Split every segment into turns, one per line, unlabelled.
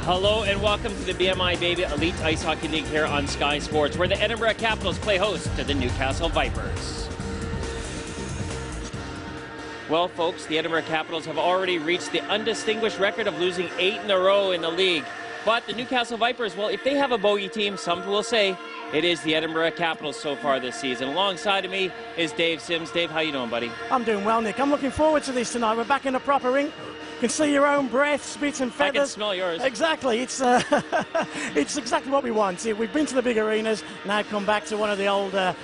Hello and welcome to the BMI Baby Elite Ice Hockey League here on Sky Sports, where the Edinburgh Capitals play host to the Newcastle Vipers. Well, folks, the Edinburgh Capitals have already reached the undistinguished record of losing 8 in a row in the league. But the Newcastle Vipers, well, if they have a bogey team, some will say it is the Edinburgh Capitals so far this season. Alongside of me is Dave Sims. Dave, how you doing, buddy?
I'm doing well, Nick. I'm looking forward to this tonight. We're back in a proper rink. You can see your own breath, spit and feathers.
I can smell yours.
Exactly. It's it's exactly what we want. We've been to the big arenas, now come back to one of the old, the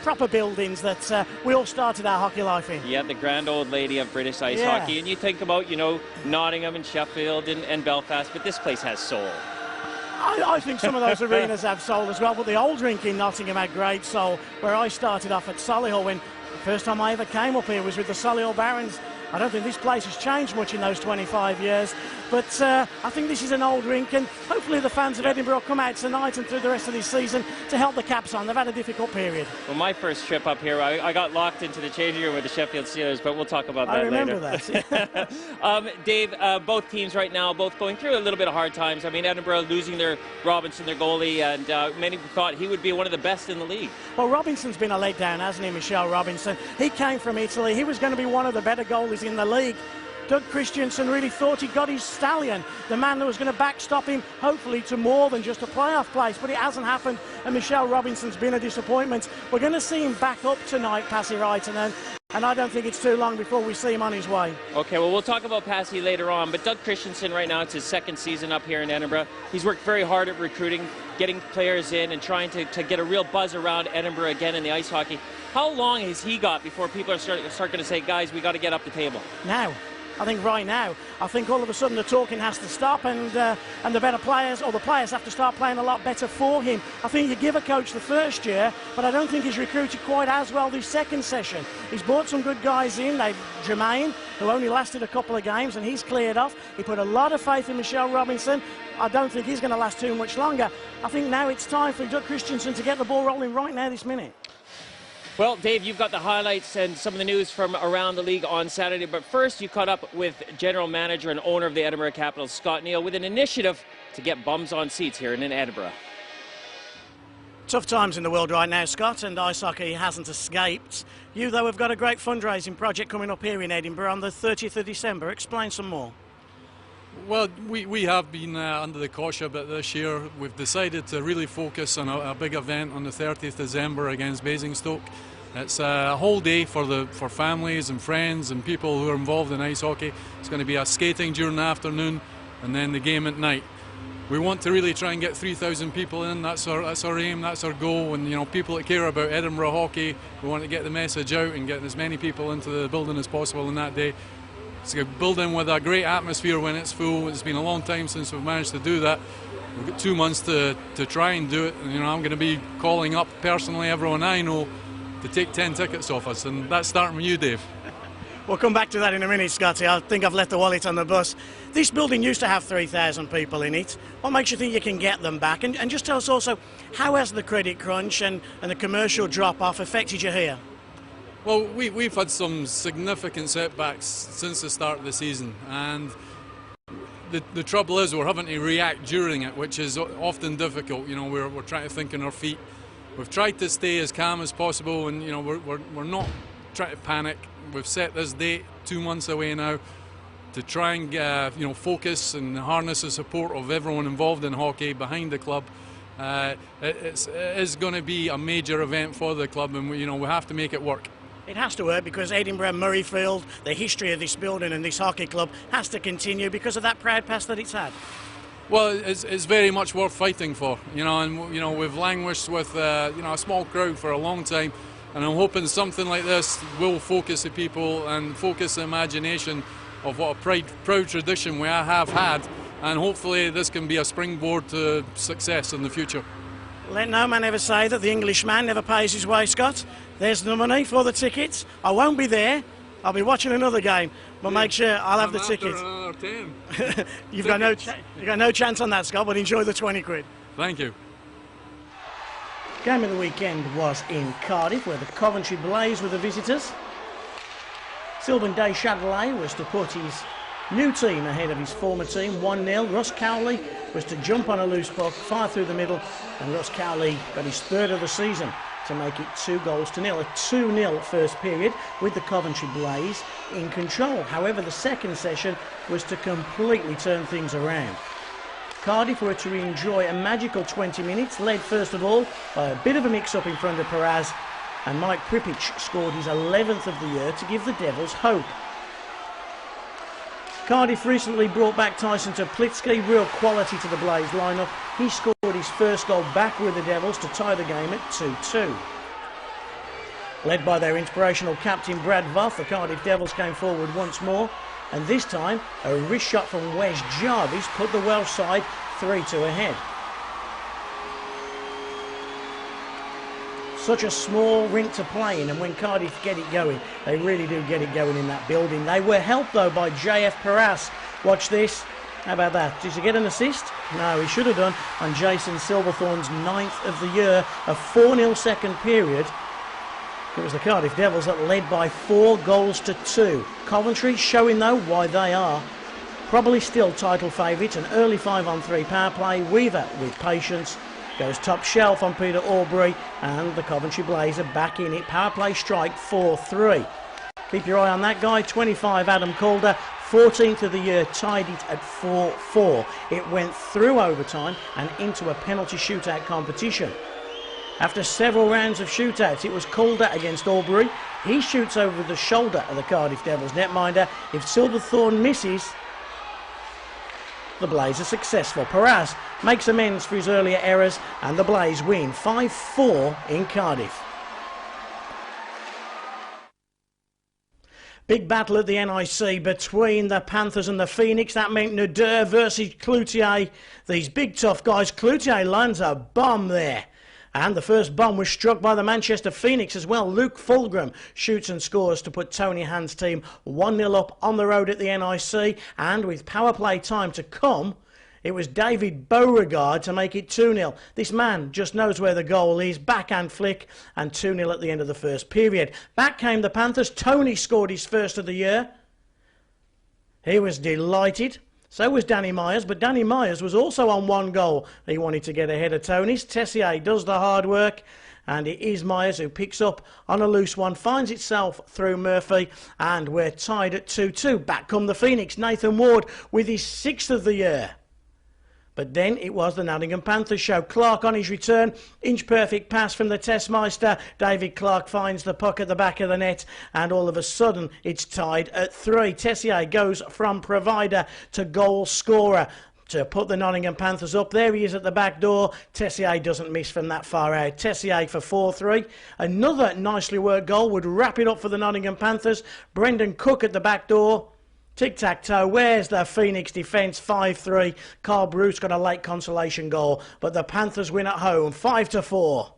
proper buildings that we all started our hockey life in.
Yeah, the grand old lady of British ice hockey. And you think about, you know, Nottingham and Sheffield and Belfast, but this place has soul.
I think some of those arenas have soul as well, but the old rink in Nottingham had great soul, where I started off at Solihull when the first time I ever came up here was with the Solihull Barons. I don't think this place has changed much in those 25 years, but I think this is an old rink, and hopefully the fans of Edinburgh come out tonight and through the rest of this season to help the Caps on. They've had a difficult period.
Well, my first trip up here, I got locked into the changing room with the Sheffield Steelers, but we'll talk about that later.
I remember that.
Dave, both teams right now, both going through a little bit of hard times. I mean, Edinburgh losing their Robinson, their goalie, and many thought he would be one of the best in the league. Well,
Robinson's been a letdown, hasn't he, Michelle Robinson? He came from Italy. He was going to be one of the better goalies in the league. Doug Christiansen really thought he got his stallion, the man that was going to backstop him, hopefully, to more than just a playoff place, but it hasn't happened, and Michelle Robinson's been a disappointment. We're going to see him back up tonight, Passy Raitanen, and I don't think it's too long before we see him on his way.
Okay, well, we'll talk about Passy later on, but Doug Christiansen right now, it's his second season up here in Edinburgh. He's worked very hard at recruiting, getting players in, and trying to get a real buzz around Edinburgh again in the ice hockey. How long has he got before people are start going to say, guys, we got to get up the table?
Now. I think right now, I think all of a sudden the talking has to stop, and the better players, or the players, have to start playing a lot better for him. I think you give a coach the first year, but I don't think he's recruited quite as well this second session. He's brought some good guys in, Jermaine, who only lasted a couple of games, and he's cleared off. He put a lot of faith in Michelle Robinson. I don't think he's going to last too much longer. I think now it's time for Doug Christiansen to get the ball rolling right now this minute.
Well, Dave, you've got the highlights and some of the news from around the league on Saturday, but first you caught up with general manager and owner of the Edinburgh Capitals, Scott Neal, with an initiative to get bums on seats here in Edinburgh.
Tough times in the world right now, Scott, and ice hockey hasn't escaped. You, though, have got a great fundraising project coming up here in Edinburgh on the 30th of December. Explain some more.
Well, we have been under the cosh a bit this year. We've decided to really focus on a big event on the 30th of December against Basingstoke. It's a whole day for families and friends and people who are involved in ice hockey. It's going to be a skating during the afternoon and then the game at night. We want to really try and get 3,000 people in. That's our aim, that's our goal. And, you know, people that care about Edinburgh hockey, we want to get the message out and get as many people into the building as possible on that day. It's a building with a great atmosphere when it's full. It's been a long time since we've managed to do that. We've got 2 months to try and do it. And, you know, I'm going to be calling up personally everyone I know to take 10 tickets off us, and that's starting with you, Dave.
We'll come back to that in a minute, Scotty. I think I've left the wallet on the bus. This building used to have 3,000 people in it. What makes you think you can get them back? And just tell us also, how has the credit crunch and the commercial drop-off affected you here?
Well, we've had some significant setbacks since the start of the season, and the trouble is we're having to react during it, which is often difficult. You know, we're trying to think on our feet. We've tried to stay as calm as possible, and, you know, we're not trying to panic. We've set this date 2 months away now to try and you know, focus and harness the support of everyone involved in hockey behind the club. It is going to be a major event for the club, and we have to make it work.
It has to work because Edinburgh, Murrayfield, the history of this building and this hockey club has to continue because of that proud past that it's had.
Well, it's very much worth fighting for, you know, and, you know, we've languished with you know, a small crowd for a long time, and I'm hoping something like this will focus the people and focus the imagination of what a proud tradition we have had, and hopefully this can be a springboard to success in the future.
Let no man ever say that the Englishman never pays his way, Scott. There's the money for the tickets. I won't be there. I'll be watching another game, but make sure I'll have the tickets. You've got no chance on that, Scott, but enjoy the 20 quid.
Thank you.
Game of the weekend was in Cardiff, where the Coventry Blaze were the visitors. Sylvain Deschâtelet was to put his New team ahead of his former team, 1-0. Russ Cowley was to jump on a loose puck, fire through the middle, and Russ Cowley got his third of the season to make it 2-0. A 2-0 first period with the Coventry Blaze in control. However, the second session was to completely turn things around. Cardiff were to enjoy a magical 20 minutes, led first of all by a bit of a mix-up in front of Perez, and Mike Pripich scored his 11th of the year to give the Devils hope. Cardiff recently brought back Tyson Toplitsky, real quality to the Blaze lineup. He scored his first goal back with the Devils to tie the game at 2-2. Led by their inspirational captain Brad Voth, the Cardiff Devils came forward once more, and this time a wrist shot from Wes Jarvis put the Welsh side 3-2 ahead. Such a small rink to play in, and when Cardiff get it going, they really do get it going in that building. They were helped though by JF Paras. Watch this. How about that? Did he get an assist? No, he should have done on Jason Silverthorne's 9th of the year, a 4-0 second period. It was the Cardiff Devils that led by 4-2. Coventry showing though why they are probably still title favourites. An early 5-on-3 power play. Weaver with patience goes top shelf on Peter Aubrey, and the Coventry Blaze are back in it. Power play strike 4-3. Keep your eye on that guy, 25 Adam Calder, 14th of the year, tied it at 4-4. It went through overtime and into a penalty shootout competition. After several rounds of shootouts, it was Calder against Aubrey. He shoots over the shoulder of the Cardiff Devils netminder. If Silverthorne misses, the Blaze are successful. Paras makes amends for his earlier errors, and the Blaze win 5-4 in Cardiff. Big battle at the NIC between the Panthers and the Phoenix. That meant Nader versus Cloutier. These big tough guys. Cloutier lands a bomb there. And the first bomb was struck by the Manchester Phoenix as well. Luke Fulgram shoots and scores to put Tony Hand's team 1-0 up on the road at the NIC. And with power play time to come, it was David Beauregard to make it 2-0. This man just knows where the goal is. Backhand flick, and 2-0 at the end of the first period. Back came the Panthers. Tony scored his first of the year. He was delighted. So was Danny Myers, but Danny Myers was also on one goal. He wanted to get ahead of Tony's. Tessier does the hard work, and it is Myers who picks up on a loose one, finds itself through Murphy, and we're tied at 2-2. Back come the Phoenix. Nathan Ward with his 6th of the year. But then it was the Nottingham Panthers show. Clark on his return, inch-perfect pass from the Testmeister. David Clark finds the puck at the back of the net, and all of a sudden it's tied at 3. Tessier goes from provider to goal scorer to put the Nottingham Panthers up. There he is at the back door. Tessier doesn't miss from that far out. Tessier for 4-3. Another nicely worked goal would wrap it up for the Nottingham Panthers. Brendan Cook at the back door. Tic-tac-toe, where's the Phoenix defence? 5-3. Carl Bruce got a late consolation goal, but the Panthers win at home, 5-4.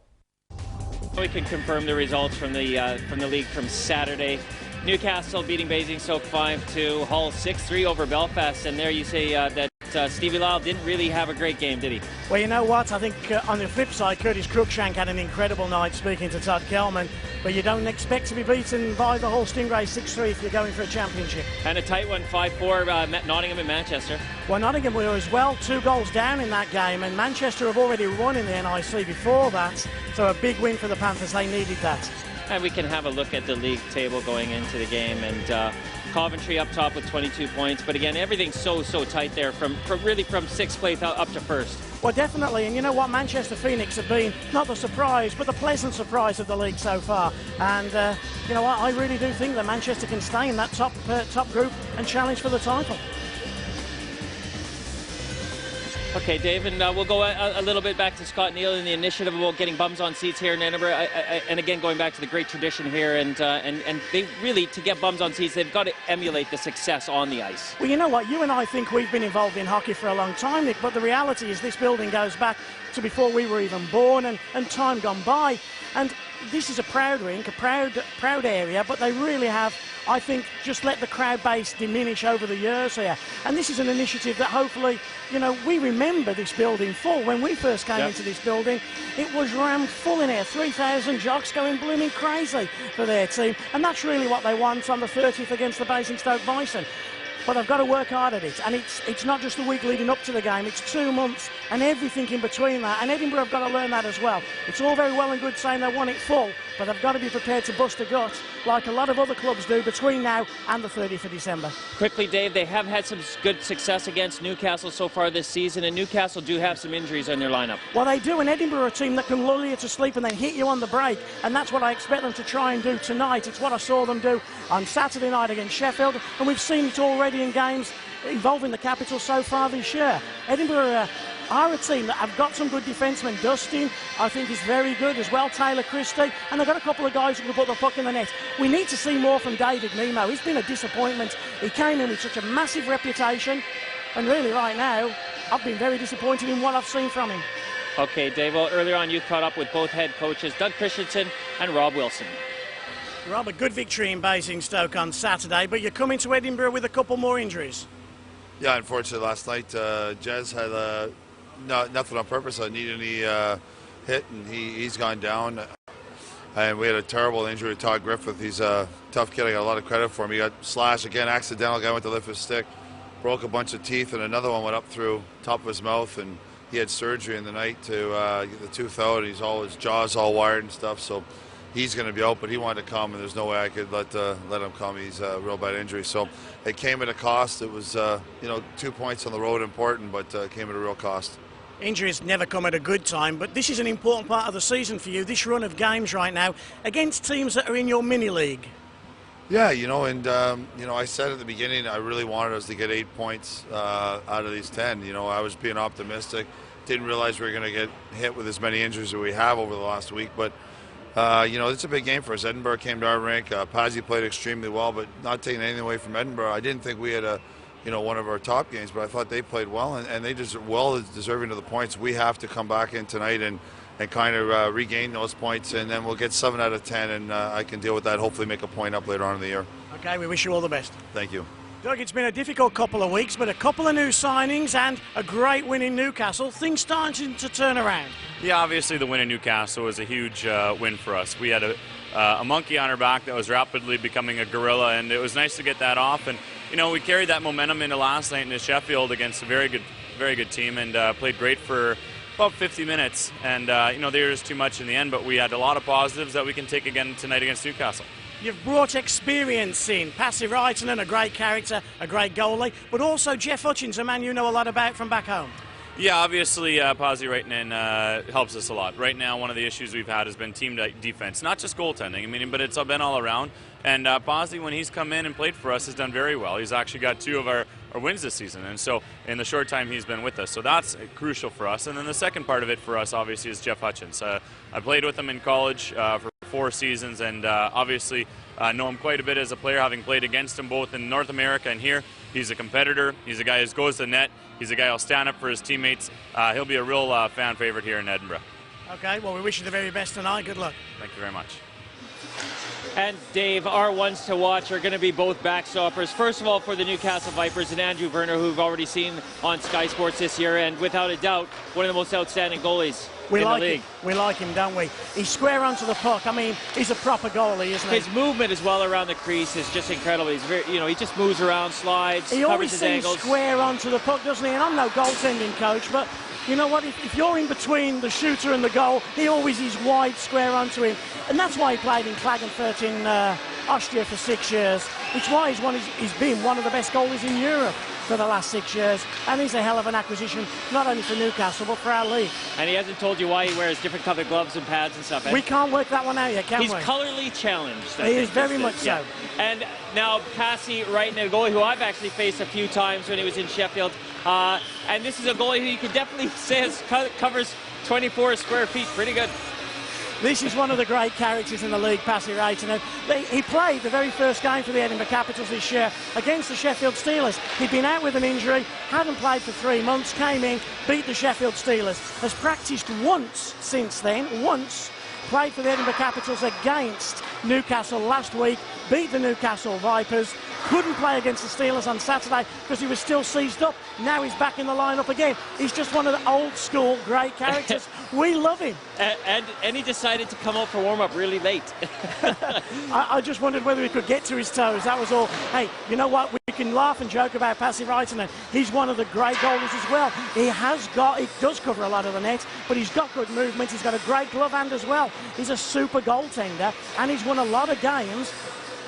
We can confirm the results from the league from Saturday. Newcastle beating Basingstoke 5-2, Hull 6-3 over Belfast, and there you say that Stevie Lyle didn't really have a great game, did he?
Well, you know what? I think on the flip side, Curtis Cruikshank had an incredible night, speaking to Todd Kelman, but you don't expect to be beaten by the Hull Stingrays 6-3 if you're going for a championship.
And a tight one, 5-4, Nottingham and Manchester.
Well, Nottingham were as well 2 goals down in that game, and Manchester have already won in the NIC before that, so a big win for the Panthers. They needed that. And
we can have a look at the league table going into the game, and Coventry up top with 22 points, but again, everything's so tight there from 6th place up to 1st.
Well, definitely, and you know what, Manchester Phoenix have been not the surprise, but the pleasant surprise of the league so far. And you know what, I really do think that Manchester can stay in that top group and challenge for the title.
Okay, Dave, and we'll go a little bit back to Scott Neal and the initiative about getting bums on seats here in Edinburgh. And again, going back to the great tradition here, and they really, to get bums on seats, they've got to emulate the success on the ice.
Well, you know what, you and I think we've been involved in hockey for a long time, Nick, but the reality is this building goes back to before we were even born, and time gone by. And this is a proud rink, a proud area, but they really have, I think, just let the crowd base diminish over the years here. And this is an initiative that hopefully, you know, we remember this building full. When we first came into this building, it was rammed full in here. 3,000 jocks going blooming crazy for their team. And that's really what they want on the 30th against the Basingstoke Bison. but they've got to work hard at it. And it's not just the week leading up to the game, it's 2 months and everything in between that. And Edinburgh have got to learn that as well. It's all very well and good saying they want it full, but they've got to be prepared to bust a gut like a lot of other clubs do between now and the 30th of December.
Quickly, Dave, they have had some good success against Newcastle so far this season, and Newcastle do have some injuries on their lineup.
Well, they do, and Edinburgh are a team that can lull you to sleep and then hit you on the break, and that's what I expect them to try and do tonight. It's what I saw them do on Saturday night against Sheffield, and we've seen it already in games involving the capital so far this year. Edinburgh are a team that have got some good defensemen. Dustin, I think, is very good as well. Taylor Christie, and they've got a couple of guys who can put the puck in the net. We need to see more from David Nemo. He's been a disappointment. He came in with such a massive reputation, and really right now, I've been very disappointed in what I've seen from him.
Okay, Dave, well, earlier on you caught up with both head coaches, Doug Christensen and Rob Wilson.
Rob, a good victory in Basingstoke on Saturday, but you're coming to Edinburgh with a couple more injuries.
Yeah, unfortunately last night Jez had nothing on purpose. I needed any hit, and he's gone down. And we had a terrible injury to Todd Griffith. He's a tough kid. I got a lot of credit for him. He got slashed again, accidental. Guy went to lift his stick, broke a bunch of teeth, and another one went up through top of his mouth. And he had surgery in the night to get the tooth out. His jaw's all wired and stuff. So he's going to be out, but he wanted to come, and there's no way I could let him come. He's a real bad injury. So it came at a cost. It was 2 points on the road, important, but it came at a real cost.
Injuries never come at a good time, but this is an important part of the season for you, this run of games right now, against teams that are in your mini-league.
Yeah, I said at the beginning I really wanted us to get 8 points out of these 10. I was being optimistic. Didn't realize we were going to get hit with as many injuries as we have over the last week, but it's a big game for us. Edinburgh came to our rink. Pazzi played extremely well, but not taking anything away from Edinburgh. I didn't think we had one of our top games, but I thought they played well, and they just well deserving of the points. We have to come back in tonight and kind of regain those points, and then we'll get 7 out of 10, and I can deal with that, hopefully make a point up later on in the year.
Okay, we wish you all the best.
Thank you.
Doug, it's been a difficult couple of weeks, but a couple of new signings and a great win in Newcastle. Things starting to turn around.
Yeah, obviously the win in Newcastle was a huge win for us. We had a monkey on our back that was rapidly becoming a gorilla, and it was nice to get that off. And we carried that momentum into last night into Sheffield against a very good team, and played great for about 50 minutes. And there was too much in the end, but we had a lot of positives that we can take again tonight against Newcastle.
You've brought experience in. Pasi Raitanen, a great character, a great goalie, but also Jeff Hutchins, a man you know a lot about from back home.
Yeah, obviously Pasi Raitanen helps us a lot. Right now, one of the issues we've had has been team defense, not just goaltending, but it's been all around. And Pasi, when he's come in and played for us, has done very well. He's actually got 2 of our wins this season, and so in the short time he's been with us. So that's crucial for us. And then the second part of it for us, obviously, is Jeff Hutchins. I played with him in college for 4 seasons, and obviously know him quite a bit as a player, having played against him both in North America and here. He's a competitor. He's a guy who goes to the net. He's a guy who'll stand up for his teammates. He'll be a real fan favorite here in Edinburgh.
Okay, well, we wish you the very best tonight. Good luck.
Thank you very much.
And Dave, our ones to watch are going to be both backstoppers. First of all, for the Newcastle Vipers and Andrew Werner, who we've already seen on Sky Sports this year, and without a doubt, one of the most outstanding goalies in the league.
We like him, don't we? He's square onto the puck. I mean, he's a proper goalie, isn't he?
His movement as well around the crease is just incredible. He's very, he just moves around, slides,
he
covers his angles.
He always seems square onto the puck, doesn't he? And I'm no goaltending coach, but you know what? If you're in between the shooter and the goal, he always is wide square onto him. And that's why he played in Klagenfurt in Austria for 6 years, which is why he's been one of the best goalies in Europe for the last 6 years. And he's a hell of an acquisition, not only for Newcastle, but for our league.
And he hasn't told you why he wears different colored gloves and pads and stuff.
We can't work that one out yet, can we?
He's colorly challenged.
He is very much so.
Yeah. And now Pasi Raitanen, a goalie who I've actually faced a few times when he was in Sheffield. And this is a goalie who you could definitely say covers 24 square feet pretty good.
This is one of the great characters in the league, Pasi Raitanen. He played the very first game for the Edinburgh Capitals this year against the Sheffield Steelers. He'd been out with an injury, hadn't played for 3 months, came in, beat the Sheffield Steelers. Has practised once since then, played for the Edinburgh Capitals against Newcastle last week, beat the Newcastle Vipers, couldn't play against the Steelers on Saturday because he was still seized up. Now he's back in the lineup again. He's just one of the old school great characters. We love him.
And he decided to come out for warm-up really late.
I just wondered whether he could get to his toes, that was all. Hey, you know what? We can laugh and joke about Pasi Raitanen. He's one of the great goalies as well. He does cover a lot of the net, but he's got good movement. He's got a great glove hand as well. He's a super goaltender, and he's won a lot of games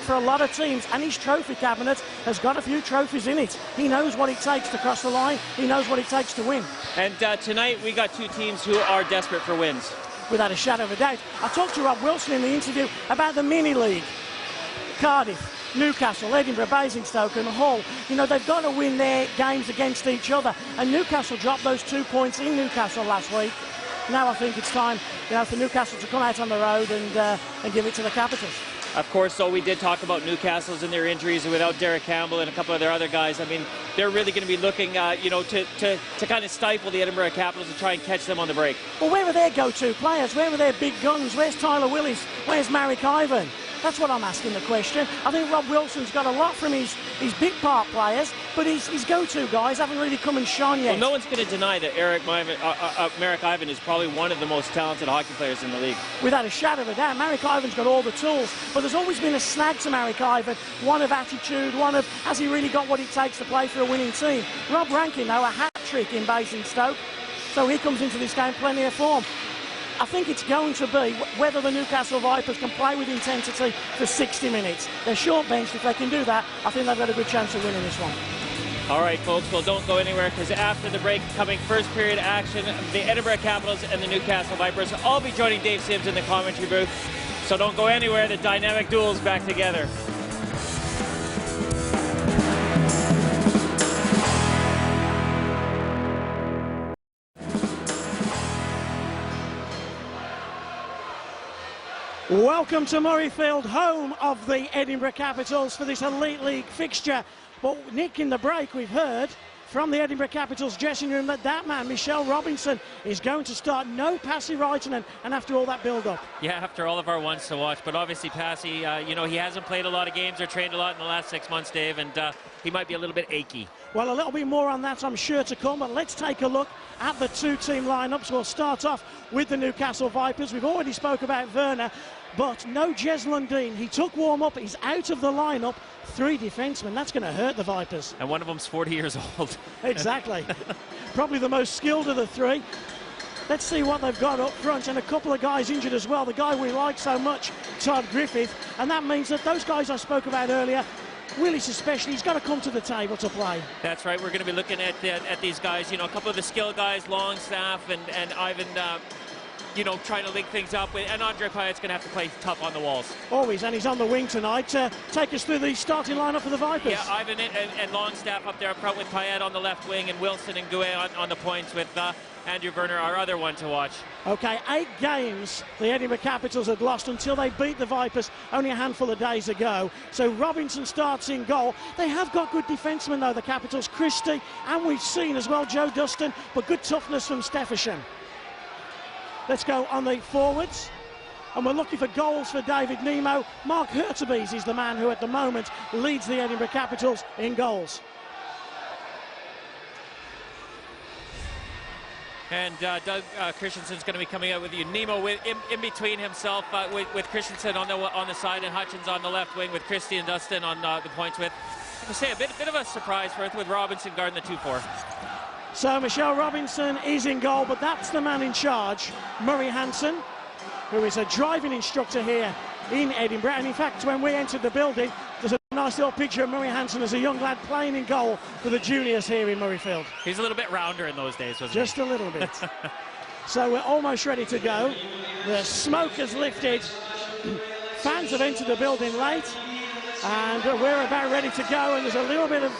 for a lot of teams, and his trophy cabinet has got a few trophies in it. He knows what it takes to cross the line. He knows what it takes to win. And
tonight we got two teams who are desperate for wins.
Without a shadow of a doubt. I talked to Rob Wilson in the interview about the mini-league. Cardiff, Newcastle, Edinburgh, Basingstoke and Hull. You know, they've got to win their games against each other. And Newcastle dropped those 2 points in Newcastle last week. Now I think it's time, you know, for Newcastle to come out on the road and give it to the Capitals.
Of course, so we did talk about Newcastle's and their injuries, and without Derek Campbell and a couple of their other guys, I mean, they're really going to be looking, you know, to kind of stifle the Edinburgh Capitals and try and catch them on the break.
Well, where are their go-to players? Where are their big guns? Where's Tyler Willis? Where's Marek Ivan? That's what I'm asking the question. I think Rob Wilson's got a lot from his big part players, but his go-to guys haven't really come and shone yet.
Well, no one's going to deny that Marek Ivan is probably one of the most talented hockey players in the league.
Without a shadow of a doubt, Marek Ivan's got all the tools, but there's always been a snag to Marek Ivan, one of attitude, one of has he really got what it takes to play for a winning team. Rob Rankin, though, a hat-trick in Basingstoke, so he comes into this game plenty of form. I think it's going to be whether the Newcastle Vipers can play with intensity for 60 minutes. They're short benched. If they can do that, I think they've got a good chance of winning this one.
All right, folks, well, don't go anywhere, because after the break, coming first period action, the Edinburgh Capitals and the Newcastle Vipers. I'll be joining Dave Sims in the commentary booth, so don't go anywhere. The dynamic duel's back together.
Welcome to Murrayfield, home of the Edinburgh Capitals for this Elite League fixture. But Nick, in the break, we've heard from the Edinburgh Capitals dressing room that man, Michelle Robinson, is going to start. No Pasi Raitanen, and after all that build-up.
Yeah, after all of our ones to watch. But obviously Pasi, you know, he hasn't played a lot of games or trained a lot in the last 6 months, Dave, and he might be a little bit achy.
Well, a little bit more on that, I'm sure, to come. But let's take a look at the two-team lineups. We'll start off with the Newcastle Vipers. We've already spoke about Werner, but no Jez Lundin. He took warm-up. He's out of the lineup. 3 defensemen. That's going to hurt the Vipers.
And one of them's 40 years old.
Exactly. Probably the most skilled of the 3. Let's see what they've got up front, and a couple of guys injured as well. The guy we like so much, Todd Griffith, and that means that those guys I spoke about earlier, Willis especially, he's got to come to the table to play.
That's right. We're going to be looking at these guys, you know, a couple of the skill guys, Longstaff and Ivan, you know, trying to link things up with, and Andre Payet's going to have to play tough on the walls.
Always, and he's on the wing tonight. Take us through the starting lineup for the Vipers.
Yeah, Ivan and Longstaff up there up front with Payet on the left wing, and Wilson and Gouet on the points with Andrew Werner, our other one to watch.
Okay, 8 games the Edinburgh Capitals had lost until they beat the Vipers only a handful of days ago. So Robinson starts in goal. They have got good defensemen though, the Capitals, Christie, and we've seen as well Joe Dustin, but good toughness from Stefferson. Let's go on the forwards. And we're looking for goals for David Nemo. Mark Hurtubise is the man who at the moment leads the Edinburgh Capitals in goals.
And Doug Christensen's going to be coming out with you. Nemo in between himself with Christensen on the side, and Hutchins on the left wing with Christie and Dustin on the points with. I would say a bit of a surprise with Robinson guarding the 2-4.
So Michelle Robinson is in goal, but that's the man in charge, Murray Hansen, who is a driving instructor here in Edinburgh. And in fact, when we entered the building, there's a nice little picture of Murray Hansen as a young lad playing in goal for the juniors here in Murrayfield.
He's a little bit rounder in those days, wasn't he?
Just a little bit. So we're almost ready to go. The smoke has lifted. Fans have entered the building late, and we're about ready to go. And there's a little bit of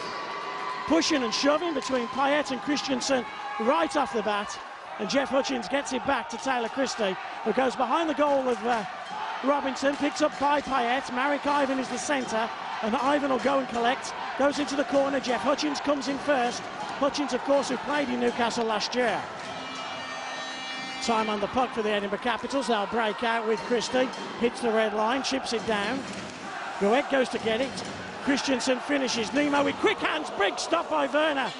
pushing and shoving between Payet and Christensen right off the bat, and Jeff Hutchins gets it back to Taylor Christie, who goes behind the goal of Robinson, picks up by Payet. Marek Ivan is the centre, and Ivan will go and collect, goes into the corner. Jeff Hutchins comes in first. Hutchins, of course, who played in Newcastle last year. Time on the puck for the Edinburgh Capitals. They'll break out with Christie, hits the red line, chips it down. Gouet goes to get it. Christensen finishes. Nemo with quick hands, big stop by Werner.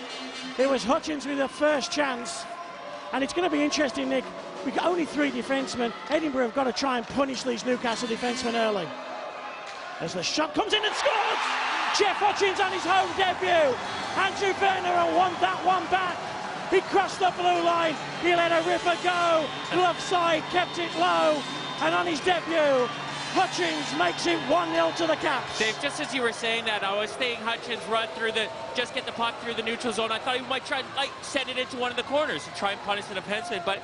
It was Hutchins with the first chance. And it's going to be interesting, Nick. We've got only 3 defensemen. Edinburgh have got to try and punish these Newcastle defensemen early. as the shot comes in and scores. Jeff Hutchins on his home debut. Andrew Werner won that one back. He crossed the blue line. He let a ripper go. Glove side, kept it low. And on his debut, Hutchins makes it 1-0 to the Caps.
Dave, just as you were saying that, I was seeing Hutchins run through just get the puck through the neutral zone. I thought he might try to send it into one of the corners and try and punish the defenseman, but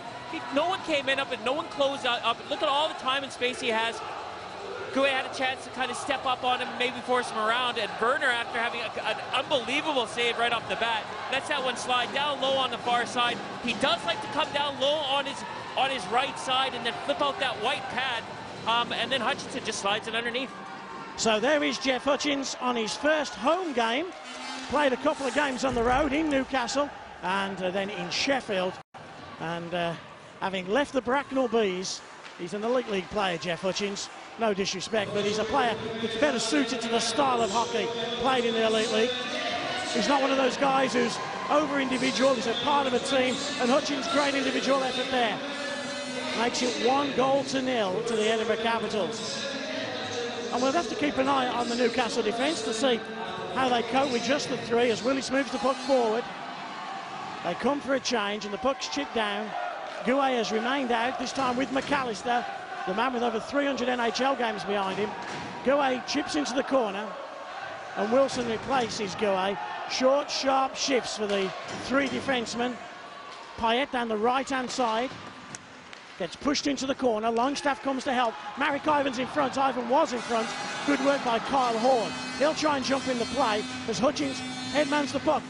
no one came in up and no one closed up. Look at all the time and space he has. Gouet had a chance to kind of step up on him and maybe force him around, and Werner, after having an unbelievable save right off the bat, lets that one slide down low on the far side. He does like to come down low on his right side and then flip out that white pad. And then Hutchinson just slides it underneath.
So there is Jeff Hutchins on his first home game. Played a couple of games on the road in Newcastle and then in Sheffield. And having left the Bracknell Bees, he's an elite league player, Jeff Hutchins. No disrespect, but he's a player that's better suited to the style of hockey played in the elite league. He's not one of those guys who's over-individual. He's a part of a team, and Hutchins, great individual effort there. Makes it 1-0 to the Edinburgh Capitals. And we'll have to keep an eye on the Newcastle defence to see how they cope with just the three as Willis moves the puck forward. They come for a change and the puck's chipped down. Gouet has remained out, this time with McAllister, the man with over 300 NHL games behind him. Gouet chips into the corner and Wilson replaces Gouet. Short, sharp shifts for the three defensemen. Payet down the right-hand side. Gets pushed into the corner. Longstaff comes to help. Marek Ivan's in front. Ivan was in front. Good work by Kyle Horn. He'll try and jump in the play as Hutchins headmans the puck.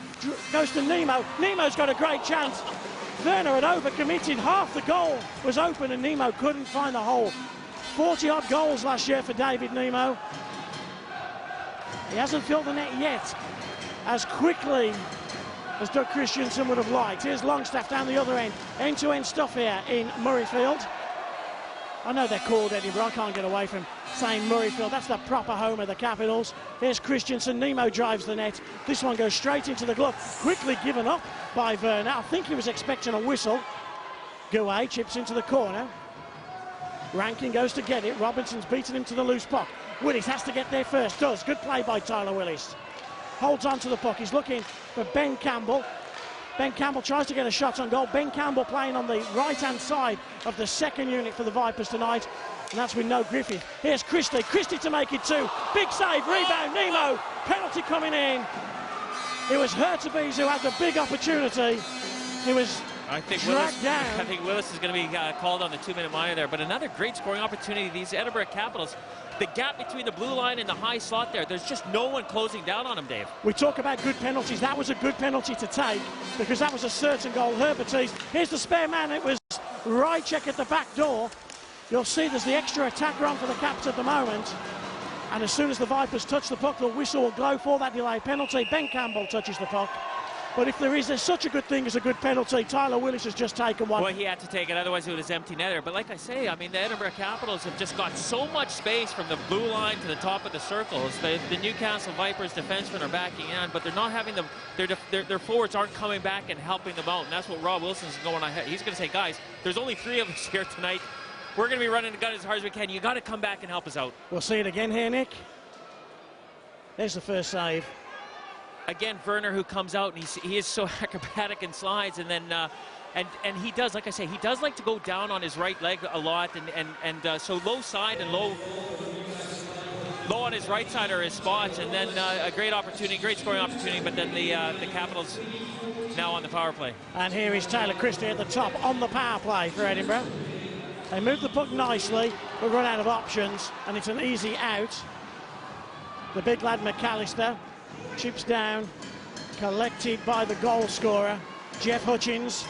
Goes to Nemo. Nemo's got a great chance. Werner had overcommitted. Half the goal was open and Nemo couldn't find the hole. 40-odd goals last year for David Nemo. He hasn't filled the net yet as quickly as Doug Christensen would have liked. Here's Longstaff down the other end. End-to-end stuff here in Murrayfield. I know they're called Edinburgh. I can't get away from saying Murrayfield. That's the proper home of the Capitals. Here's Christensen. Nemo drives the net. This one goes straight into the glove. Quickly given up by Werner. I think he was expecting a whistle. Gouet chips into the corner. Rankin goes to get it. Robinson's beaten him to the loose puck. Willis has to get there first. Does. Good play by Tyler Willis. Holds on to the puck. He's looking for Ben Campbell. Ben Campbell tries to get a shot on goal. Ben Campbell playing on the right-hand side of the second unit for the Vipers tonight. And that's with no Griffith. Here's Christie. Christie to make it 2. Big save. Rebound. Nemo. Penalty coming in. It was Hurtubise who had the big opportunity. He was dragged down.
I think Willis is going to be called on the 2-minute minor there. But another great scoring opportunity. These Edinburgh Capitals. The gap between the blue line and the high slot there's just no one closing down on him, Dave.
We talk about good penalties. That was a good penalty to take because that was a certain goal. Hurtubise. Here's the spare man. It was Rychek at the back door. You'll see there's the extra attacker on for the Caps at the moment. And as soon as the Vipers touch the puck, the whistle will blow for that delay penalty. Ben Campbell touches the puck. But if there's such a good thing as a good penalty, Tyler Willis has just taken one.
Well, he had to take it, otherwise it was empty netter. But like I say, I mean, the Edinburgh Capitals have just got so much space from the blue line to the top of the circles. The Newcastle Vipers defensemen are backing in, but they're not having their forwards aren't coming back and helping them out. And that's what Rob Wilson's going ahead. He's going to say, guys, there's only 3 of us here tonight. We're going to be running the gun as hard as we can. You got to come back and help us out.
We'll see it again here, Nick. There's the first save.
Again, Werner, who comes out and he is so acrobatic and slides, and then and he does, like I say, he does like to go down on his right leg a lot, and so low side and low on his right side are his spots, and then a great opportunity, great scoring opportunity, but then the Capitals now on the power play.
And here is Taylor Christie at the top on the power play for Edinburgh. They move the puck nicely, but run out of options, and it's an easy out. The big lad McAllister chips down, collected by the goal scorer, Jeff Hutchins.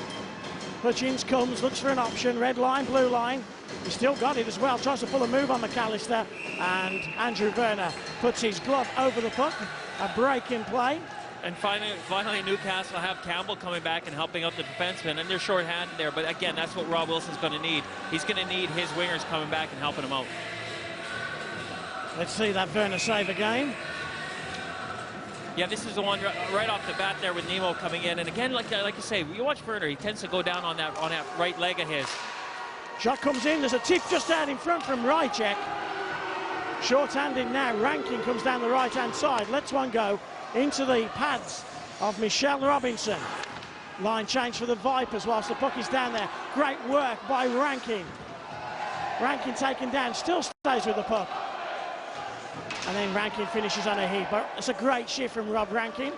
Hutchins comes, looks for an option, red line, blue line. He's still got it as well, tries to pull a move on McAllister, and Andrew Werner puts his glove over the puck. A break in play.
And finally Newcastle have Campbell coming back and helping out the defensemen, and they're short-handed there, but again, that's what Rob Wilson's going to need. He's going to need his wingers coming back and helping him out.
Let's see that Werner save again.
Yeah, this is the one right off the bat there with Nemo coming in. And again, like you say, you watch Werner, he tends to go down on that right leg of his.
Shot comes in, there's a tip just out in front from Rychek. Short-handed now, Rankin comes down the right-hand side, lets one go into the pads of Michelle Robinson. Line change for the Vipers whilst the puck is down there. Great work by Rankin. Rankin taken down, still stays with the puck. And then Rankin finishes on a heat. But it's a great shift from Rob Rankin.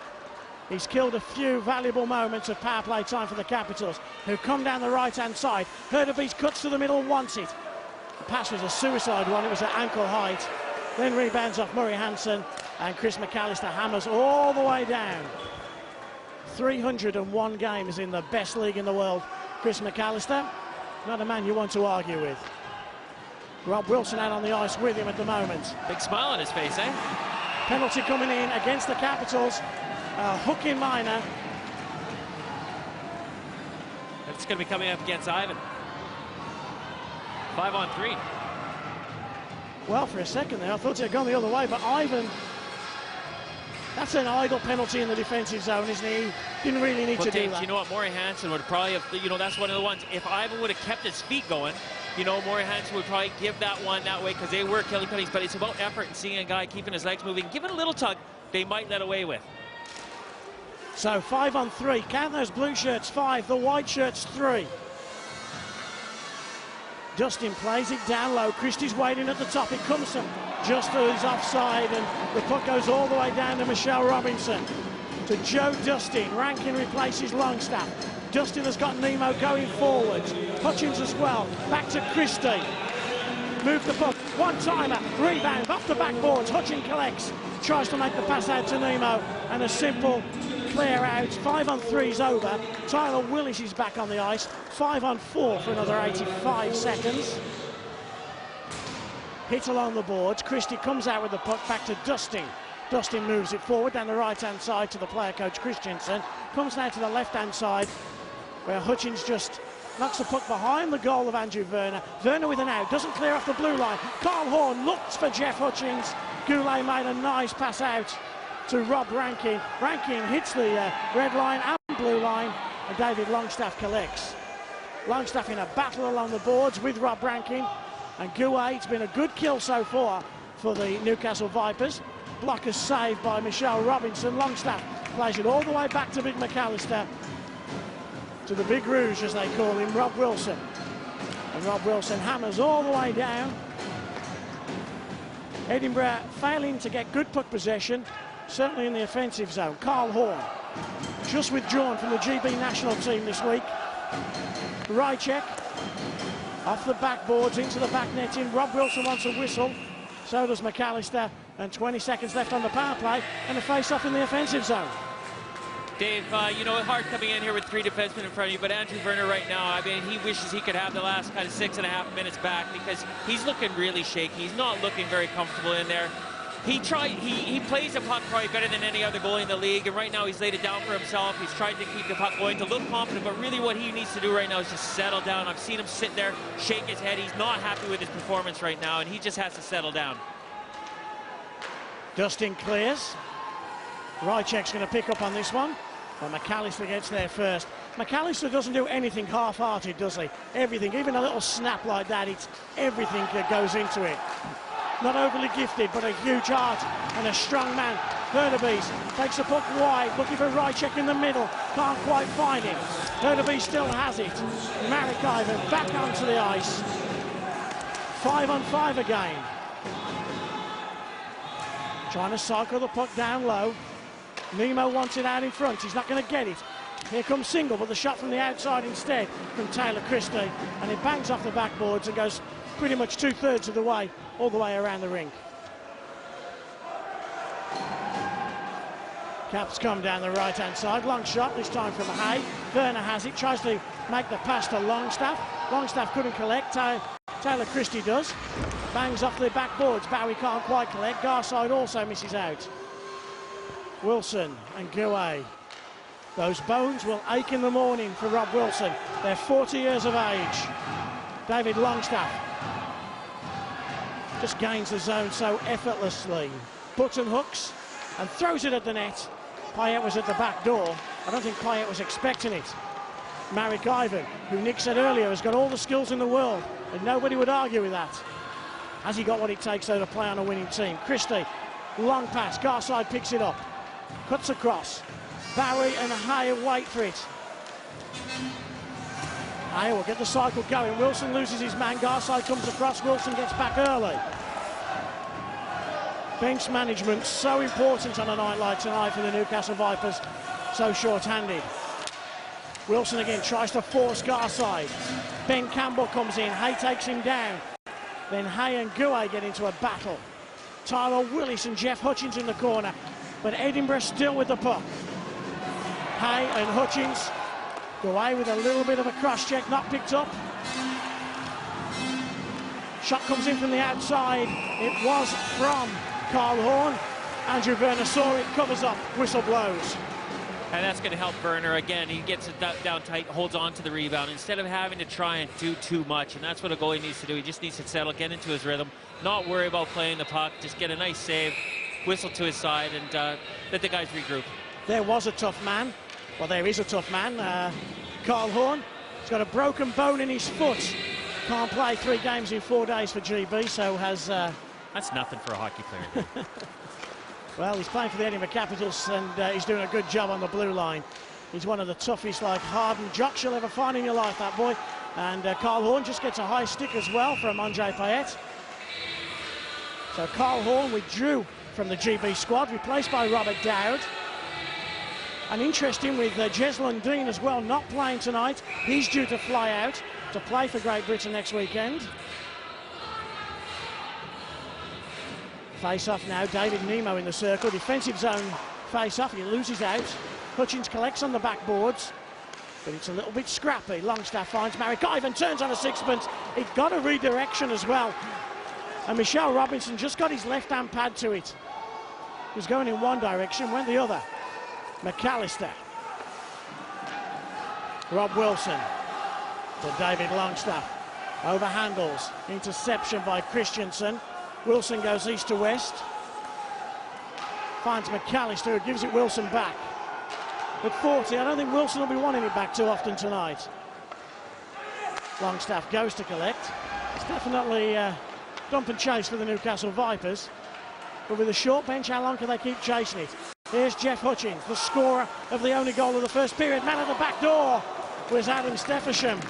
He's killed a few valuable moments of power play time for the Capitals, who come down the right-hand side. Hurtubise cuts to the middle, wants it. The pass was a suicide one, it was at ankle height. Then rebounds off Murray Hansen, and Chris McAllister hammers all the way down. 301 games in the best league in the world. Chris McAllister, not a man you want to argue with. Rob Wilson out on the ice with him at the moment.
Big smile on his face, eh?
Penalty coming in against the Capitals. Hook in minor.
It's going to be coming up against Ivan. 5-on-3.
Well, for a second there, I thought it had gone the other way, but Ivan, that's an idle penalty in the defensive zone, isn't he? He didn't really need to do that.
You know what, Maury Hansen would probably have, you know, that's one of the ones, if Ivan would have kept his feet going, you know, Maury Hansen would probably give that one that way because they were killing penalties, but it's about effort and seeing a guy keeping his legs moving, giving a little tug, they might let away with.
So 5-on-3, count those blue shirts 5, the white shirts 3. Dustin plays it down low, Christie's waiting at the top, it comes from just as offside and the puck goes all the way down to Michelle Robinson. To Joe Dustin, Rankin replaces Longstaff. Dustin has got Nemo going forward. Hutchins as well, back to Christie. Move the puck, one-timer, rebound, off the backboards, Hutchins collects, tries to make the pass out to Nemo, and a simple clear out. 5-on-3's over. Tyler Willis is back on the ice. 5-on-4 for another 85 seconds. Hit along the boards. Christie comes out with the puck back to Dustin. Dustin moves it forward down the right-hand side to the player coach Christensen. Comes now to the left-hand side where Hutchins just knocks the puck behind the goal of Andrew Werner. Werner with an out, doesn't clear off the blue line. Carl Horn looks for Jeff Hutchins. Goulet made a nice pass out to Rob Rankin. Rankin hits the red line and blue line, and David Longstaff collects. Longstaff in a battle along the boards with Rob Rankin, and Goulet, it's been a good kill so far for the Newcastle Vipers. Blocker saved by Michelle Robinson. Longstaff plays it all the way back to Big McAllister, to the Big Rouge as they call him, Rob Wilson. And Rob Wilson hammers all the way down. Edinburgh failing to get good puck possession, certainly in the offensive zone. Carl Horn, just withdrawn from the GB national team this week. Rychek, off the backboards, into the back netting. Rob Wilson wants a whistle, so does McAllister, and 20 seconds left on the power play, and a face-off in the offensive zone.
Dave, you know, hard coming in here with 3 defensemen in front of you, but Andrew Werner right now, I mean, he wishes he could have the last kind of 6.5 minutes back because he's looking really shaky. He's not looking very comfortable in there. He plays the puck probably better than any other goalie in the league, and right now he's laid it down for himself. He's tried to keep the puck going, to look confident, but really what he needs to do right now is just settle down. I've seen him sit there, shake his head. He's not happy with his performance right now, and he just has to settle down.
Dustin clears. Rychek's going to pick up on this one, but McAllister gets there first. McAllister doesn't do anything half-hearted, does he? Everything, even a little snap like that, it's everything that goes into it. Not overly gifted, but a huge heart and a strong man. Hurtubise takes the puck wide, looking for Rychek in the middle. Can't quite find him. Hurtubise still has it. Marek Ivan back onto the ice. 5-on-5 again. Trying to cycle the puck down low. Nemo wants it out in front. He's not going to get it. Here comes Single, but the shot from the outside instead from Taylor Christie, and it bangs off the backboards and goes pretty much 2/3 of the way, all the way around the rink. Caps come down the right-hand side. Long shot, this time from Hay. Werner has it, tries to make the pass to Longstaff. Longstaff couldn't collect. Taylor Christie does. Bangs off the backboards. Bowie can't quite collect. Garside also misses out. Wilson and Gouet. Those bones will ache in the morning for Rob Wilson. They're 40 years of age. David Longstaff just gains the zone so effortlessly. Button hooks and throws it at the net. Payet was at the back door. I don't think Payet was expecting it. Marek Ivan, who Nick said earlier has got all the skills in the world, and nobody would argue with that. Has he got what it takes, though, to play on a winning team? Christie, long pass. Garside picks it up. Cuts across. Bowie and Hay wait for it. Hay will get the cycle going. Wilson loses his man. Garside comes across. Wilson gets back early. Bench management so important on a night like tonight for the Newcastle Vipers. So short-handed. Wilson again tries to force Garside. Ben Campbell comes in. Hay takes him down. Then Hay and Gouet get into a battle. Tyler Willis and Jeff Hutchins in the corner. But Edinburgh still with the puck. Hay and Hutchins. Gouet with a little bit of a cross-check, not picked up. Shot comes in from the outside. It was from Carl Horn. Andrew Werner saw it, covers up, whistle blows.
And that's going to help Werner again. He gets it down tight, holds on to the rebound instead of having to try and do too much. And that's what a goalie needs to do. He just needs to settle, get into his rhythm, not worry about playing the puck, just get a nice save, whistle to his side, and let the guys regroup.
There was a tough man. Well, there is a tough man. Carl Horn. He's got a broken bone in his foot. Can't play 3 games in 4 days for GB, so has...
That's nothing for a hockey player.
Well, he's playing for the Edinburgh Capitals, and he's doing a good job on the blue line. He's one of the toughest, like, hardened jocks you'll ever find in your life, that boy. And Carl Horn just gets a high stick as well from Andre Payet. So Carl Horn withdrew from the GB squad, replaced by Robert Dowd. And interesting with Jez Lundin as well, not playing tonight. He's due to fly out to play for Great Britain next weekend. Face-off now, David Nemo in the circle. Defensive zone face-off, he loses out. Hutchins collects on the backboards, but it's a little bit scrappy. Longstaff finds Marek Ivan, turns on a sixpence. It got a redirection as well. And Michelle Robinson just got his left-hand pad to it. He was going in one direction, went the other. McAllister. Rob Wilson to David Longstaff. Overhandles. Interception by Christensen. Wilson goes east to west. Finds McAllister, who gives it Wilson back. At 40, I don't think Wilson will be wanting it back too often tonight. Longstaff goes to collect. It's definitely dump and chase for the Newcastle Vipers. But with a short bench, how long can they keep chasing it? Here's Jeff Hutchins, the scorer of the only goal of the first period. Man at the back door was Adam Steffensham.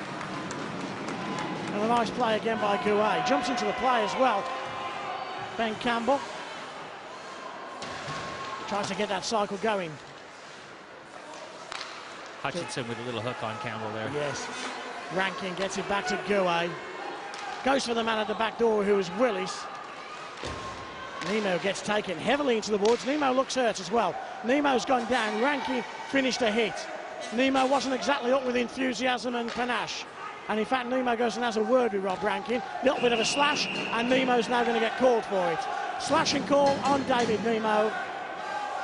And a nice play again by Gouet. Jumps into the play as well. Ben Campbell tries to get that cycle going.
Hutchinson with a little hook on Campbell there.
Yes. Rankin gets it back to Gouet. Goes for the man at the back door, who is Willis. Nemo gets taken heavily into the boards. Nemo looks hurt as well. Nemo's gone down. Rankin finished a hit. Nemo wasn't exactly up with enthusiasm and panache. And in fact, Nemo goes and has a word with Rob Rankin. Little bit of a slash, and Nemo's now going to get called for it. Slash and call on David Nemo.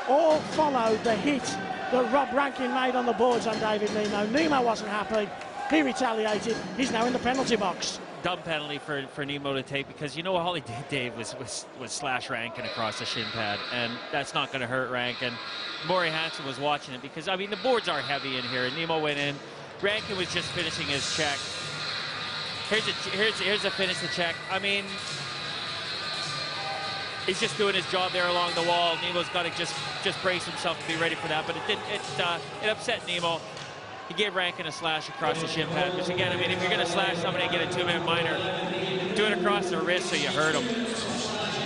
All followed the hit that Rob Rankin made on the boards on David Nemo. Nemo wasn't happy. He retaliated. He's now in the penalty box.
Dumb penalty for Nemo to take, because you know all he did, Dave, was slash Rankin across the shin pad, and that's not going to hurt Rankin. Maury Hansen was watching it because, I mean, the boards are heavy in here, and Nemo went in. Rankin was just finishing his check. Here's a finish the check. I mean, he's just doing his job there along the wall. Nemo's got to just brace himself to be ready for that, but it upset Nemo. He gave Rankin a slash across the shin pad, which again, I mean, if you're going to slash somebody and get a 2-minute minor, do it across the wrist so you hurt him.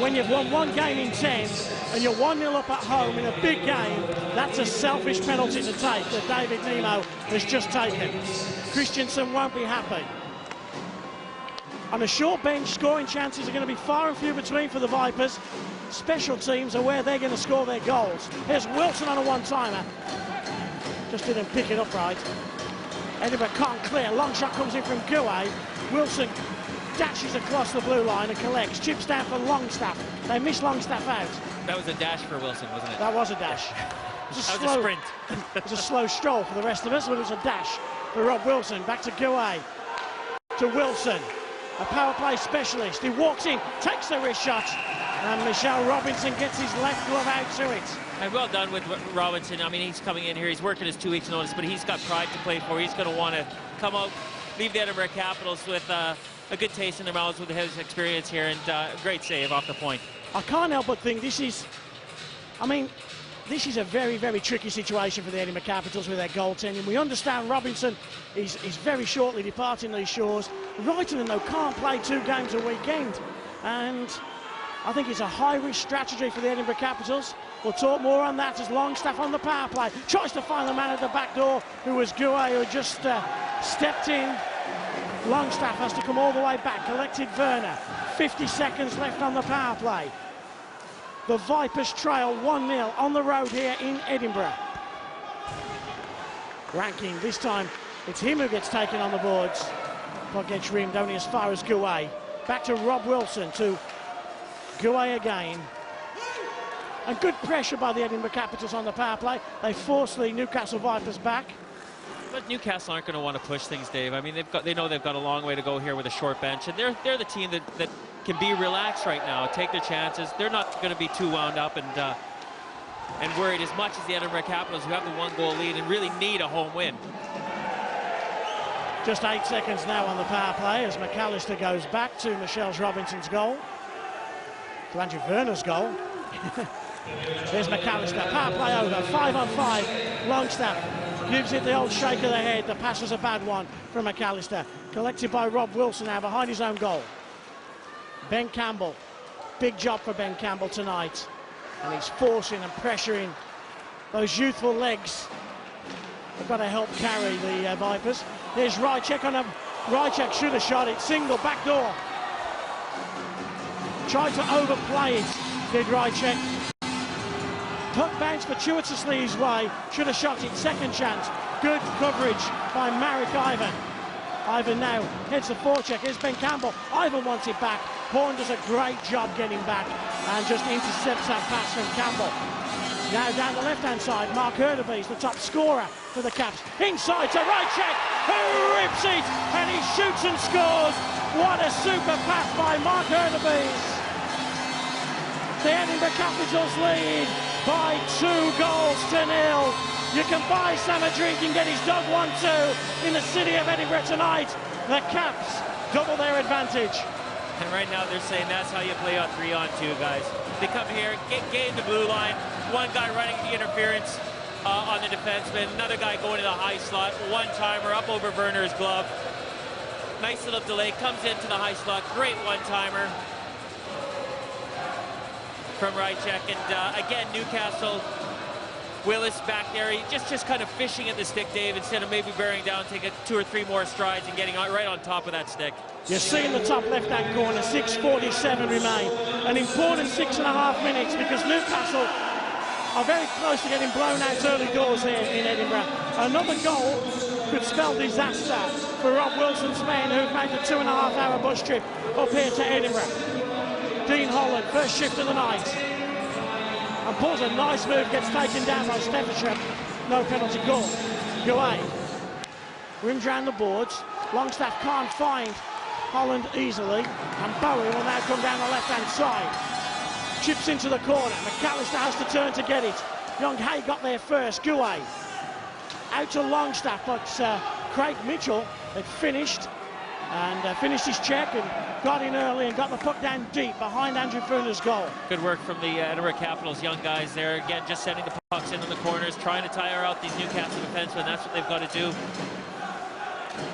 When you've won 1 game in 10 and you're 1-0 up at home in a big game, that's a selfish penalty to take that David Nemo has just taken. Christensen won't be happy. On a short bench, scoring chances are going to be far and few between for the Vipers. Special teams are where they're going to score their goals. Here's Wilson on a one-timer. Just didn't pick it up right. Edinburgh can't clear. Long shot comes in from Gouet. Wilson dashes across the blue line and collects. Chips down for Longstaff. They miss Longstaff out.
That was a dash for Wilson, wasn't it?
That was a dash.
That was a sprint.
It was a slow stroll for the rest of us, but it was a dash for Rob Wilson. Back to Gouet. To Wilson. A power play specialist. He walks in, takes the wrist shot, and Michelle Robinson gets his left glove out to it.
And well done with Robinson. I mean, he's coming in here. He's working his 2 weeks notice, but he's got pride to play for. He's going to want to come out, leave the Edinburgh Capitals with a a good taste in their mouths with his experience here, and great save off the point.
I can't help but think this is a very, very tricky situation for the Edinburgh Capitals with their goaltending. We understand Robinson is very shortly departing these shores. Reutelen, though, can't play 2 games a weekend, and I think it's a high-risk strategy for the Edinburgh Capitals. We'll talk more on that as Longstaff on the power play tries to find the man at the back door, who was Gouet, who had just stepped in. Longstaff has to come all the way back, collected Werner. 50 seconds left on the power play. The Vipers trail 1-0 on the road here in Edinburgh. Ranking, this time it's him who gets taken on the boards. Puck gets rimmed only as far as Gouet. Back to Rob Wilson, to Gouet again. And good pressure by the Edinburgh Capitals on the power play. They force the Newcastle Vipers back.
But Newcastle aren't going to want to push things, Dave. I mean, they know they've got a long way to go here with a short bench, and they're the team that can be relaxed right now, take their chances. They're not going to be too wound up and worried as much as the Edinburgh Capitals, who have the 1-goal lead and really need a home win.
Just 8 seconds now on the power play as McAllister goes back to Michelle Robinson's goal, to Andrew Werner's goal. There's McAllister, power play over, 5-on-5. Longstaff gives it the old shake of the head. The pass was a bad one from McAllister. Collected by Rob Wilson now behind his own goal. Ben Campbell, big job for Ben Campbell tonight. And he's forcing and pressuring those youthful legs. They've got to help carry the Vipers. There's Rychek on a... Rychek should have shot it, single, back door. Tried to overplay it, did Rychek. Puck bounced fortuitously his way, should have shot it, second chance. Good coverage by Marek Ivan. Ivan now heads the forecheck, here's Ben Campbell. Ivan wants it back. Horn does a great job getting back and just intercepts that pass from Campbell. Now down the left-hand side, Mark Hurdebees, the top scorer for the Caps. Inside to Rychek, who rips it, and he shoots and scores. What a super pass by Mark Hurdebees. The Edinburgh Capitals lead by 2-0. You can buy Sam a drink and get his dog 1-2 in the city of Edinburgh tonight. The Caps double their advantage.
And right now they're saying that's how you play on 3-on-2, guys. They come here, gain the blue line, one guy running the interference on the defenseman, another guy going to the high slot, one-timer up over Werner's glove. Nice little delay, comes into the high slot, great one-timer from Rychek. And again, Newcastle, Willis back there, he just kind of fishing at the stick, Dave, instead of maybe bearing down, taking 2 or 3 more strides and getting right on top of that stick.
You see in the top left-hand corner, 6:47 remain. An important 6.5 minutes because Newcastle are very close to getting blown out early doors here in Edinburgh. Another goal could spell disaster for Rob Wilson's men, who've made the 2.5-hour bus trip up here to Edinburgh. Dean Holland, first shift of the night. And pulls a nice move, gets taken down by Steffenshire. No penalty call. Gouet. Rimmed round the boards. Longstaff can't find Holland easily. And Bowie will now come down the left-hand side. Chips into the corner. McAllister has to turn to get it. Young Hay got there first. Gouet. Out to Longstaff, but Craig Mitchell had finished. And finished his check and got in early and got the puck down deep behind Andrew Werner's goal.
Good work from the Edinburgh Capitals young guys there. Again, just sending the pucks into the corners, trying to tire out these Newcastle defensemen. That's what they've got to do.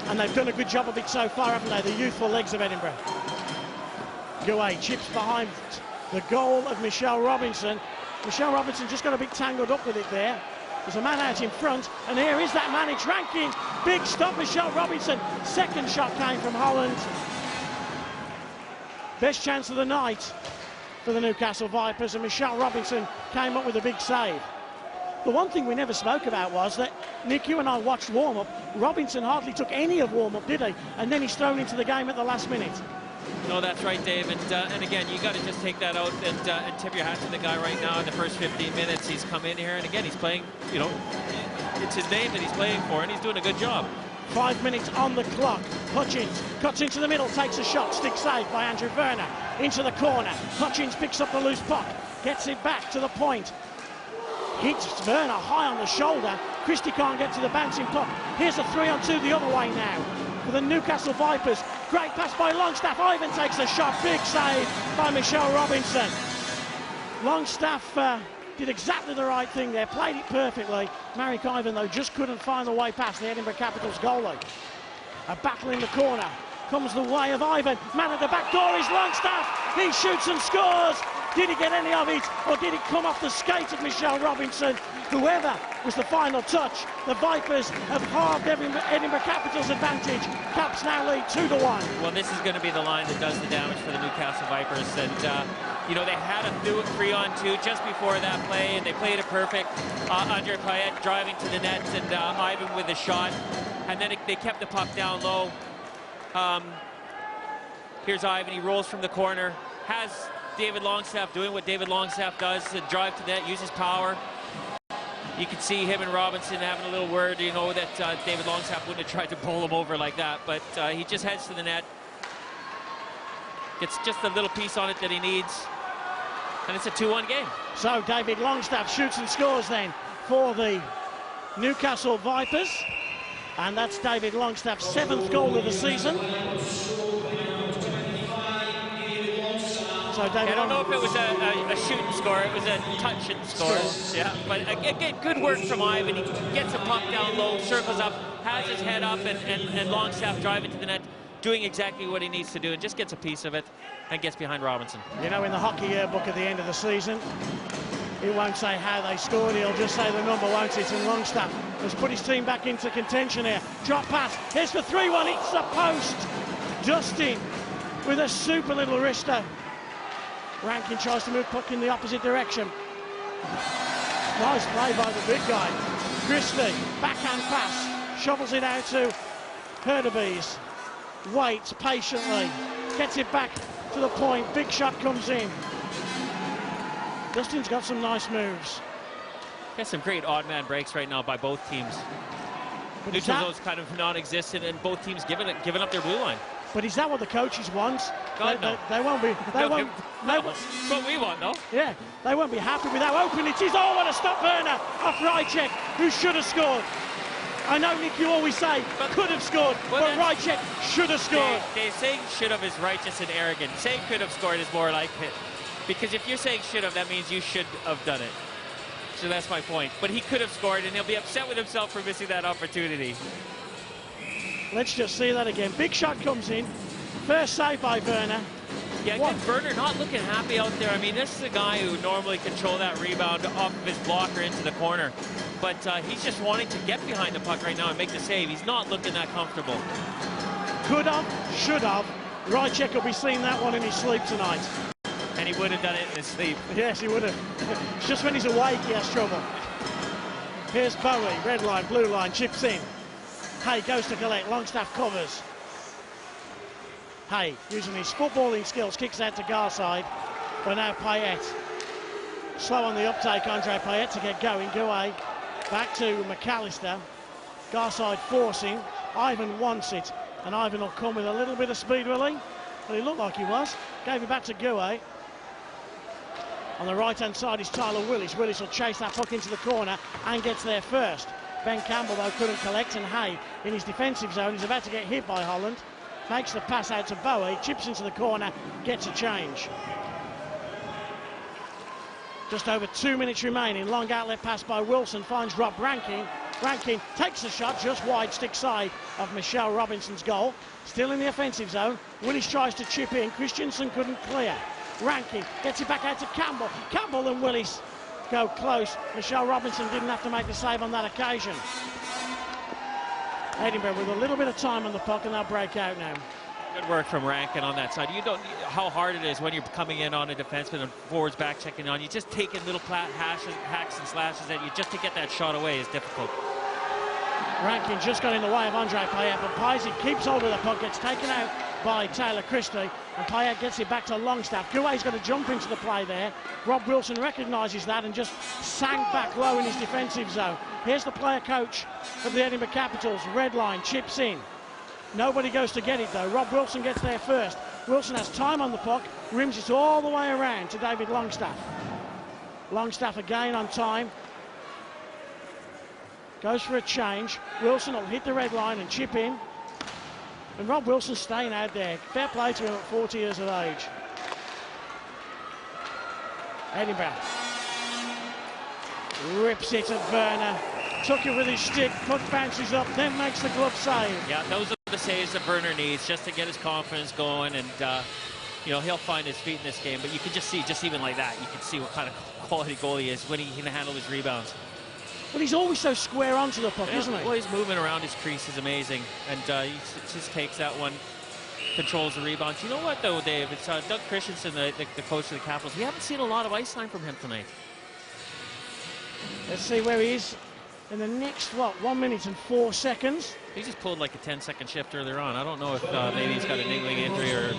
And they've done a good job of it so far, haven't they? The youthful legs of Edinburgh. Gouet chips behind the goal of Michelle Robinson. Michelle Robinson just got a bit tangled up with it there. There's a man out in front, and here is that man. It's Rankin. Big stop, Michelle Robinson. Second shot came from Holland. Best chance of the night for the Newcastle Vipers, and Michelle Robinson came up with a big save. The one thing we never spoke about was that, Nick, you and I watched warm-up. Robinson hardly took any of warm-up, did he? And then he's thrown into the game at the last minute.
No, that's right, Dave. And again, you got to just take that out and tip your hat to the guy right now. In the first 15 minutes, he's come in here, and again, he's playing, you know, it's his name that he's playing for, and he's doing a good job.
5 minutes on the clock. Hutchins cuts into the middle, takes a shot, stick saved by Andrew Werner. Into the corner. Hutchins picks up the loose puck, gets it back to the point. Hits Werner high on the shoulder. Christie can't get to the bouncing puck. Here's a 3-on-2 the other way now for the Newcastle Vipers. Great pass by Longstaff. Ivan takes a shot. Big save by Michelle Robinson. Longstaff did exactly the right thing there, played it perfectly. Marek Ivan, though, just couldn't find the way past the Edinburgh Capitals goalie. A battle in the corner. Comes the way of Ivan. Man at the back door is Longstaff. He shoots and scores. Did he get any of it, or did it come off the skate of Michelle Robinson? Whoever was the final touch, the Vipers have halved Edinburgh Capitals' advantage. Caps now lead 2-1.
Well, this is going to be the line that does the damage for the Newcastle Vipers. And, you know, they had a 3-on-2 just before that play, and they played it perfect. Andre Payette driving to the net, and Ivan with a shot. And then they kept the puck down low. Here's Ivan. He rolls from the corner. Has David Longstaff doing what David Longstaff does, to drive to the net, use his power. You can see him and Robinson having a little word, you know, that David Longstaff wouldn't have tried to bowl him over like that, but he just heads to the net. Gets just a little piece on it that he needs, and it's a 2-1 game.
So David Longstaff shoots and scores then for the Newcastle Vipers, and that's David Longstaff's 7th goal of the season. So David,
I don't know if it was a shooting score, it was a touch and score. Yeah, but again, good work from Ivan. He gets a puck down low, circles up, has his head up, and Longstaff driving to the net, doing exactly what he needs to do, and just gets a piece of it and gets behind Robinson.
You know, in the hockey yearbook at the end of the season, he won't say how they scored, he'll just say the number, won't it? And Longstaff has put his team back into contention here. Drop pass, here's the 3-1, it's the post. Dustin with a super little wrister. Rankin tries to move puck in the opposite direction. Nice play by the big guy. Christie, backhand pass, shovels it out to Herdebees. Waits patiently, gets it back to the point, big shot comes in. Dustin's got some nice moves.
Got some great odd man breaks right now by both teams. Neutral zone's kind of non-existent, and both teams giving up their blue line.
But is that what the coaches want?
God, no.
They won't be.
That's what we want, though.
Yeah, they won't be happy with how open it is. Oh, what a stop burner off Rychek, who should have scored. I know, Nick, you always say could have scored, but Rychek should have scored.
They saying should have is righteous and arrogant. Saying could have scored is more like it. Because if you're saying should have, that means you should have done it. So that's my point. But he could have scored, and he'll be upset with himself for missing that opportunity.
Let's just see that again. Big shot comes in. First save by Werner.
Yeah, again, Werner not looking happy out there. I mean, this is a guy who normally control that rebound off of his blocker into the corner. But he's just wanting to get behind the puck right now and make the save. He's not looking that comfortable.
Could have, should have. Rychek will be seeing that one in his sleep tonight.
And he would have done it in his sleep.
Yes, he would have. It's just when he's awake he has trouble. Here's Bowie, red line, blue line, chips in. Hay goes to collect, Longstaff covers. Hay, using his footballing skills, kicks out to Garside, but now Payette. Slow on the uptake, Andre Payette to get going. Gouet back to McAllister. Garside forcing, Ivan wants it, and Ivan will come with a little bit of speed, will he? Well, he looked like he was. Gave it back to Gouet. On the right-hand side is Tyler Willis. Willis will chase that puck into the corner and gets there first. Ben Campbell, though, couldn't collect, and Hay, in his defensive zone, is about to get hit by Holland. Makes the pass out to Bowie, chips into the corner, gets a change. Just over 2 minutes remaining. Long outlet pass by Wilson, finds Rob Rankin. Rankin takes the shot just wide, stick side of Michelle Robinson's goal. Still in the offensive zone. Willis tries to chip in. Christensen couldn't clear. Rankin gets it back out to Campbell. Campbell and Willis go close. Michelle Robinson didn't have to make the save on that occasion. Edinburgh with a little bit of time on the puck, and they'll break out now.
Good work from Rankin on that side. You don't how hard it is when you're coming in on a defenseman and forwards back checking on. You just taking little hacks and slashes at you just to get that shot away is difficult.
Rankin just got in the way of Andre Payette, but Paisley keeps hold of the puck, gets taken out by Taylor Christie, and Payette gets it back to Longstaff. Gouet's got to jump into the play there. Rob Wilson recognises that and just sank back low in his defensive zone. Here's the player coach of the Edinburgh Capitals. Red line, chips in. Nobody goes to get it though. Rob Wilson gets there first. Wilson has time on the puck, rims it all the way around to David Longstaff. Longstaff again on time. Goes for a change. Wilson will hit the red line and chip in. And Rob Wilson staying out there. Fair play to him at 40 years of age. Edinburgh rips it at Werner. Took it with his stick, Puck bounces up, then makes the glove save.
Yeah, those are the saves that Werner needs just to get his confidence going, and you know, he'll find his feet in this game. But you can just see, just even like that, you can see what kind of quality goalie he is when he can handle his rebounds.
But he's always so square onto the puck, isn't he?
Well, he's moving around his crease is amazing, and he just takes that one, controls the rebounds. You know what, though, Dave? It's Doug Christensen, the coach of the Capitals. We haven't seen a lot of ice time from him tonight.
Let's see where he is in the next, 1 minute and 4 seconds.
He just pulled like a 10-second shift earlier on. I don't know if maybe he's got a niggling injury or...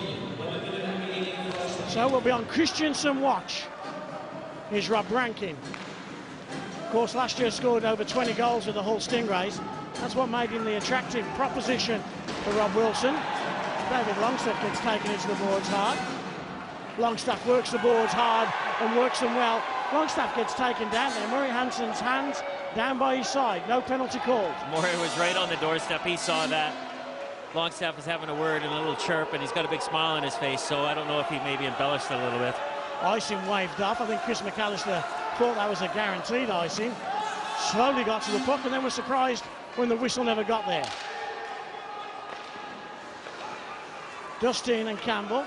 So we'll be on Christensen watch. Here's Rob Rankin. Of course, last year scored over 20 goals with the Hull Stingrays. That's what made him the attractive proposition for Rob Wilson. David Longstaff gets taken into the boards hard. Longstaff works the boards hard and works them well. Longstaff gets taken down there. Murray Hansen's hands down by his side. No penalty called.
Murray was right on the doorstep. He saw that. Longstaff was having a word and a little chirp, and he's got a big smile on his face, so I don't know if he maybe embellished it a little bit.
Icing waved off. I think Chris McAllister thought that was a guaranteed icing. Slowly got to the puck and then was surprised when the whistle never got there. Dustin and Campbell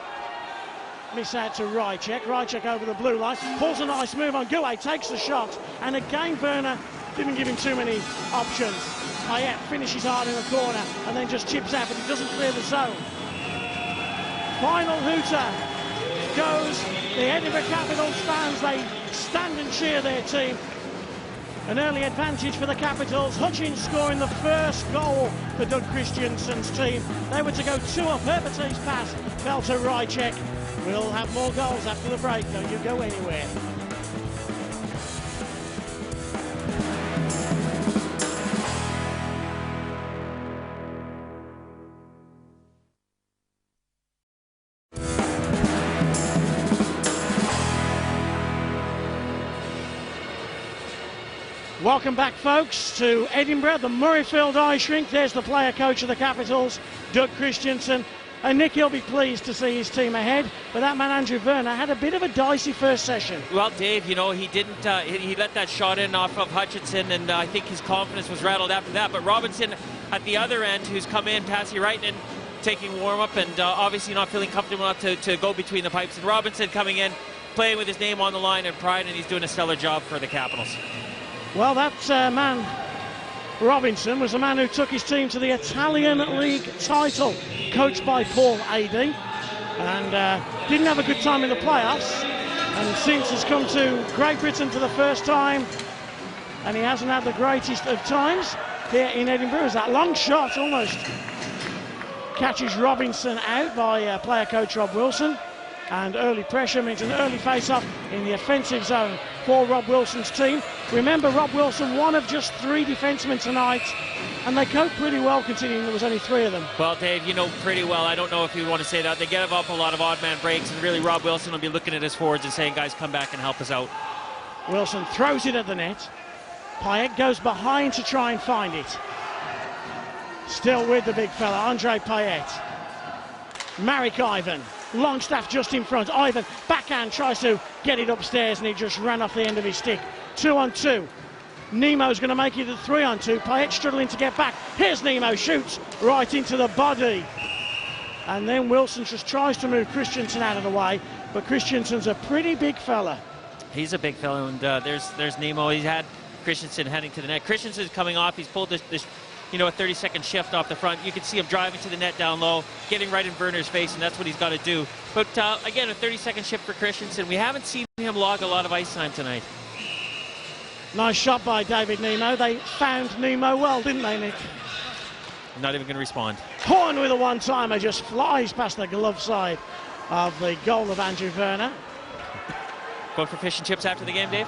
miss out to Rychek. Rychek over the blue line, pulls a nice move on Gouet, takes the shot, and again Werner didn't give him too many options. Payet finishes hard in the corner and then just chips out, but he doesn't clear the zone. Final hooter goes the Edinburgh Capitals fans. They stand and cheer their team. An early advantage for the Capitals. Hutchins scoring the first goal for Doug Christensen's team. They were to go 2 up. Herbert's pass fell to Rychek. We'll have more goals after the break. Don't you go anywhere. Welcome back, folks, to Edinburgh, the Murrayfield Ice Rink. There's the player coach of the Capitals, Doug Christensen. And Nick, he'll be pleased to see his team ahead. But that man, Andrew Werner, had a bit of a dicey first session.
Well, Dave, you know, he didn't, he let that shot in off of Hutchinson, and I think his confidence was rattled after that. But Robinson at the other end, who's come in, Passy Reitinen, taking warm-up, and obviously not feeling comfortable enough to go between the pipes. And Robinson coming in, playing with his name on the line and pride, and he's doing a stellar job for the Capitals.
Well, that man, Robinson, was the man who took his team to the Italian League title, coached by Paul Adey, and didn't have a good time in the playoffs, and since has come to Great Britain for the first time, and he hasn't had the greatest of times here in Edinburgh. As that long shot almost catches Robinson out by player coach Rob Wilson, and early pressure means an early face-off in the offensive zone for Rob Wilson's team. Remember, Rob Wilson, one of just 3 defensemen tonight, and they coped pretty well considering there was only 3 of them.
Well, Dave, you know pretty well. I don't know if you want to say that. They give up a lot of odd man breaks, and really Rob Wilson will be looking at his forwards and saying, guys, come back and help us out.
Wilson throws it at the net. Payet goes behind to try and find it. Still with the big fella, Andre Payet. Marek Ivan. Longstaff just in front. Ivan, backhand, tries to get it upstairs, and he just ran off the end of his stick. 2-on-2. Nemo's going to make it a 3-on-2. Payet struggling to get back. Here's Nemo, shoots right into the body. And then Wilson just tries to move Christensen out of the way, but Christensen's a pretty big fella.
He's a big fella, and there's Nemo. He's had Christensen heading to the net. Christensen's coming off. He's pulled this a 30-second shift off the front. You can see him driving to the net down low, getting right in Werner's face, and that's what he's got to do. But again, a 30-second shift for Christensen. We haven't seen him log a lot of ice time tonight.
Nice shot by David Nemo. They found Nemo well, didn't they, Nick?
Not even going to respond.
Horn with a one-timer, just flies past the glove side of the goal of Andrew Werner.
Going for fish and chips after the game, Dave?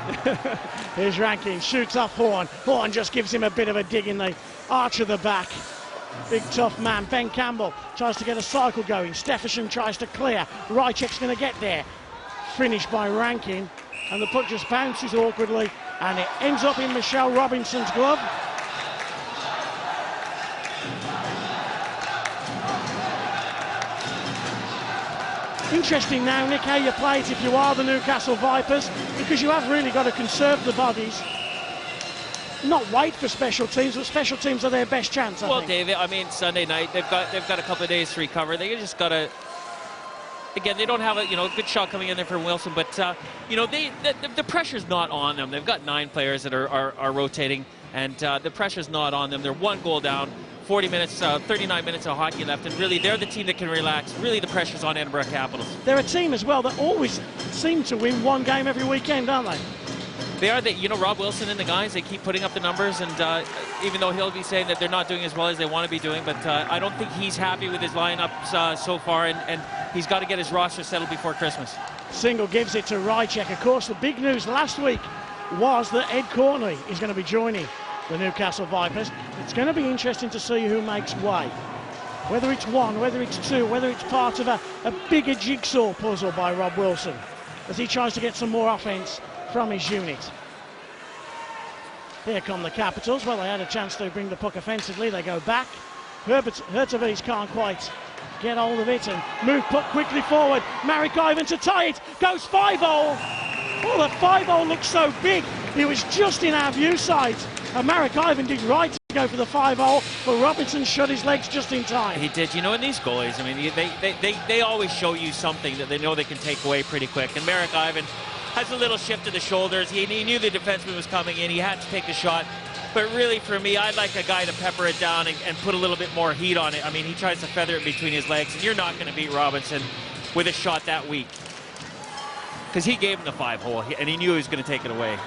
Here's Rankin, shoots off Horn. Horn just gives him a bit of a dig in the arch of the back. Big tough man. Ben Campbell tries to get a cycle going. Stephenson tries to clear. Rychek's going to get there. Finished by Rankin. And the puck just bounces awkwardly. And it ends up in Michelle Robinson's glove. Interesting now, Nick, how you play it if you are the Newcastle Vipers, because you have really got to conserve the bodies. Not wait for special teams, but special teams are their best chance, I think.
David, I mean, Sunday night, they've got a couple of days to recover. They just got to... Again, they don't have a good shot coming in there from Wilson, but the pressure's not on them. They've got 9 players that are rotating, and the pressure's not on them. They're 1 goal down, 39 minutes of hockey left, and really they're the team that can relax. Really, the pressure's on Edinburgh Capitals.
They're a team as well that always seem to win 1 game every weekend, don't they?
They are. Rob Wilson and the guys, they keep putting up the numbers, and even though he'll be saying that they're not doing as well as they want to be doing, but I don't think he's happy with his lineups so far, and he's got to get his roster settled before Christmas.
Single gives it to Rychek. Of course, the big news last week was that Ed Corney is going to be joining the Newcastle Vipers. It's going to be interesting to see who makes way. Whether it's 1, whether it's 2, whether it's part of a bigger jigsaw puzzle by Rob Wilson as he tries to get some more offence from his unit. Here come the Capitals. Well, they had a chance to bring the puck offensively. They go back. Hertovies can't quite get hold of it and move puck quickly forward. Marek Ivan to tie it. Goes 5-0. Oh, the 5-0 looks so big. It was just in our view sight. And Marek Ivan did right to go for the 5-0, but Robinson shut his legs just in time.
He did. In these goalies, I mean, they always show you something that they know they can take away pretty quick. And Marek Ivan has a little shift to the shoulders. He knew the defenseman was coming in. He had to take the shot. But really, for me, I'd like a guy to pepper it down and put a little bit more heat on it. I mean, he tries to feather it between his legs, and you're not going to beat Robinson with a shot that weak. Because he gave him the 5-hole, and he knew he was going to take it away.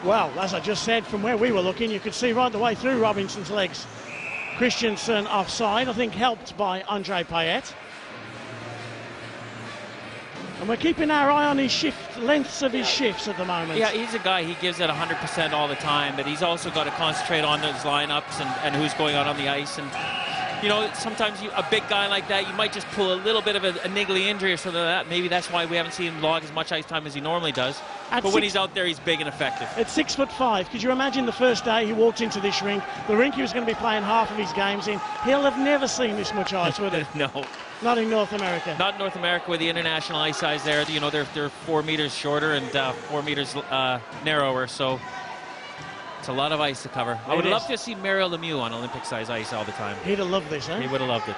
Well, as I just said, from where we were looking, you could see right the way through Robinson's legs. Christensen offside, I think helped by Andre Payet. And we're keeping our eye on his lengths of his shifts at the moment.
Yeah, he's a guy, he gives it 100% all the time, but he's also got to concentrate on those lineups and who's going on the ice. And, sometimes a big guy like that, you might just pull a little bit of a niggly injury or something like that. Maybe that's why we haven't seen him log as much ice time as he normally does. But when he's out there, he's big and effective.
At 6'5", could you imagine the first day he walked into this rink, the rink he was going to be playing half of his games in, he'll have never seen this much ice, would he?
No.
Not in North America.
Not in North America with the international ice size there. They're 4 meters shorter and 4 meters narrower, so it's a lot of ice to cover. I would love to see Mario Lemieux on Olympic-size ice all the time.
He'd have loved this, huh?
He would have loved it.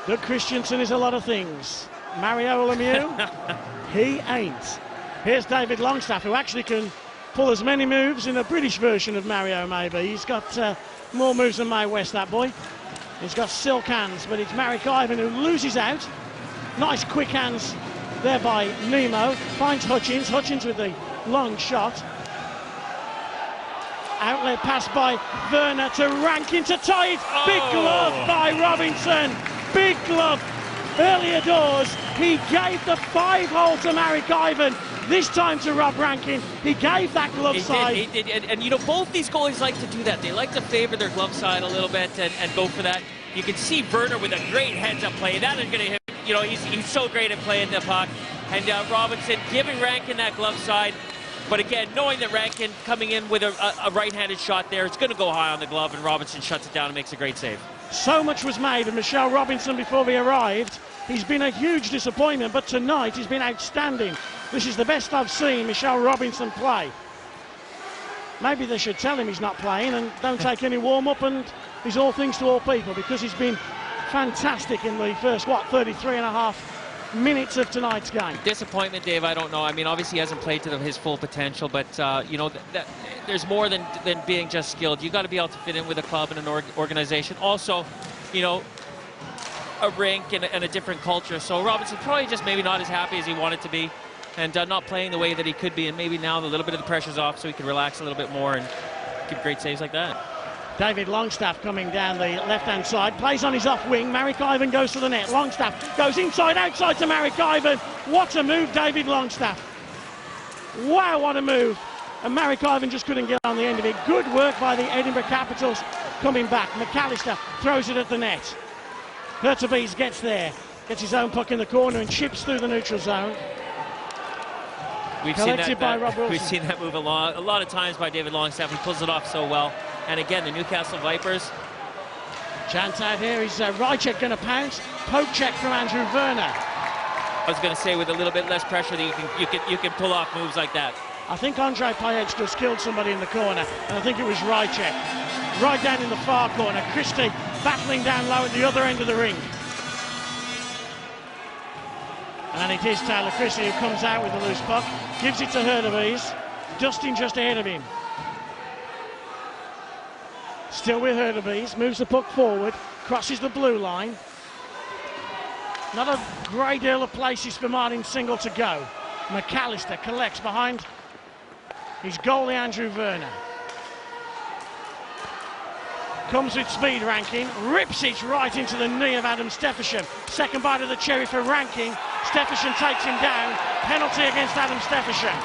Doug Christensen is a lot of things. Mario Lemieux, he ain't. Here's David Longstaff, who actually can pull as many moves in a British version of Mario, maybe. He's got more moves than Mae West, that boy. He's got silk hands, but it's Marek Ivan who loses out. Nice quick hands there by Nemo. Finds Hutchins. Hutchins with the long shot. Outlet pass by Werner to Rankin to tie it. Big glove by Robinson. Big glove. Earlier doors, he gave the 5-hole to Marek Ivan. This time to Rob Rankin. He gave that glove side.
He did. And both these goalies like to do that. They like to favor their glove side a little bit and go for that. You can see Werner with a great heads-up play. That is going to hit. He's so great at playing the puck. And Robinson giving Rankin that glove side. But again, knowing that Rankin coming in with a right-handed shot there, it's going to go high on the glove, and Robinson shuts it down and makes a great save.
So much was made of Michelle Robinson before we arrived. He's been a huge disappointment, but tonight he's been outstanding. This is the best I've seen Michelle Robinson play. Maybe they should tell him he's not playing and don't take any warm-up, and he's all things to all people, because he's been fantastic in the first, 33 and a half minutes of tonight's game.
Disappointment, Dave, I don't know. I mean, obviously he hasn't played to his full potential, but, there's more than being just skilled. You've got to be able to fit in with a club and an organization. Also, a rink and a different culture. So Robinson probably just maybe not as happy as he wanted to be, and not playing the way that he could be, and maybe now a little bit of the pressure's off so he can relax a little bit more and give great saves like that.
David Longstaff coming down the left-hand side, plays on his off wing. Marek Ivan goes to the net. Longstaff goes inside, outside to Marek Ivan. What a move, David Longstaff. Wow, what a move. And Marek Ivan just couldn't get on the end of it. Good work by the Edinburgh Capitals coming back. McAllister throws it at the net. Hertovies gets there, gets his own puck in the corner and chips through the neutral zone.
We've seen that move a lot of times by David Longstaff. He pulls it off so well. And again, the Newcastle Vipers,
Chance out here, is Rychek going to pounce? Poke check from Andrew Werner.
I was going to say, with a little bit less pressure, that you can pull off moves like that.
I think Andrei Payet just killed somebody in the corner, and I think it was Rychek. Right down in the far corner, Christie battling down low at the other end of the ring. And it is Taylor Christie who comes out with the loose puck, gives it to Hurtubise. Dustin just ahead of him. Still with Hurtubise, moves the puck forward, crosses the blue line. Not a great deal of places for Martin Single to go. McAllister collects behind his goalie Andrew Werner. Comes with speed, Rankin, rips it right into the knee of Adam Steffensen. Second bite of the cherry for Rankin. Steffensen takes him down. Penalty against Adam Steffensen.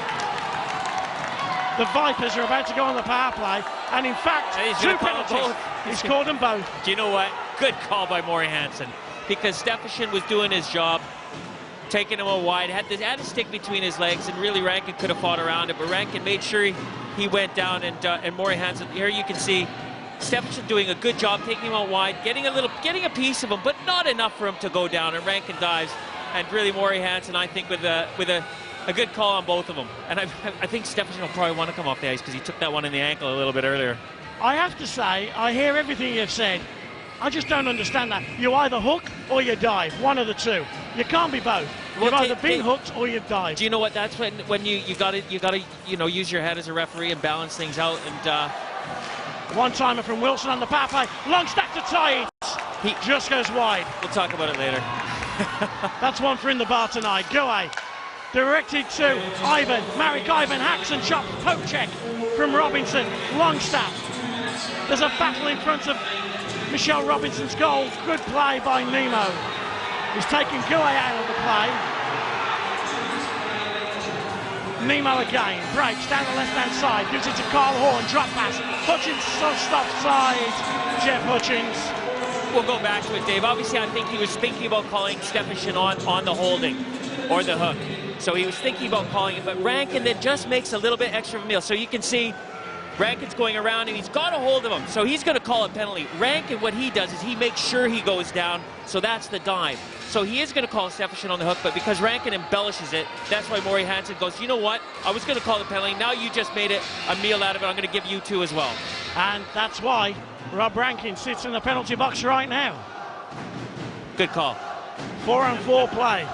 The Vipers are about to go on the power play, and in fact, two penalties. He's called them both.
Do you know what? Good call by Maury Hansen, because Steffensen was doing his job, taking him wide, had a stick between his legs, and really Rankin could have fought around it, but Rankin made sure he went down, and Maury Hansen, here you can see Steffensen doing a good job taking him out wide, getting a piece of him, but not enough for him to go down, and Rankin dives, and really Maury Hansen, I think, with a good call on both of them. And I think Steffensen will probably want to come off the ice because he took that one in the ankle a little bit earlier.
I have to say, I hear everything you've said. I just don't understand that. You either hook or you dive, one of the two. You can't be both. You've either been hooked or you've dived.
Do you know what? That's when you got to use your head as a referee and balance things out. And
one-timer from Wilson on the power play. Longstaff to tie it. He just goes wide.
We'll talk about it later.
That's one for in the bar tonight. Guay directed to Ivan. Marek Ivan hacks and chops. Poke check from Robinson. Longstaff. There's a battle in front of Michelle Robinson's goal. Good play by Nemo. He's taking Guay out of the play. Nemo again. Breaks down the left-hand side. Gives it to Carl Horn. Drop pass. Hutchins stops side. Jeff Hutchins.
We'll go back to it, Dave. Obviously, I think he was thinking about calling Steffensen on the holding or the hook. So he was thinking about calling it, but Rankin then just makes a little bit extra of a meal. So you can see Rankin's going around and he's got a hold of him. So he's going to call a penalty. Rankin, what he does is he makes sure he goes down. So that's the dive. So he is going to call Steffensen on the hook, but because Rankin embellishes it, that's why Maury Hansen goes, you know what? I was going to call the penalty. Now you just made it a meal out of it. I'm going to give you two as well.
And that's why Rob Rankin sits in the penalty box right now.
Good call.
4-on-4 play.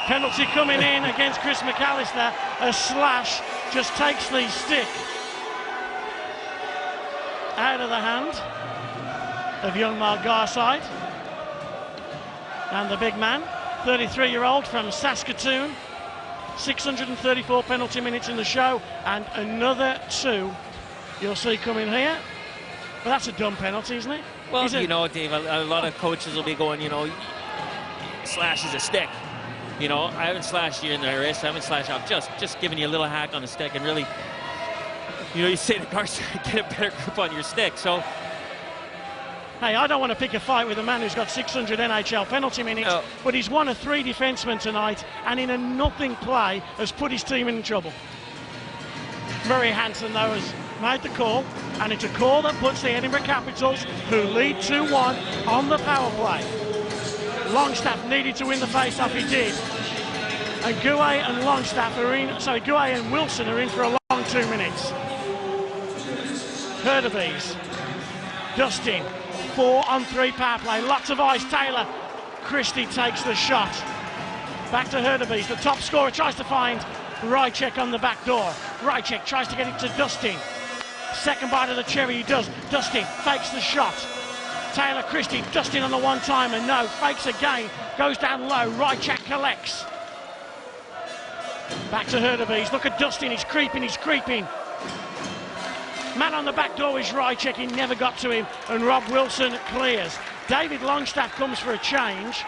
Penalty coming in against Chris McAllister. A slash just takes the stick out of the hand of young Mark Garside. And the big man, 33-year-old from Saskatoon. 634 penalty minutes in the show, and another two you'll see coming here. But that's a dumb penalty, isn't it?
Well, you know, Dave, a lot of coaches will be going, you know, slash is a stick. You know, I haven't slashed you in the wrist, I haven't slashed off, just giving you a little hack on the stick, and really, you know, you say to Garcia, get a better grip on your stick. So,
hey, I don't want to pick a fight with a man who's got 600 NHL penalty minutes, but he's one of three defensemen tonight, and in a nothing play has put his team in trouble. Murray Hansen, though, has made the call, and it's a call that puts the Edinburgh Capitals, who lead 2-1, on the power play. Longstaff needed to win the face-off, he did. And Guay and Longstaff are in, sorry, Guay and Wilson are in for a long 2 minutes. Hurtubise, Dustin, 4-on-3 power play, lots of ice. Taylor Christie takes the shot. Back to Hurtubise, the top scorer tries to find Rychek on the back door. Rychek tries to get it to Dustin. Second bite of the cherry, he does. Dustin fakes the shot. Taylor Christie, Dustin on the one-timer, no, fakes again, goes down low, Rychek collects. Back to Hurtubise, look at Dustin, he's creeping. Man on the back door is Rychek, he never got to him, and Rob Wilson clears. David Longstaff comes for a change,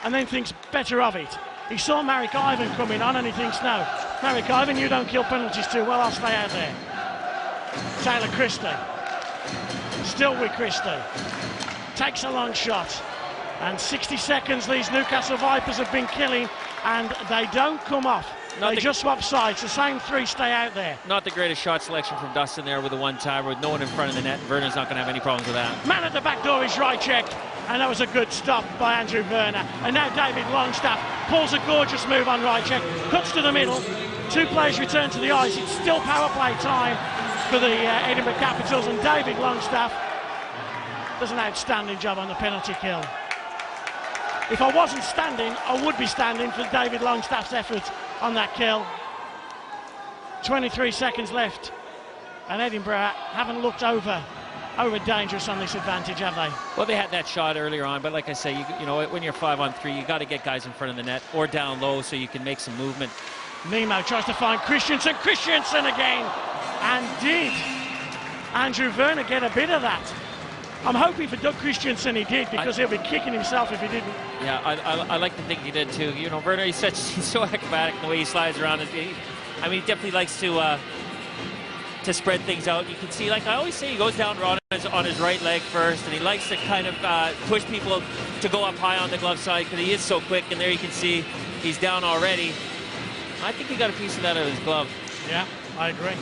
and then thinks better of it. He saw Marek Ivan coming on, and he thinks, no, Marek Ivan, you don't kill penalties too well, I'll stay out there. Taylor Christie, still with Christie. Takes a long shot, and 60 seconds these Newcastle Vipers have been killing, and they don't come off They just swap sides. The same three stay out there.
Not the greatest shot selection from Dustin there with the one-timer with no one in front of the net. Werner's not going to have any problems with that.
Man at the back door is Rychek, and that was a good stop by Andrew Werner. And now David Longstaff pulls a gorgeous move on Rychek, cuts to the middle. Two players return to the ice. It's still power play time for the Edinburgh Capitals, and David Longstaff does an outstanding job on the penalty kill. If I wasn't standing, I would be standing for David Longstaff's effort on that kill. 23 seconds left, and Edinburgh haven't looked over dangerous on this advantage, have they?
Well, they had that shot earlier on, but like I say, you know, when you're 5-on-3, you got to get guys in front of the net or down low so you can make some movement.
Nemo tries to find Christensen again, and did Andrew Werner get a bit of that? I'm hoping for Doug Christensen he did, because he'll be kicking himself if he didn't.
Yeah, I like to think he did too. You know, Werner, he's so acrobatic in the way he slides around. He definitely likes to spread things out. You can see, like I always say, he goes down on his right leg first, and he likes to kind of push people to go up high on the glove side because he is so quick. And there you can see he's down already. I think he got a piece of that out of his glove.
Yeah, I agree.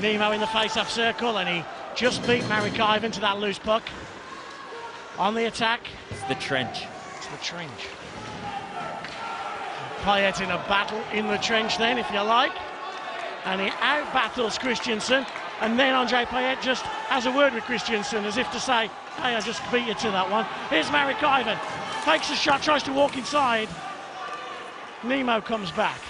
Nemo in the face-off circle, and he just beat Marek Ivan to that loose puck. On the attack.
It's the trench.
It's the trench. Payet in a battle in the trench then, if you like. And he out-battles Christensen. And then Andre Payet just has a word with Christensen, as if to say, hey, I just beat you to that one. Here's Marek Ivan. Takes a shot, tries to walk inside. Nemo comes back.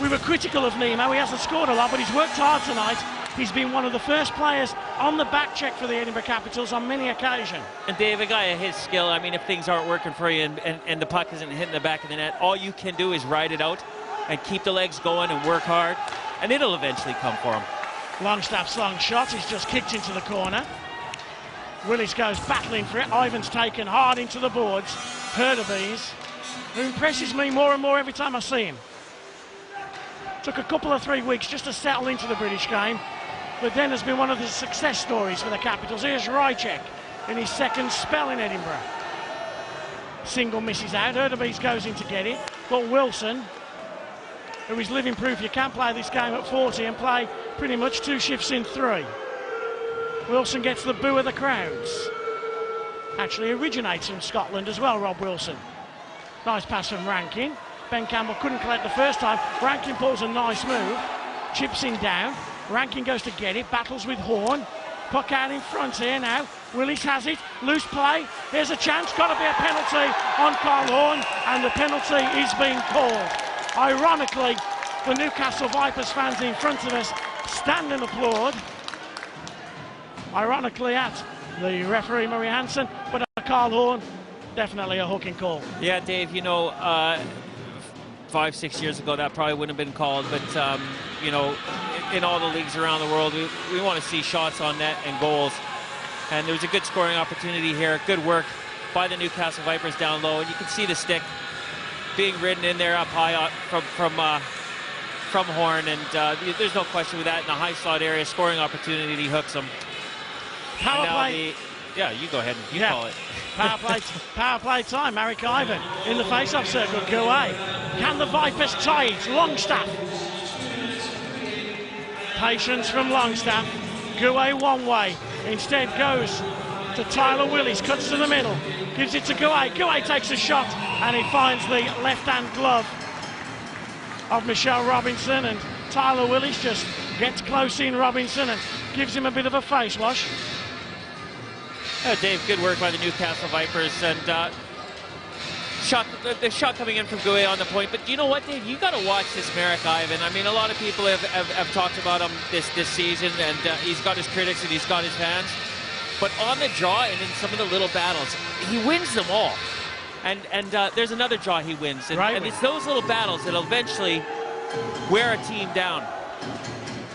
We were critical of Nemo. He hasn't scored a lot, but he's worked hard tonight. He's been one of the first players on the back check for the Edinburgh Capitals on many occasions.
And Dave, a guy of his skill, I mean, if things aren't working for you and the puck isn't hitting the back of the net, all you can do is ride it out and keep the legs going and work hard, and it'll eventually come for him.
Longstaff's long shot. He's just kicked into the corner. Willis goes battling for it. Ivan's taken hard into the boards. Hurtubise, who impresses me more and more every time I see him. Took a couple of 3 weeks just to settle into the British game, but then has been one of the success stories for the Capitals. Here's Rychek in his second spell in Edinburgh. Single misses out. Hurtubise goes in to get it, but Wilson, who is living proof you can play this game at 40 and play pretty much 2 shifts in 3. Wilson gets the boo of the crowds. Actually originates from Scotland as well, Rob Wilson. Nice pass from Rankin. Ben Campbell couldn't collect the first time. Rankin pulls a nice move, chips in down. Rankin goes to get it, battles with Horn. Puck out in front here now. Willis has it, loose play. Here's a chance, got to be a penalty on Carl Horn, and the penalty is being called. Ironically, the Newcastle Vipers fans in front of us stand and applaud. Ironically at the referee Murray Hansen, but Carl Horn, definitely a hooking call.
Yeah, Dave, you know, 5-6 years ago that probably wouldn't have been called, but you know, in all the leagues around the world, we want to see shots on net and goals, and there was a good scoring opportunity here. Good work by the Newcastle Vipers down low, and you can see the stick being ridden in there up high from Horn, and there's no question with that in the high slot area. Scoring opportunity, hooks him.
Power play.
Yeah, you go ahead and call it.
Power play time. Marek Ivan in the face-off circle. Gouet. Can the Vipers tie it? Longstaff. Patience from Longstaff. Gouet one way. Instead goes to Tyler Willis. Cuts to the middle. Gives it to Gouet. Gouet takes a shot, and he finds the left-hand glove of Michelle Robinson, and Tyler Willis just gets close in Robinson and gives him a bit of a face wash.
Dave, good work by the Newcastle Vipers, and the shot coming in from Gouet on the point. But you know what, Dave? You got to watch this Marek Ivan. I mean, a lot of people have talked about him this season, and he's got his critics and he's got his fans. But on the draw and in some of the little battles, he wins them all. And there's another draw he wins, and it's those little battles that'll eventually wear a team down.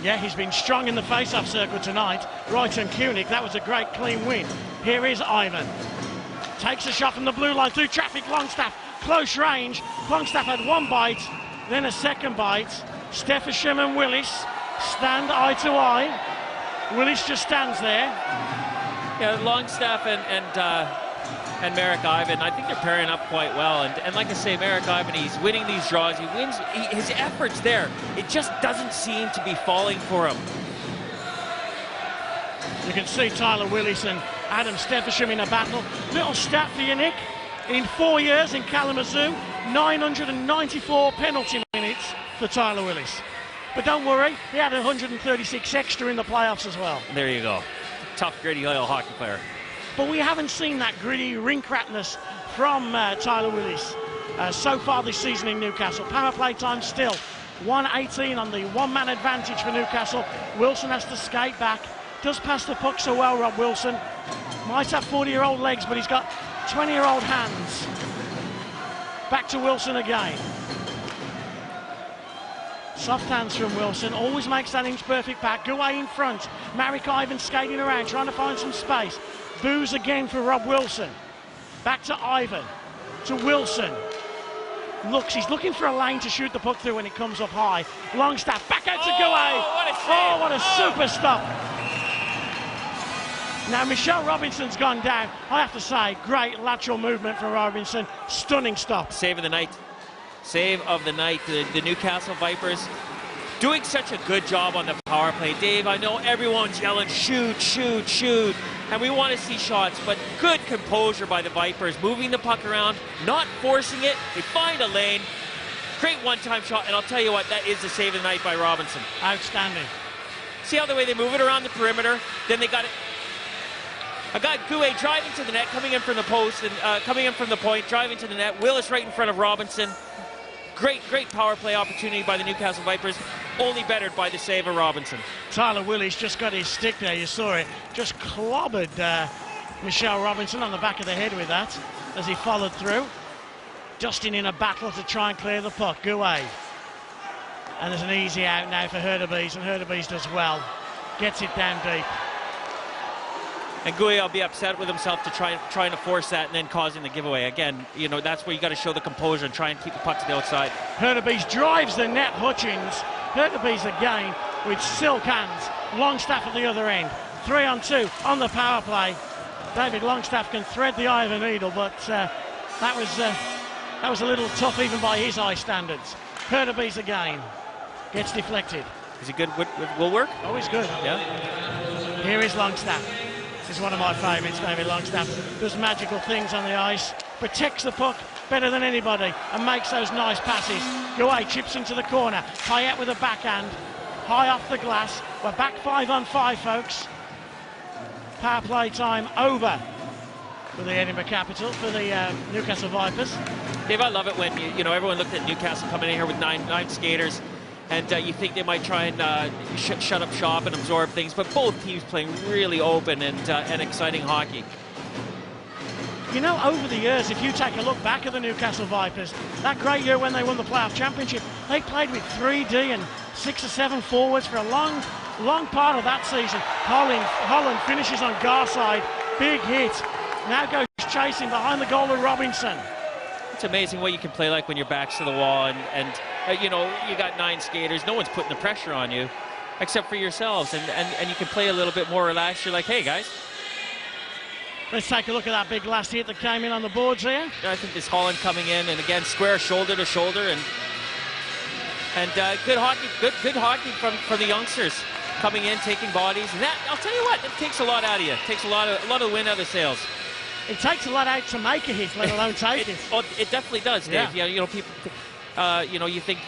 Yeah, he's been strong in the face-off circle tonight. Royton Kunik, that was a great clean win. Here is Ivan. Takes a shot from the blue line through traffic. Longstaff, close range. Longstaff had one bite, then a second bite. Steffensham and Willis stand eye to eye. Willis just stands there.
Yeah, Longstaff and and Merrick Ivan, I think they're pairing up quite well. And like I say, Merrick Ivan, he's winning these draws. He wins. His effort's there. It just doesn't seem to be falling for him.
You can see Tyler Willis and Adam Steffensham in a battle. Little stat for you, Nick. In 4 years in Kalamazoo, 994 penalty minutes for Tyler Willis. But don't worry, he had 136 extra in the playoffs as well.
There you go. Tough, gritty, loyal hockey player.
But we haven't seen that gritty rink-ratness from Tyler Willis so far this season in Newcastle. Power play time still 1:18 on the one-man advantage for Newcastle. Wilson has to skate back. Does pass the puck so well, Rob Wilson. Might have 40-year-old legs, but he's got 20-year-old hands. Back to Wilson again. Soft hands from Wilson, always makes that inch-perfect pack. Gouet in front. Merrick Ivan skating around, trying to find some space. Booze again for Rob Wilson. Back to Ivan. To Wilson. He's looking for a lane to shoot the puck through when it comes up high. Longstaff, back out to Gouet. What a super stop. Now, Michelle Robinson's gone down. I have to say, great lateral movement from Robinson. Stunning stop.
Save of the night. Save of the night. The Newcastle Vipers doing such a good job on the power play. Dave, I know everyone's yelling, shoot, shoot, shoot. And we want to see shots, but good composure by the Vipers. Moving the puck around, not forcing it. They find a lane. Great one-time shot. And I'll tell you what, that is the save of the night by Robinson.
Outstanding.
See how the way they move it around the perimeter? Then they got it. I got Gouet driving to the net, coming in from the post, and coming in from the point, driving to the net. Willis right in front of Robinson. Great power play opportunity by the Newcastle Vipers, only bettered by the save of Robinson.
Tyler Willis just got his stick there, you saw it. Just clobbered Michelle Robinson on the back of the head with that as he followed through. Dustin in a battle to try and clear the puck. Gouet. And there's an easy out now for Hurtubise, and Hurtubise does well. Gets it down deep.
And Gouet will be upset with himself to trying to force that and then causing the giveaway. Again, you know, that's where you got to show the composure and try and keep the puck to the outside.
Hurtubise drives the net. Hutchins. Hurtubise again with silk hands. Longstaff at the other end. 3-on-2 on the power play. David Longstaff can thread the eye of a needle, but that was a little tough even by his eye standards. Hurtubise again. Gets deflected.
Is he good with will work?
Oh, he's good.
Yeah.
Here is Longstaff. This is one of my favourites, David Longstaff. Does magical things on the ice, protects the puck better than anybody, and makes those nice passes. Gouet chips into the corner. Payette with a backhand, high off the glass. We're back 5-on-5, folks. Power play time over for the Edinburgh Capital, for the Newcastle Vipers.
Dave, I love it when you know everyone looked at Newcastle coming in here with nine skaters. And you think they might try and shut up shop and absorb things, but both teams playing really open and exciting hockey.
You know, over the years, if you take a look back at the Newcastle Vipers, that great year when they won the playoff championship, they played with 3D and 6 or 7 forwards for a long part of that season. Holland finishes on Garside, big hit. Now goes chasing behind the goal of Robinson.
It's amazing what you can play like when your back's to the wall and you know, you got 9 skaters. No one's putting the pressure on you except for yourselves. And you can play a little bit more relaxed. You're like, hey, guys.
Let's take a look at that big last hit that came in on the boards here.
I think this Holland coming in, and again, square shoulder to shoulder. And good hockey from the youngsters coming in, taking bodies. And that, I'll tell you what, it takes a lot out of you. It takes a lot of the wind out of the sails. It
takes a lot out to make a hit, let alone take it.
It definitely does, Dave.
Yeah.
You know, people... you know, you think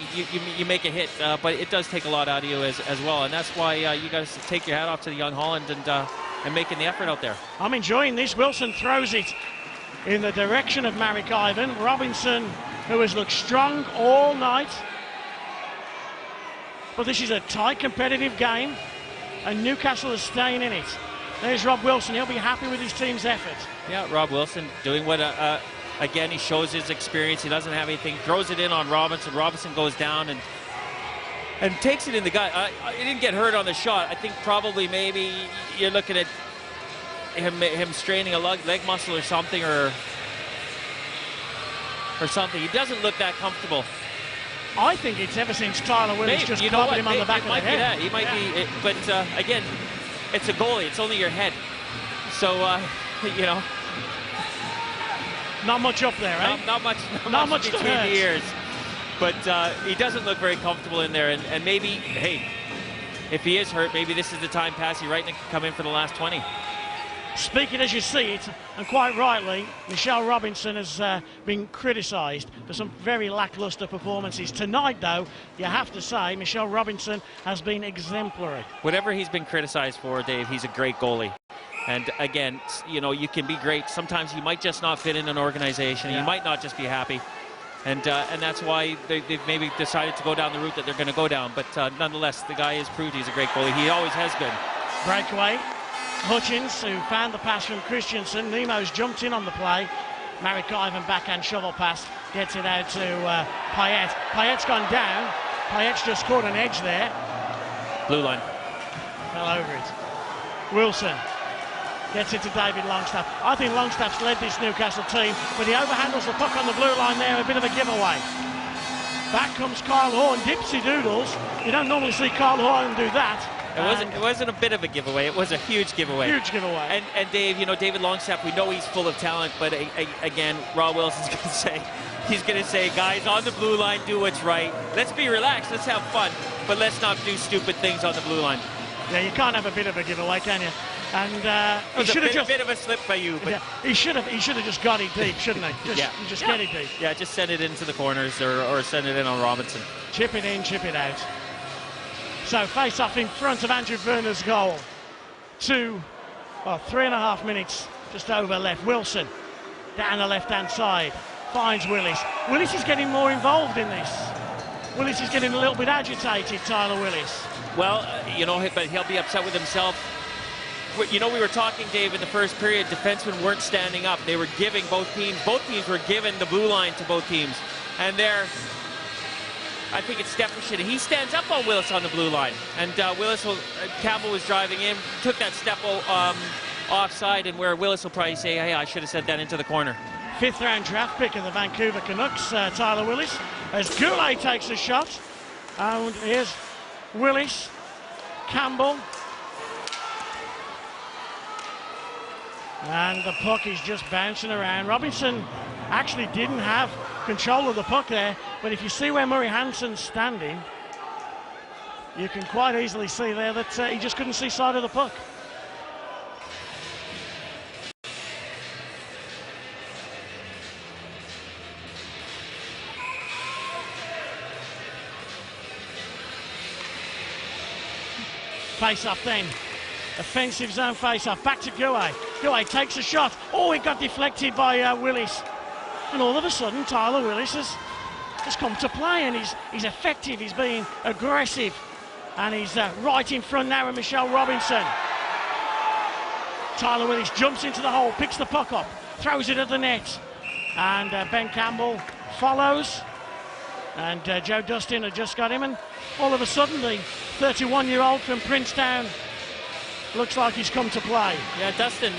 you make a hit, but it does take a lot out of you as well, and that's why you guys take your hat off to the young Holland and making the effort out there.
I'm enjoying this. Wilson throws it in the direction of Merrick Ivan. Robinson, who has looked strong all night, but this is a tight, competitive game, and Newcastle is staying in it. There's Rob Wilson. He'll be happy with his team's effort.
Yeah, Rob Wilson doing what. Again, he shows his experience. He doesn't have anything. Throws it in on Robinson. Robinson goes down and takes it in the gut. He didn't get hurt on the shot. I think probably maybe you're looking at him straining a leg muscle or something or something. He doesn't look that comfortable.
I think it's ever since Tyler Willis just clobbered him on the back of the head.
He might be, but again, it's a goalie. It's only your head. So, you know.
Not much up there, eh?
Not much between the ears. But he doesn't look very comfortable in there. And maybe, hey, if he is hurt, maybe this is the time Passy Reitner can come in for the last 20.
Speaking as you see it, and quite rightly, Michelle Robinson has been criticised for some very lacklustre performances. Tonight, though, you have to say Michelle Robinson has been exemplary.
Whatever he's been criticised for, Dave, he's a great goalie. And again, you know, you can be great. Sometimes you might just not fit in an organisation.
Yeah.
You might not just be happy. And that's why they've maybe decided to go down the route that they're going to go down. But nonetheless, the guy has proved he's a great goalie. He always has been.
Breakaway. Hutchins, who found the pass from Christensen. Nemo's jumped in on the play. Marek-Ivan backhand shovel pass. Gets it out to Payet. Payet's gone down. Payet's just caught an edge there.
Blue line.
Fell over it. Wilson gets it to David Longstaff. I think Longstaff's led this Newcastle team, but he overhandles the puck on the blue line there, a bit of a giveaway. Back comes Kyle Horn, dipsy doodles. You don't normally see Kyle Horn do that.
It wasn't a bit of a giveaway, it was a huge giveaway.
Huge giveaway.
And Dave, you know, David Longstaff, we know he's full of talent, but again, Rob Wilson's going to say, guys, on the blue line, do what's right. Let's be relaxed, let's have fun, but let's not do stupid things on the blue line.
Yeah, you can't have a bit of a giveaway, can you? And
he should have just a bit of a slip by you. But
yeah, he should have just got it deep, shouldn't he? Just get it deep.
Yeah, just send it into the corners or send it in on Robinson.
Chip it in, chip it out. So face off in front of Andrew Werner's goal. 3.5 minutes just over left. Wilson down the left-hand side finds Willis. Willis is getting more involved in this. Willis is getting a little bit agitated, Tyler Willis.
Well, you know, but he'll be upset with himself. You know, we were talking, Dave, in the first period, defensemen weren't standing up. They were giving both teams were giving the blue line to both teams. And there, I think it's Stefan. He stands up on Willis on the blue line. And Campbell was driving in, took that step offside, and where Willis will probably say, hey, I should have sent that into the corner. 5th round draft pick of the Vancouver Canucks, Tyler Willis, as Goulet takes a shot. And here's Willis, Campbell. And the puck is just bouncing around. Robinson actually didn't have control of the puck there, but if you see where Murray Hansen's standing, you can quite easily see there that he just couldn't see side of the puck. Face-off then. Offensive zone face-off. Back to Goulet. Goulet takes a shot. Oh, it got deflected by Willis. And all of a sudden, Tyler Willis has come to play, and he's effective. He's being aggressive. And he's right in front now of Michelle Robinson. Tyler Willis jumps into the hole, picks the puck up, throws it at the net. And Ben Campbell follows. And Joe Dustin had just got him. And all of a sudden, the 31-year-old from Princetown looks like he's come to play. Yeah, Dustin,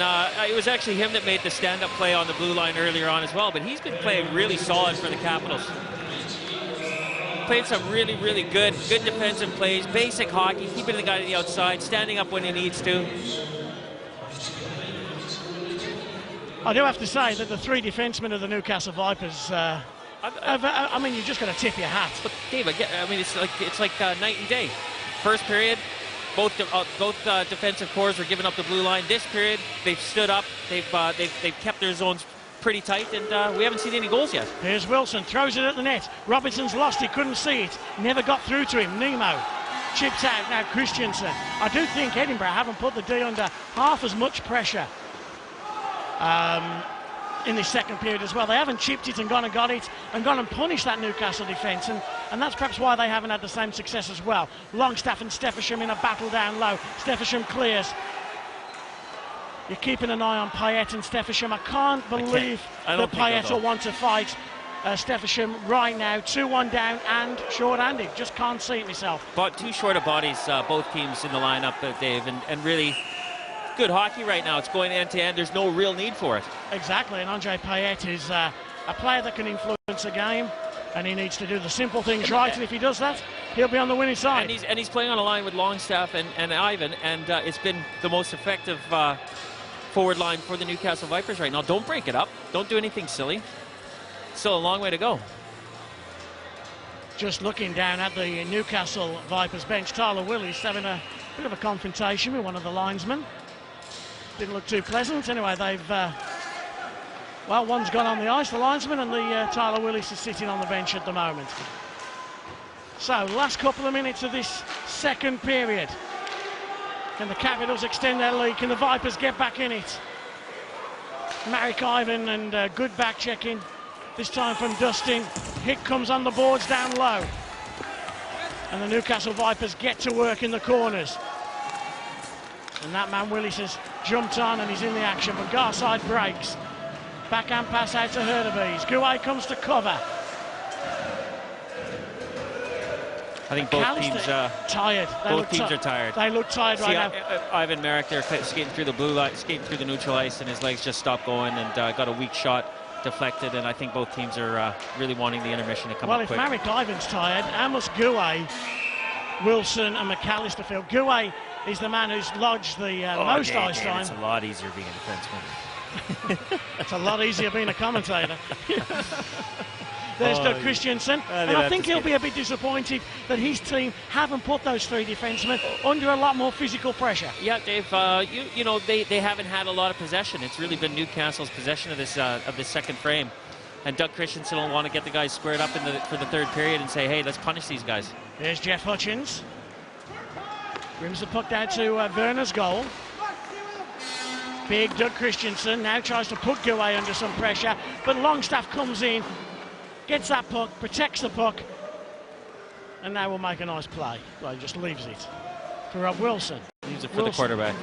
it was actually him that made the stand-up play on the blue line earlier on as well, but he's been playing really solid for the Capitals. Played some really, really good defensive plays, basic hockey, keeping the guy to the outside, standing up when he needs to. I do have to say that the 3 defensemen of the Newcastle Vipers, I mean, you just got to tip your hat. But Dave, I mean, it's like night and day. First period, both defensive cores were giving up the blue line. This period, they've stood up. They've kept their zones pretty tight, and we haven't seen any goals yet. Here's Wilson, throws it at the net. Robinson's lost, he couldn't see it. Never got through to him. Nemo chips out. Now Christensen. I do think Edinburgh haven't put the D under half as much pressure in this second period as well. They haven't chipped it and gone and got it and gone and punished that Newcastle defence, and that's perhaps why they haven't had the same success as well. Longstaff and Steffensham in a battle down low. Steffensham clears. You're keeping an eye on Payet and Steffensham. I can't believe that Payet will want to fight Steffensham right now. 2-1 down and short-handed. Just can't see it myself. But 2 shorter bodies, both teams in the lineup, Dave, and really good hockey right now. It's going end-to-end. There's no real need for it. Exactly, and Andre Payet is a player that can influence a game, and he needs to do the simple things right, and if he does that, he'll be on the winning side. And he's playing on a line with Longstaff and Ivan, and it's been the most effective forward line for the Newcastle Vipers right now. Don't break it up. Don't do anything silly. Still a long way to go.
Just looking down at the Newcastle Vipers bench, Tyler Willis having a bit of a confrontation with one of the linesmen. Didn't look too pleasant. Anyway, they've, well, one's gone on the ice, the linesman, and the Tyler Willis is sitting on the bench at the moment. So, last couple of minutes of this second period. Can the Capitals extend their lead? Can the Vipers get back in it? Marek Ivan and good back checking. This time from Dustin. Hit comes on the boards down low. And the Newcastle Vipers get to work in the corners. And that man Willis has jumped on and he's in the action, but Garside breaks. Backhand pass out to Hurtubise. Gouet comes to cover.
I think both teams
tired.
Both teams are tired.
They look tired right now.
Ivan Marek there skating through the blue line, skating through the neutral ice, and his legs just stopped going and got a weak shot deflected. And I think both teams are really wanting the intermission to come up quick.
Well, if Marek Ivan's tired, Amos Gouet, Wilson, and McAllister feel. Gouet is the man who's lodged the most ice time.
It's a lot easier being a defenseman.
It's a lot easier being a commentator. There's Doug Christiansen, and I think he'll be a bit disappointed that his team haven't put those three defensemen under a lot more physical pressure.
Yeah, Dave, you know, they haven't had a lot of possession. It's really been Newcastle's possession of this second frame. And Doug Christiansen will want to get the guys squared up for the third period and say, hey, let's punish these guys.
There's Jeff Hutchins. Rims the puck down to Werner's goal. Big Doug Christiansen now tries to put Gouet under some pressure, but Longstaff comes in, gets that puck, protects the puck, and now will make a nice play. Well, he just leaves it for Rob Wilson.
Leaves it for the quarterback.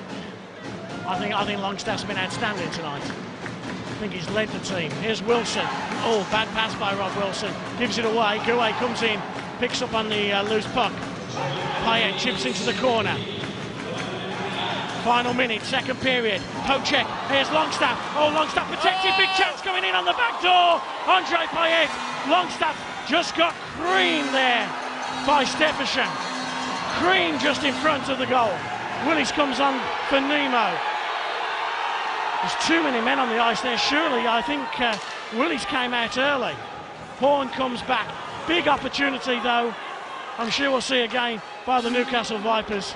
I think Longstaff's been outstanding tonight. I think he's led the team. Here's Wilson. Oh, bad pass by Rob Wilson. Gives it away. Gouet comes in, picks up on the loose puck. Payet chips into the corner. Final minute, second period. Pocek, here's Longstaff. Oh, Longstaff protected. Big chance going in on the back door. Andre Payet. Longstaff just got creamed there by Stephenson. Creamed just in front of the goal. Willis comes on for Nemo. There's too many men on the ice there. Surely, I think Willis came out early. Horn comes back. Big opportunity, though. I'm sure we'll see again by the Newcastle Vipers.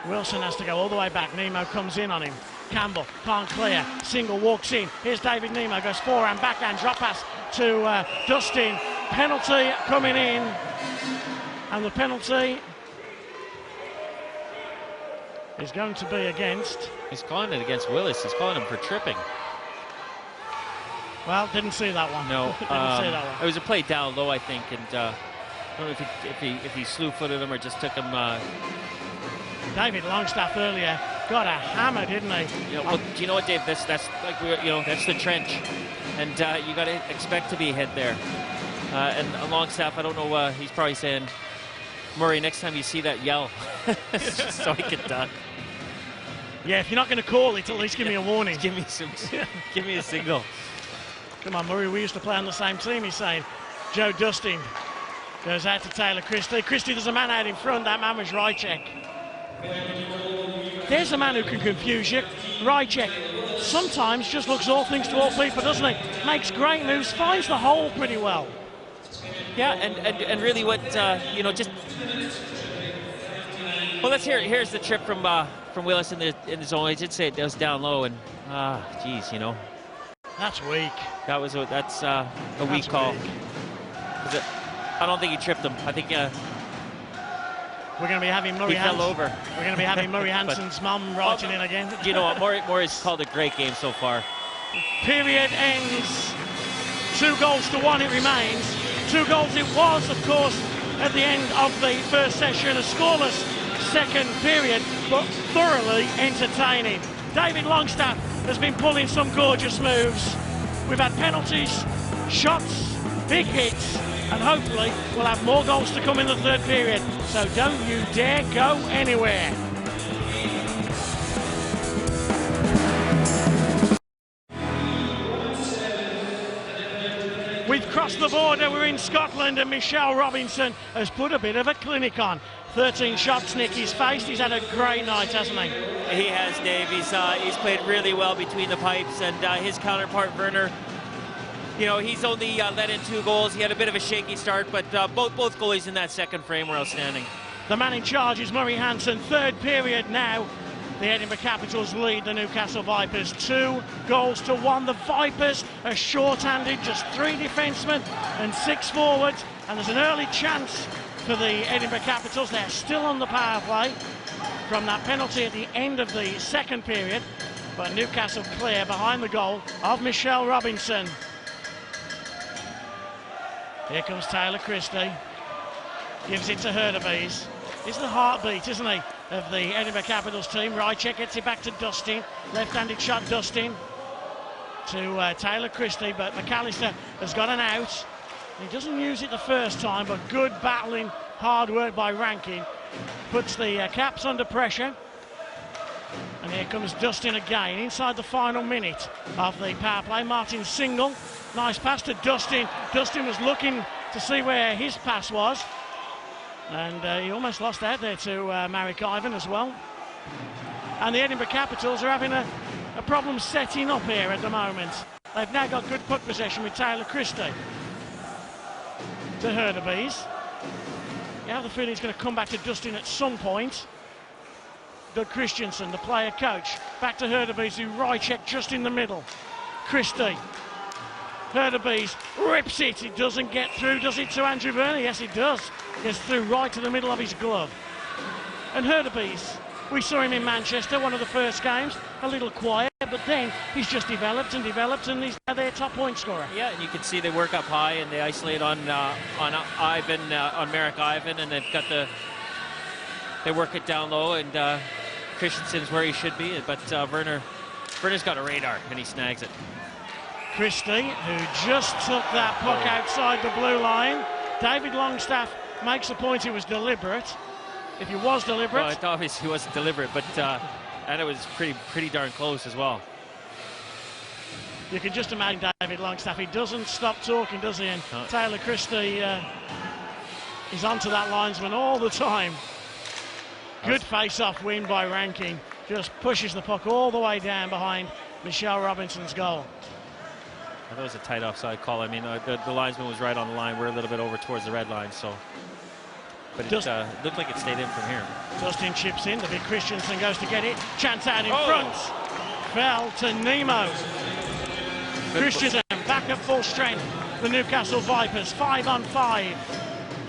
Wilson has to go all the way back. Nemo comes in on him. Campbell can't clear. Single walks in. Here's David Nemo. Goes forehand, backhand, drop pass to Dustin. Penalty coming in. And the penalty is going to be against...
He's calling it against Willis. He's calling him for tripping.
Well, didn't see that one.
No.
Didn't see that one.
It was a play down low, I think, and I don't know if he slew-footed him or just took him...
David Longstaff earlier got a hammer, didn't he?
Yeah, well, do you know what, Dave? That's like that's the trench, and you got to expect to be hit there. And Longstaff, I don't know. He's probably saying, Murray, next time you see that, yell, so he can duck.
Yeah, if you're not going to call it, at least give me a warning.
Give me a signal.
Come on, Murray. We used to play on the same team. He's saying. Joe Dustin goes out to Taylor Christie. Christie, there's a man out in front. That man was Rychek. There's a man who can confuse you. Rychek sometimes just looks all things to all people, doesn't he? Makes great moves, finds the hole pretty well.
Yeah, and really what, just... Well, here's the trip from Willis in the zone. He did say it was down low, and, geez,
That's weak.
That's a weak call. I don't think he tripped him. I think...
We're going to be having Murray
fell over.
We're going to be having Murray Hansen's mum writing in again.
You know what? Murray's called a great game so far.
Period ends. 2-1 it remains. 2 goals it was, of course, at the end of the first session. A scoreless second period, but thoroughly entertaining. David Longstaff has been pulling some gorgeous moves. We've had penalties, shots, big hits, and hopefully we'll have more goals to come in the third period. So don't you dare go anywhere. We've crossed across the border, we're in Scotland, and Michelle Robinson has put a bit of a clinic on. 13 shots Nick he's faced. He's had a great night, hasn't he?
He has, Dave. He's played really well between the pipes, and his counterpart, Werner, you know, he's only let in 2 goals. He had a bit of a shaky start, but both goalies in that second frame were outstanding.
The man in charge is Murray Hansen. Third period now. The Edinburgh Capitals lead the Newcastle Vipers 2-1. The Vipers are short-handed, just 3 defensemen and 6 forwards, and there's an early chance for the Edinburgh Capitals. They're still on the power play from that penalty at the end of the second period, but Newcastle clear behind the goal of Michelle Robinson. Here comes Taylor Christie, gives it to Hurtubise. He's the heartbeat, isn't he, of the Edinburgh Capitals team. Rychek gets it back to Dustin. Left-handed shot, Dustin to Taylor Christie, but McAllister has got an out. He doesn't use it the first time, but good battling, hard work by Rankin. Puts the Caps under pressure. And here comes Dustin again, inside the final minute of the power play. Martin single, nice pass to Dustin. Dustin was looking to see where his pass was. And he almost lost out there to Marek Ivan as well. And the Edinburgh Capitals are having a problem setting up here at the moment. They've now got good puck possession with Taylor Christie. To Hurtubise. You have the feeling he's going to come back to Dustin at some point. Doug Christensen, the player coach. Back to Hurtubise, who Rychek just in the middle. Christie. Hurtubise rips it. It doesn't get through. Does it to Andrew Werner? Yes, it does. Gets through right to the middle of his glove. And Hurtubise, we saw him in Manchester, one of the first games, a little quiet, but then he's just developed, and he's now their top point scorer. Yeah, and you can see they work up high and they isolate on Ivan, on Marek Ivan, and they work it down low, and Christensen's where he should be, but Werner's got a radar, and he snags it. Christie, who just took that puck outside the blue line. David Longstaff makes the point it was deliberate. If he was deliberate. Well, it obviously wasn't deliberate, but and it was pretty darn close as well. You can just imagine David Longstaff. He doesn't stop talking, does he? And Taylor Christie is onto that linesman all the time. Good face-off win by Rankin. Just pushes the puck all the way down behind Michelle Robinson's goal. That was a tight offside call. I mean, the linesman was right on the line. We're a little bit over towards the red line, so. But it looked like it stayed in from here. Dustin chips in. The big Christensen goes to get it. Chance out in front. Fell to Nemo. Christensen back at full strength. The Newcastle Vipers, 5-on-5.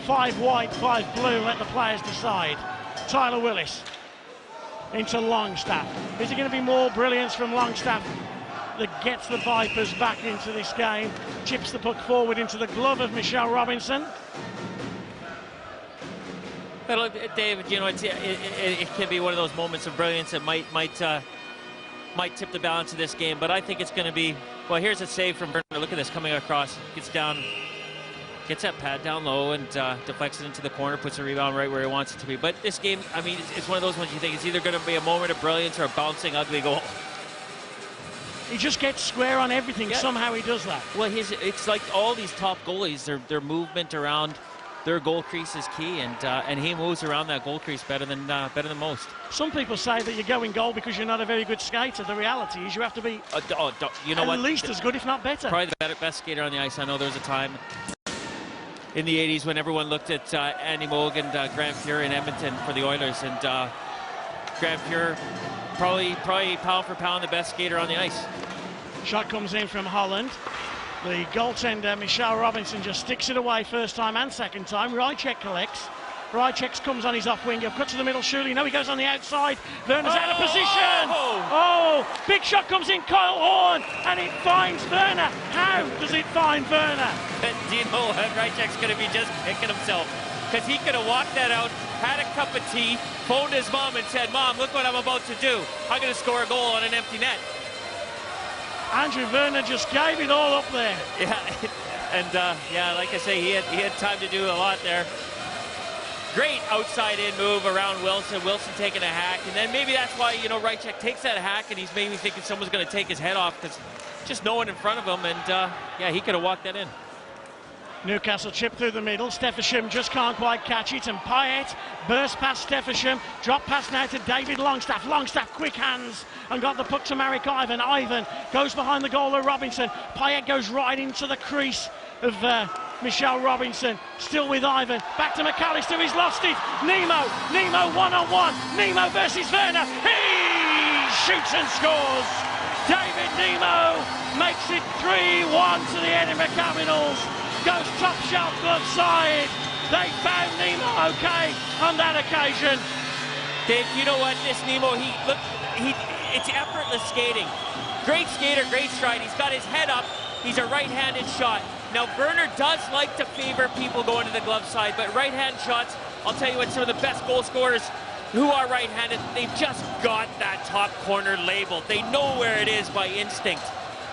5 white, 5 blue. Let the players decide. Tyler Willis into Longstaff. Is it going to be more brilliance from Longstaff that gets the Vipers back into this game? Chips the puck forward into the glove of Michelle Robinson. But David, you know, it can be one of those moments of brilliance that might tip the balance of this game. But I think it's going to be, well, here's a save from Werner. Look at this, coming across, gets that pad down low and deflects it into the corner, puts a rebound right where he wants it to be. But this game, I mean, it's one of those ones you think it's either going to be a moment of brilliance or a bouncing ugly goal. He just gets square on everything. Yeah. Somehow he does that. Well, it's like all these top goalies, their movement around their goal crease is key, and he moves around that goal crease better than most. Some people say that you go in goal because you're not a very good skater. The reality is you have to be at least as good, if not better. Probably the best skater on the ice. I know there was a time in the 80s when everyone looked at Andy Moog and Grant Fuhr in Edmonton for the Oilers, and Grant Fuhr probably pound for pound the best skater on the ice. Shot comes in from Holland. The goaltender, Michelle Robinson, just sticks it away first time and second time. Rychek collects. Rychek comes on his off wing. He'll cut to the middle, surely. No, he goes on the outside. Werner's out of position. Oh, big shot comes in, Kyle Horn, and it finds Werner. How does it find Werner? Do you know Rychek's going to be just kicking himself? Because he could have walked that out, had a cup of tea, phoned his mom and said, "Mom, look what I'm about to do. I'm going to score a goal on an empty net." Andrew Werner just gave it all up there. Yeah, and yeah, like I say, he had time to do a lot there. Great outside-in move around Wilson. Wilson taking a hack, and then maybe that's why, you know, Rychek takes that hack, and he's maybe thinking someone's going to take his head off because just no one in front of him, and yeah, he could have walked that in. Newcastle chip through the middle. Steffensham just can't quite catch it, and Payet burst past Steffensham. Drop pass now to David Longstaff. Longstaff, quick hands, and got the puck to Marek Ivan. Ivan goes behind the goal of Robinson. Payet goes right into the crease of Michelle Robinson. Still with Ivan. Back to McAllister. He's lost it. Nemo one-on-one. Nemo versus Werner. He shoots and scores. David Nemo makes it 3-1 to the Edinburgh Capitals. Goes top shelf glove side. They found Nemo okay on that occasion.
Dave, you know what? This Nemo, it's effortless skating. Great skater, great stride. He's got his head up. He's a right-handed shot. Now, Werner does like to favor people going to the glove side, but right-hand shots, I'll tell you what, some of the best goal scorers who are right-handed, they've just got that top corner labeled. They know where it is by instinct.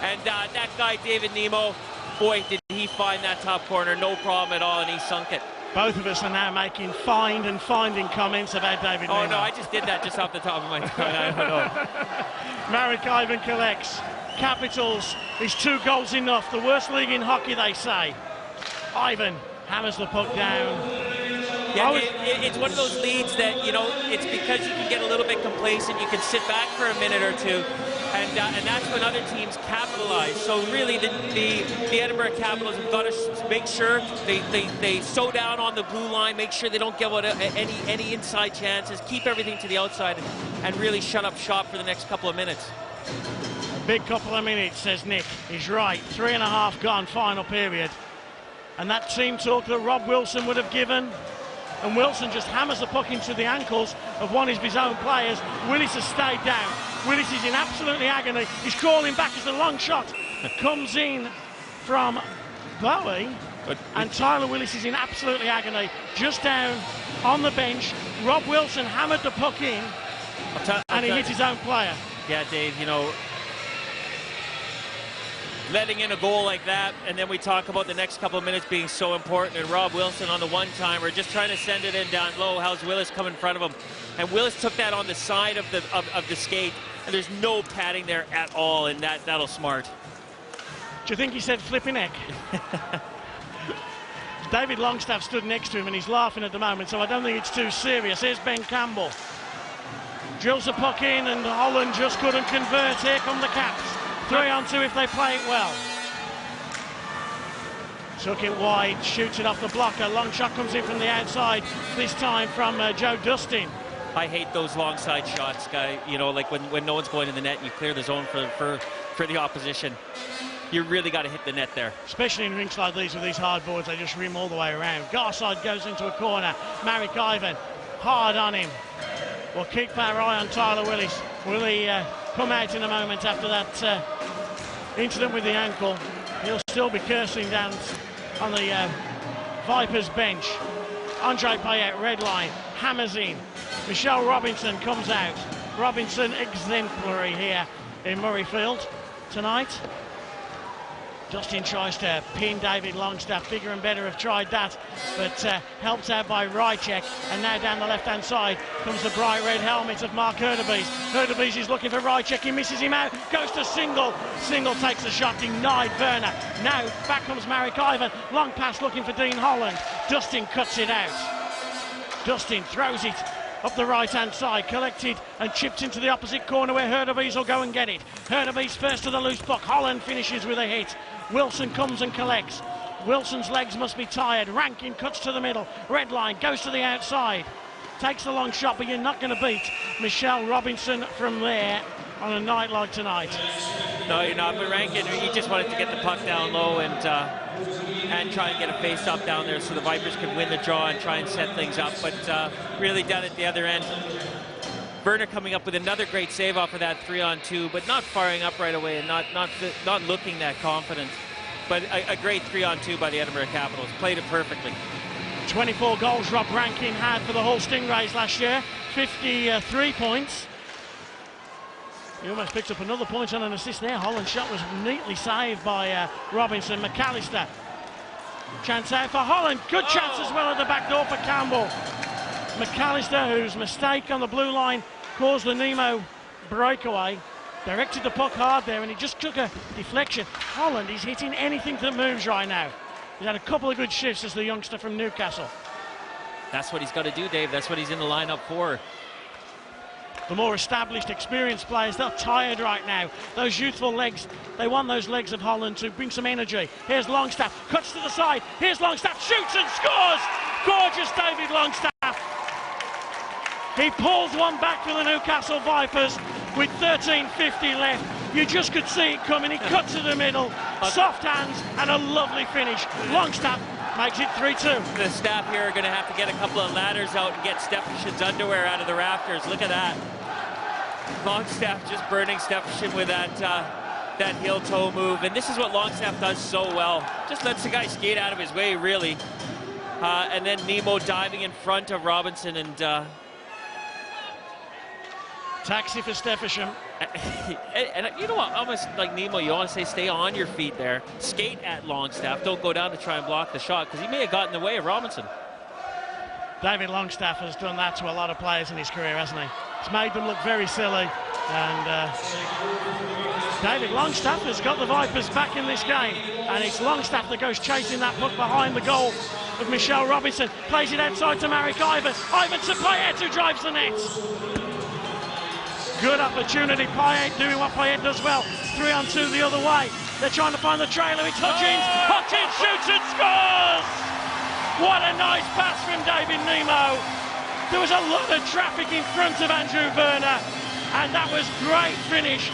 And that guy, David Nemo, boy, did he find that top corner, no problem at all, and he sunk it.
Both of us are now making find and finding comments about David Nemo.
Oh, no, I just did that just off the top of my tongue. I don't know.
Marek Ivan collects. Capitals, is 2 goals enough? The worst league in hockey, they say. Ivan hammers the puck down.
Yeah, it's one of those leads that, you know, it's because you can get a little bit complacent, you can sit back for a minute or two, and that's when other teams capitalize. So really, the Edinburgh Capitals have got to make sure they sew down on the blue line, make sure they don't give out any inside chances, keep everything to the outside, and really shut up shop for the next couple of minutes.
Big couple of minutes, says Nick. He's right. 3.5 gone, final period. And that team talk that Rob Wilson would have given. And Wilson just hammers the puck into the ankles of one of his own players. Willis has stayed down. Willis is in absolutely agony. He's crawling back as the long shot comes in from Bowie. And Tyler Willis is in absolutely agony. Just down on the bench. Rob Wilson hammered the puck in. And he hit his own player.
Yeah, Dave, you know, letting in a goal like that, and then we talk about the next couple of minutes being so important, and Rob Wilson on the one-timer just trying to send it in down low. How's Willis come in front of him? And Willis took that on the side of the skate, and there's no padding there at all, and that'll smart.
Do you think he said flipping neck? David Longstaff stood next to him, and he's laughing at the moment, so I don't think it's too serious. Here's Ben Campbell. Drills the puck in, and Holland just couldn't convert. Here come the Caps. 3-on-2 if they play it well. Took it wide, shoots it off the blocker. Long shot comes in from the outside, this time from Joe Dustin.
I hate those long side shots, guy. You know, like when no one's going in the net and you clear the zone for the opposition. You really got to hit the net there.
Especially in rinks like these with these hard boards, they just rim all the way around. Garside goes into a corner. Marek Ivan, hard on him. We'll keep our eye on Tyler Willis. Will he come out in a moment after that incident with the ankle? He'll still be cursing down on the Vipers bench. Andre Payet, red line, hammers in. Michelle Robinson comes out. Robinson exemplary here in Murrayfield tonight. Dustin tries to pin David Longstaff. Bigger and better have tried that, but helped out by Rychek. And now down the left-hand side comes the bright red helmet of Mark Hurtubise. Hurtubise is looking for Rychek. He misses him out. Goes to Single. Single takes the shot, denied Werner. Now back comes Marek Ivan. Long pass looking for Dean Holland. Dustin cuts it out. Dustin throws it up the right-hand side, collected and chipped into the opposite corner where Hurtubise will go and get it. Hurtubise first to the loose puck. Holland finishes with a hit. Wilson comes and collects. Wilson's legs must be tired. Rankin cuts to the middle. Red line goes to the outside. Takes the long shot, but you're not going to beat Michelle Robinson from there on a night like tonight.
No, you're not. But Rankin, he just wanted to get the puck down low and try and get a face-off down there so the Vipers could win the draw and try and set things up. But really down at the other end, Werner coming up with another great save off of that 3-on-2, but not firing up right away and not looking that confident. But a great 3-on-2 by the Edinburgh Capitals. Played it perfectly.
24 goals Rob Rankin had for the Hull Stingrays last year. 53 points. He almost picked up another point on an assist there. Holland's shot was neatly saved by Robinson. McAllister. Chance out for Holland. Good chance as well at the back door for Campbell. McAllister, whose mistake on the blue line caused the Nemo breakaway, directed the puck hard there, and he just took a deflection. Holland is hitting anything that moves right now. He's had a couple of good shifts as the youngster from Newcastle.
That's what he's got to do, Dave. That's what he's in the lineup for.
The more established, experienced players, they're tired right now. Those youthful legs, they want those legs of Holland to bring some energy. Here's Longstaff, cuts to the side. Here's Longstaff, shoots and scores! Gorgeous David Longstaff. He pulls one back for the Newcastle Vipers with 13:50 left. You just could see it coming. He cuts to the middle, soft hands, and a lovely finish. Longstaff makes it 3-2.
The staff here are going to have to get a couple of ladders out and get Steffensen's underwear out of the rafters. Look at that. Longstaff just burning Steffensen with that heel-toe move. And this is what Longstaff does so well. Just lets the guy skate out of his way, really. And then Nemo diving in front of Robinson and...
Taxi for Steffensen.
And you know what, almost like Nemo, you want to say stay on your feet there. Skate at Longstaff. Don't go down to try and block the shot, because he may have gotten in the way of Robinson.
David Longstaff has done that to a lot of players in his career, hasn't he? He's made them look very silly. And David Longstaff has got the Vipers back in this game. And it's Longstaff that goes chasing that puck behind the goal of Michelle Robinson. Plays it outside to Marek Ivan. Ivan to Payet, who drives the net. Good opportunity. Payet doing what Payet does well. 3-on-2 the other way. They're trying to find the trailer. It's Hutchins. Hutchins shoots and scores! What a nice pass from David Nemo. There was a lot of traffic in front of Andrew Werner, and that was great finish.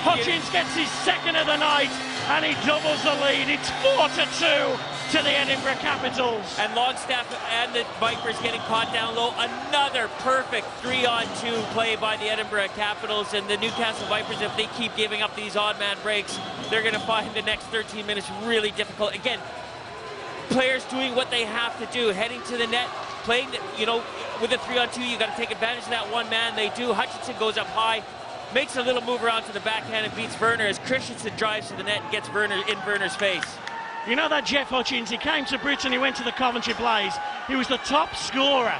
Hutchins gets his second of the night, and he doubles the lead. It's 4-2 to the Edinburgh Capitals.
And Longstaff and the Vipers getting caught down low. Another perfect 3-on-2 play by the Edinburgh Capitals. And the Newcastle Vipers, if they keep giving up these odd man breaks, they're going to find the next 13 minutes really difficult. Again, players doing what they have to do, heading to the net, playing, you know, with a 3-on-2, you got to take advantage of that one man. They do. Hutchinson goes up high, makes a little move around to the backhand and beats Werner as Christensen drives to the net and gets Werner in Werner's face.
You know that Jeff Hutchins, he came to Britain, he went to the Coventry Blaze. He was the top scorer,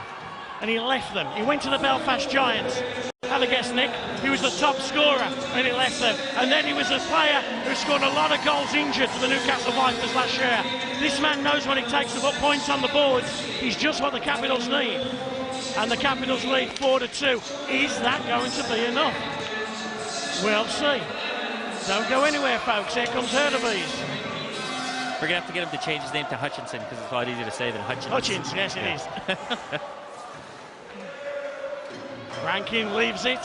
and he left them. He went to the Belfast Giants. Have a guess, Nick. He was the top scorer, and he left them. And then he was a player who scored a lot of goals injured for the Newcastle Vipers last year. This man knows what it takes to put points on the boards. He's just what the Capitals need. And the Capitals lead 4-2. Is that going to be enough? We'll see. Don't go anywhere, folks. Here comes Hurtubise.
We're going to have to get him to change his name to Hutchinson, because it's a lot easier to say than Hutchins.
Hutchins, yes, it is. Rankin leaves it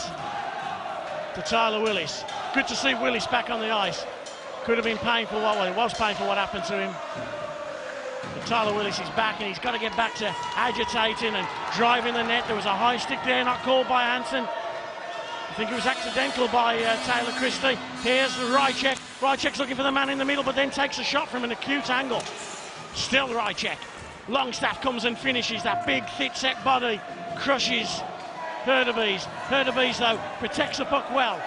to Tyler Willis. Good to see Willis back on the ice. Could have been painful, well, it was painful what happened to him. But Tyler Willis is back, and he's got to get back to agitating and driving the net. There was a high stick there, not called by Hansen. I think it was accidental by Taylor Christie. Here's Rychek. Rychek's looking for the man in the middle, but then takes a shot from an acute angle. Still Rychek. Longstaff comes and finishes. That big, thick-set body crushes Hurtubise. Hurtubise, though, protects the puck well.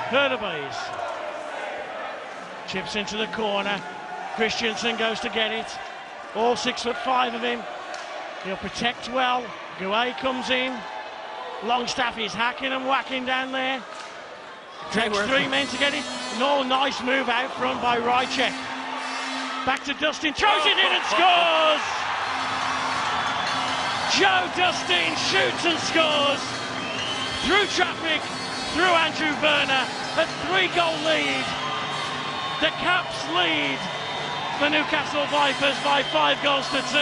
Hurtubise chips into the corner. Christensen goes to get it. All 6'5" of him. He'll protect well. Gouet comes in. Longstaff is hacking and whacking down there. Takes 3 men to get it. No, nice move out front by Rychek. Back to Dustin, throws it in and scores! Joe Dustin shoots and scores. Through traffic, through Andrew Werner. A 3-goal lead. The Caps lead the Newcastle Vipers by 5 goals to 2.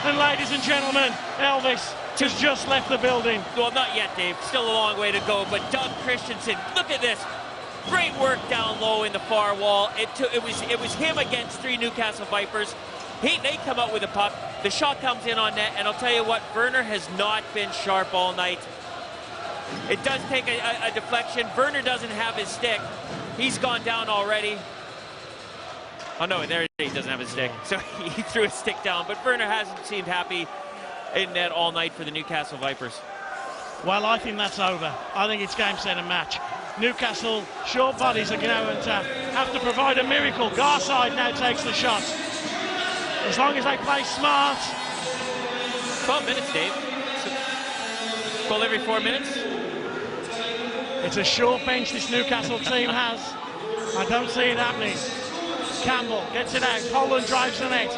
And ladies and gentlemen, Elvis has just left the building.
Well, not yet, Dave. Still a long way to go. But Doug Christensen, look at this. Great work down low in the far wall. It was him against 3 Newcastle Vipers. They come out with a puck. The shot comes in on net, and I'll tell you what, Werner has not been sharp all night. It does take a deflection. Werner doesn't have his stick. He's gone down already. Oh no, there he doesn't have his stick. So he threw his stick down, but Werner hasn't seemed happy in net all night for the Newcastle Vipers.
Well, I think that's over. I think it's game, set and match. Newcastle short bodies are going to have to provide a miracle. Garside now takes the shot. As long as they play smart.
12 minutes, Dave. Goal every 4 minutes.
It's a short bench this Newcastle team has. I don't see it happening. Campbell gets it out. Holland drives the net.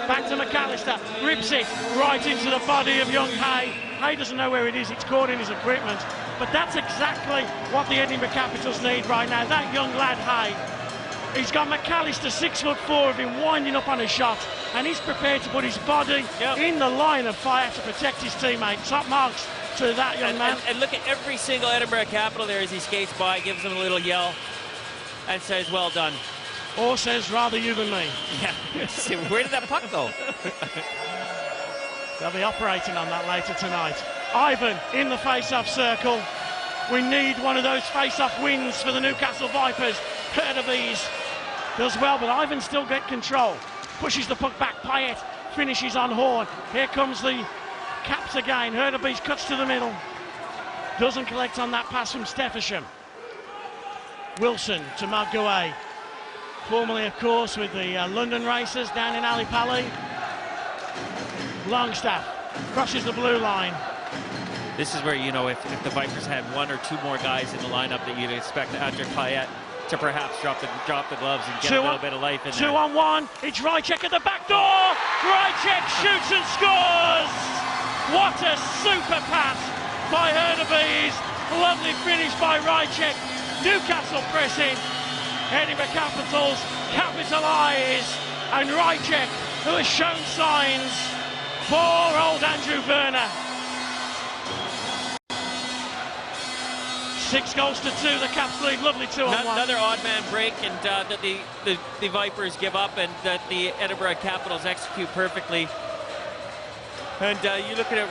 Back to McAllister. Rips it right into the body of young Hay. Hay doesn't know where it is. It's caught in his equipment. But that's exactly what the Edinburgh Capitals need right now. That young lad, Hay. He's got McAllister 6'4" of him winding up on a shot, and he's prepared to put his body in the line of fire to protect his teammate. Top marks to that young man.
And look at every single Edinburgh Capital there as he skates by, gives him a little yell, and says, well done.
Or says, rather you than me.
Yeah. Where did that puck go?
They'll be operating on that later tonight. Ivan in the face-off circle. We need one of those face-off wins for the Newcastle Vipers. Hurtubise does well, but Ivan still get control. Pushes the puck back. Payet finishes on Horn. Here comes the Caps again. Hurtubise cuts to the middle. Doesn't collect on that pass from Steffensham. Wilson to Margouet. Formerly, of course, with the London Racers down in Ali Pali. Longstaff crosses the blue line.
This is where, you know, if the Vipers had one or two more guys in the lineup that you'd expect Andrew Payet to perhaps drop the gloves and get a little bit of life in there.
2-on-1. It's Rychek at the back door. Rychek shoots and scores. What a super pass by Hurtubise. Lovely finish by Rychek. Newcastle pressing. Edinburgh Capitals capitalise. And Rychek, who has shown signs. Poor old Andrew Werner. 6-2, the Caps lead. Lovely 2-on-1.
Another odd man break, and that the Vipers give up, and that the Edinburgh Capitals execute perfectly. And you look at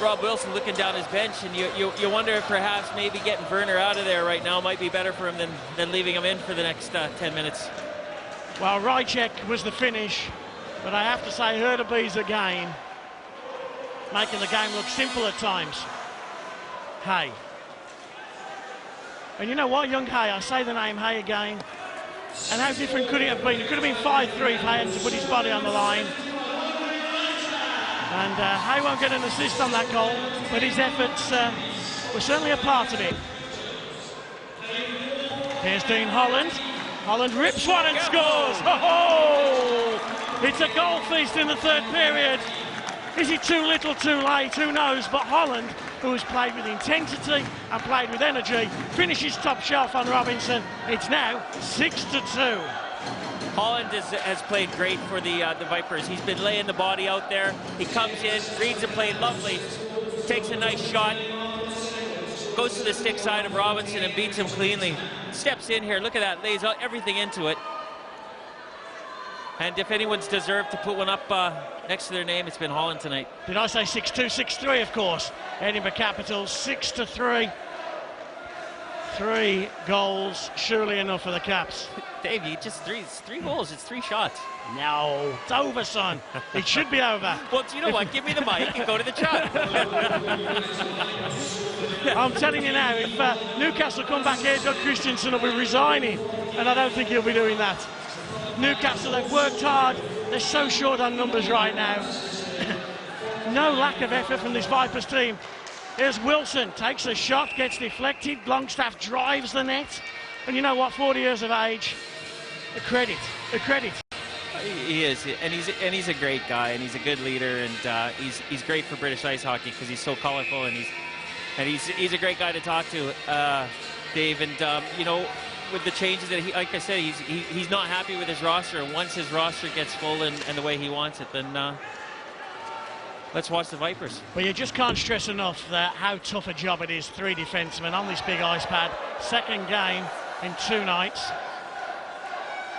Rob Wilson looking down his bench, and you wonder if perhaps maybe getting Werner out of there right now might be better for him than leaving him in for the next 10 minutes.
Well, Rychek was the finish, but I have to say Hurtubise again, making the game look simple at times. Hay. And you know what, young Hay, I say the name Hay again. And how different could it have been? It could have been 5-3 if Hay had to put his body on the line. And Hay won't get an assist on that goal, but his efforts were certainly a part of it. Here's Dean Holland. Holland rips one and scores! Oh! It's a goal feast in the third period. Is it too little, too late? Who knows? But Holland, who has played with intensity and played with energy, finishes top shelf on Robinson. It's now 6-2.
Holland has played great for the Vipers. He's been laying the body out there. He comes in, reads the play lovely, takes a nice shot, goes to the stick side of Robinson and beats him cleanly. Steps in here, look at that, lays everything into it. And if anyone's deserved to put one up next to their name, it's been Holland tonight.
Did I say 6-2? 6-3, of course. Edinburgh Capitals 6-3. 3 goals, surely enough for the Caps.
Dave, you just three goals, it's 3 shots.
No, it's over, son. It should be over.
Well, you know what? Give me the mic and go to the chat.
I'm telling you now, if Newcastle come back here, Doug Christensen will be resigning, and I don't think he'll be doing that. Newcastle, they've worked hard. They're so short on numbers right now. No lack of effort from this Vipers team. Here's Wilson, takes a shot, gets deflected. Longstaff drives the net. And you know what, 40 years of age, a credit.
He is, and he's a great guy, and he's a good leader, and he's great for British ice hockey because he's so colorful, and he's a great guy to talk to, Dave. And you know, with the changes that like I said, he's not happy with his roster. And once his roster gets full and the way he wants it, then let's watch the Vipers.
Well, you just can't stress enough how tough a job it is. 3 defensemen on this big ice pad. Second game in 2 nights.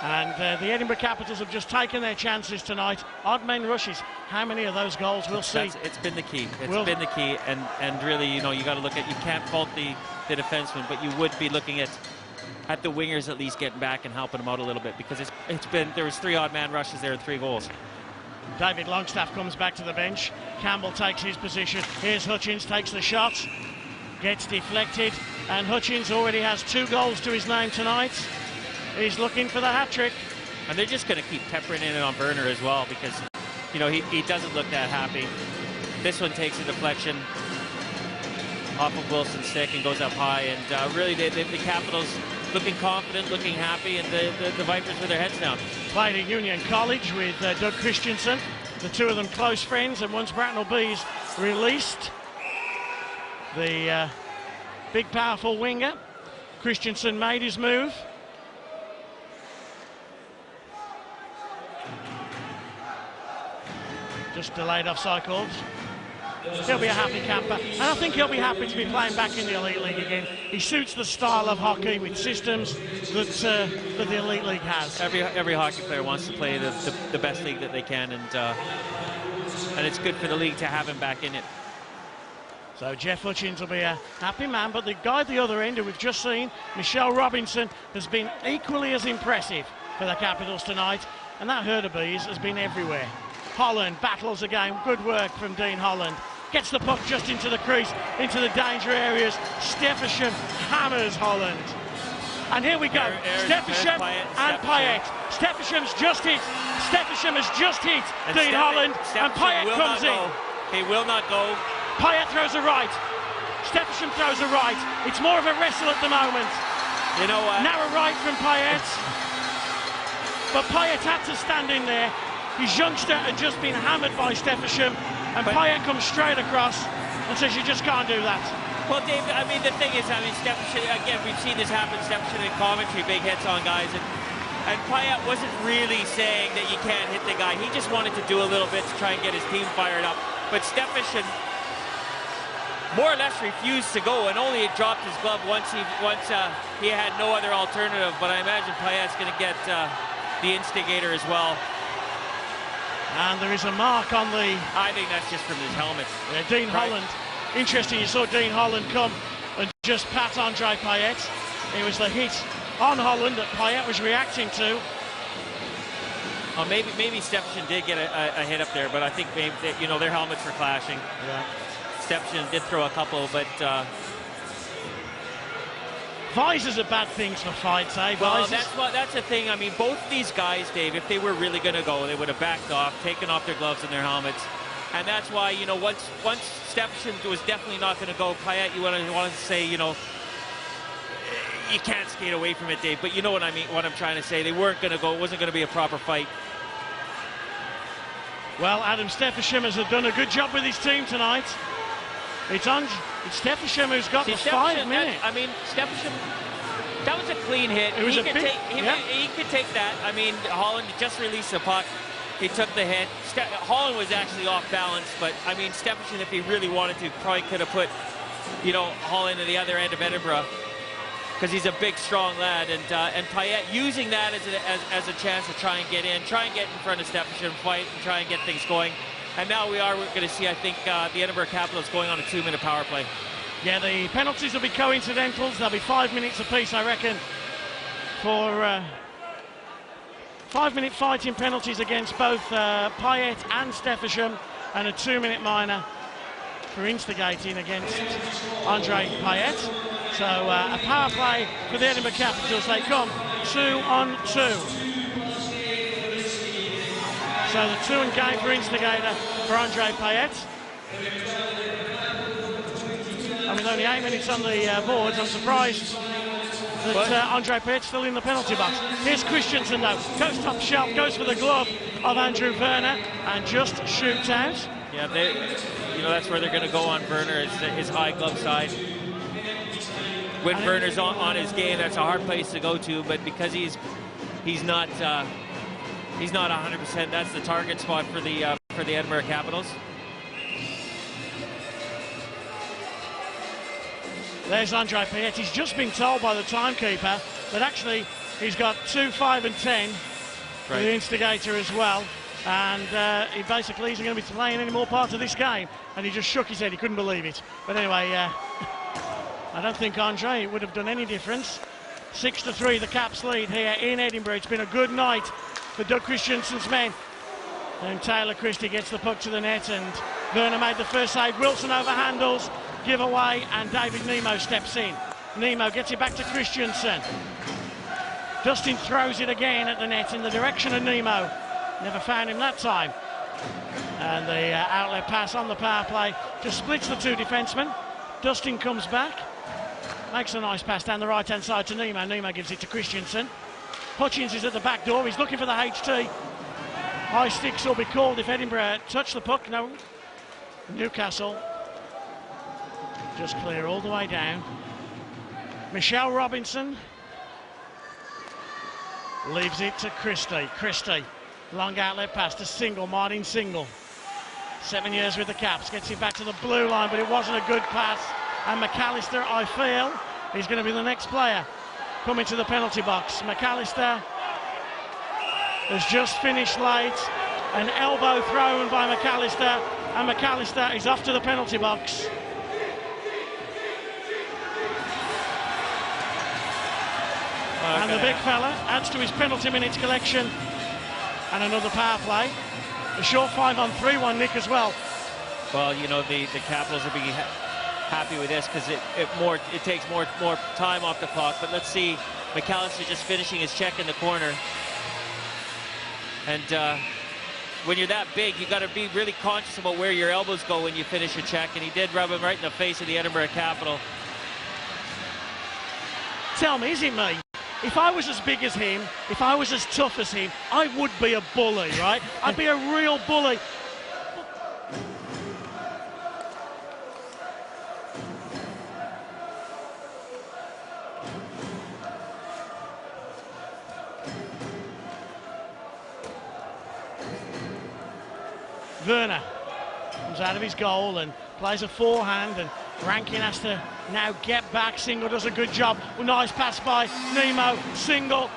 And the Edinburgh Capitals have just taken their chances tonight. Odd men rushes. How many of those goals we'll see?
It's been the key. It's been the key. And really, you know, you got to look at, you can't fault the defensemen, but you would be looking at the wingers at least getting back and helping them out a little bit, because there was 3 odd man rushes there and 3 goals.
David Longstaff comes back to the bench. Campbell takes his position. Here's Hutchins, takes the shot. Gets deflected. And Hutchins already has 2 goals to his name tonight. He's looking for the hat-trick.
And they're just going to keep peppering in on Werner as well, because, you know, he doesn't look that happy. This one takes a deflection off of Wilson's stick and goes up high. And really, the Capitals looking confident, looking happy, and the Vipers with their heads down.
played at Union College with Doug Christensen. The two of them close friends, and once Bracknell Bees released the big powerful winger, Christensen made his move. Just delayed offside calls. He'll be a happy camper, and I think he'll be happy to be playing back in the Elite League again. He suits the style of hockey with systems that the Elite League has.
Every hockey player wants to play the best league that they can, and it's good for the league to have him back in it.
So Jeff Hutchins will be a happy man, but the guy at the other end, who we've just seen, Michelle Robinson, has been equally as impressive for the Capitals tonight, and that herd of bees has been everywhere. Holland battles again, good work from Dean Holland. Gets the puck just into the crease, into the danger areas. Steffensham hammers Holland. And here we go, Steffensham and Payet. Steffensham's just hit. Steffensham has just hit Dean Holland, and Payet comes in.
He will not go.
Payet throws a right. Steffensham throws a right. It's more of a wrestle at the moment.
You know what?
Now a right from Payet. But Payet had to stand in there. His youngster had just been hammered by Steffensham, and Payet comes straight across and says, you just can't do that.
Well, Dave, I mean, the thing is, Steffensham, again, we've seen this happen, Steffensham in commentary, big hits on guys, and Payet wasn't really saying that you can't hit the guy. He just wanted to do a little bit to try and get his team fired up. But Steffensham more or less refused to go, and only dropped his glove once he had no other alternative. But I imagine Payet's going to get the instigator as well.
And there is a mark on the...
I think that's just from his helmet.
Yeah, Dean Holland. Interesting, you saw Dean Holland come and just pat Andre Payet. It was the hit on Holland that Payet was reacting to.
Oh, maybe Steffensham did get a hit up there, but I think maybe, you know, their helmets were clashing.
Yeah.
Steffensham did throw a couple, but...
Visors are bad things for fights, eh?
Well, that's the thing. I mean, both these guys, Dave, if they were really going to go, they would have backed off, taken off their gloves and their helmets. And that's why, you know, once Steffensham was definitely not going to go, Payet, you wanted to say, you know, you can't skate away from it, Dave. But you know what I mean, what I'm trying to say. They weren't going to go. It wasn't going to be a proper fight.
Well, Adam Steffensham has done a good job with his team tonight. It's Steffensham who's got the 5 minutes.
I mean, Steffensham, that was a clean hit.
It was
he could take that. I mean, Holland just released the puck. He took the hit. Holland was actually off balance, but I mean, Steffensham, if he really wanted to, probably could have put, you know, Holland at the other end of Edinburgh, because he's a big, strong lad, and Payet using that as a chance to try and get in front of Steffensham, fight, and try and get things going. And now we're going to see, I think, the Edinburgh Capitals going on a 2-minute power play.
Yeah, the penalties will be coincidentals. There'll be 5 minutes apiece, I reckon, for 5-minute fighting penalties against both Payet and Steffensham, and a 2-minute minor for instigating against Andre Payet. So a power play for the Edinburgh Capitals. They come 2-on-2. So the 2 and game for instigator for Andre Payet. And with only 8 minutes on the boards, I'm surprised that Andre Payet's still in the penalty box. Here's Christensen though, goes top shelf, goes for the glove of Andrew Werner and just shoots out.
Yeah, you know, that's where they're going to go on Werner, is his high glove side. When Werner's on his game, that's a hard place to go to, but because he's not 100%. That's the target spot for the Edinburgh Capitals.
There's Andre Payet. He's just been told by the timekeeper that actually he's got 2, 5 and 10 for the instigator as well. And he basically isn't going to be playing any more part of this game. And he just shook his head. He couldn't believe it. But anyway, I don't think Andre would have done any difference. 6-3, the Caps lead here in Edinburgh. It's been a good night for Doug Christensen's men. And Taylor Christie gets the puck to the net, and Werner made the first save. Wilson overhandles, give away, and David Nemo steps in. Nemo gets it back to Christensen. Dustin throws it again at the net in the direction of Nemo. Never found him that time. And the outlet pass on the power play just splits the 2 defensemen. Dustin comes back, makes a nice pass down the right-hand side to Nemo. Nemo gives it to Christensen. Hutchins is at the back door. He's looking for the HT. High sticks will be called if Edinburgh touch the puck. No. Newcastle just clear all the way down. Michelle Robinson leaves it to Christie. Christie, long outlet pass to Single, Martin Single. 7 years with the Caps, gets it back to the blue line, but it wasn't a good pass. And McAllister, I feel, he's going to be the next player coming to the penalty box. McAllister has just finished late. An elbow thrown by McAllister, and McAllister is off to the penalty box. And the big fella adds to his penalty minutes collection. And another power play. A short 5-on-3 Nick, as well.
Well, you know, the Capitals will be happy with this because it takes more time off the clock. But let's see, McAllister just finishing his check in the corner. And when you're that big, you got to be really conscious about where your elbows go when you finish your check. And he did rub him right in the face of the Edinburgh Capital.
Tell me, is it me? If I was as big as him, if I was as tough as him, I would be a bully, right? I'd be a real bully. Werner comes out of his goal and plays a forehand, and Rankin has to now get back. Single does a good job. Well, nice pass by Nemo. Single.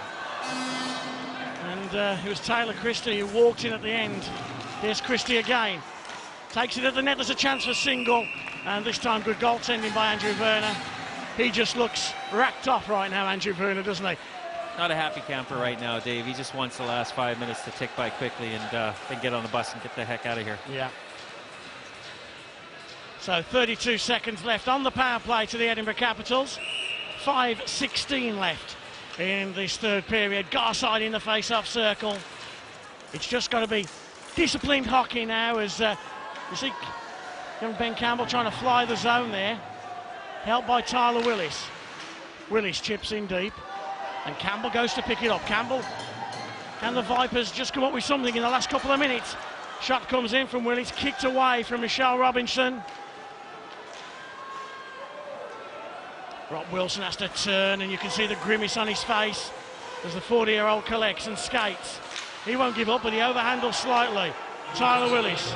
And it was Taylor Christie who walked in at the end. There's Christie again. Takes it at the net. There's a chance for Single. And this time good goaltending by Andrew Werner. He just looks racked off right now, Andrew Werner, doesn't he?
Not a happy camper right now, Dave. He just wants the last 5 minutes to tick by quickly and then get on the bus and get the heck out of here.
Yeah. So 32 seconds left on the power play to the Edinburgh Capitals. 5:16 left in this third period. Garside in the face-off circle. It's just got to be disciplined hockey now, as you see young Ben Campbell trying to fly the zone there. Helped by Tyler Willis. Willis chips in deep. And Campbell goes to pick it up. Campbell, can the Vipers just come up with something in the last couple of minutes? Shot comes in from Willis, kicked away from Michelle Robinson. Rob Wilson has to turn, and you can see the grimace on his face as the 40-year-old collects and skates. He won't give up, but he overhandles slightly. Tyler Willis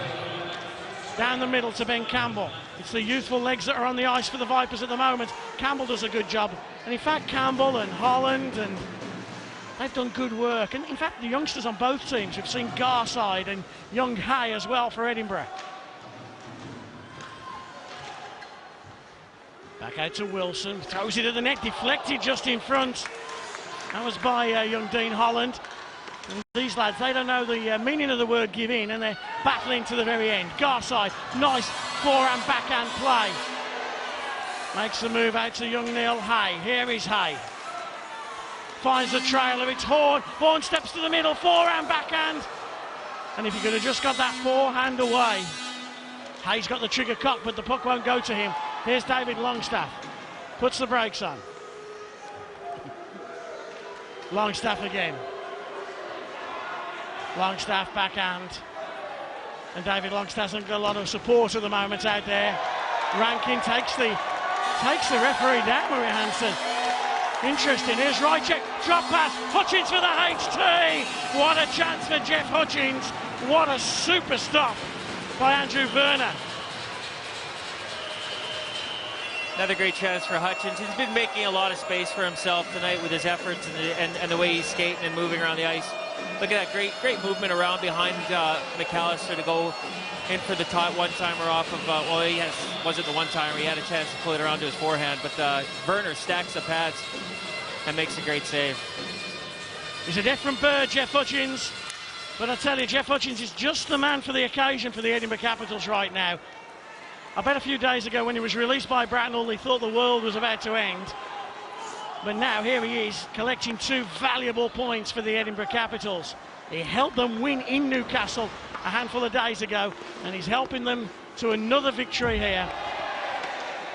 down the middle to Ben Campbell. It's the youthful legs that are on the ice for the Vipers at the moment. Campbell does a good job. And in fact, Campbell and Holland, and they've done good work. And in fact, the youngsters on both teams, we've seen Garside and young Hay as well for Edinburgh. Back out to Wilson, throws it at the net, deflected just in front. That was by young Dean Holland. And these lads, they don't know the meaning of the word give in, and they're battling to the very end. Garside, nice forehand backhand play. Makes the move out to young Neil Hay. Here is Hay. Finds the trailer, it's Horn. Horn steps to the middle, forehand backhand. And if he could have just got that forehand away. Hay's got the trigger cocked, but the puck won't go to him. Here's David Longstaff. Puts the brakes on. Longstaff again. Longstaff backhand. And David Longstaff hasn't got a lot of support at the moment out there. Rankin takes the referee down, Maria Hansen. Interesting. Here's Rychek. Drop pass. Hutchins for the HT. What a chance for Jeff Hutchins. What a super stop by Andrew Werner.
Another great chance for Hutchins. He's been making a lot of space for himself tonight with his efforts and the way he's skating and moving around the ice. Look at that great movement around behind McAllister to go in for the one-timer off of, well, wasn't the one-timer. He had a chance to pull it around to his forehand, but Werner stacks the pads and makes a great save.
He's a different bird, Jeff Hutchins. But I tell you, Jeff Hutchins is just the man for the occasion for the Edinburgh Capitals right now. I bet a few days ago when he was released by Bracknell, he thought the world was about to end. But now here he is, collecting 2 valuable points for the Edinburgh Capitals. He helped them win in Newcastle a handful of days ago, and he's helping them to another victory here.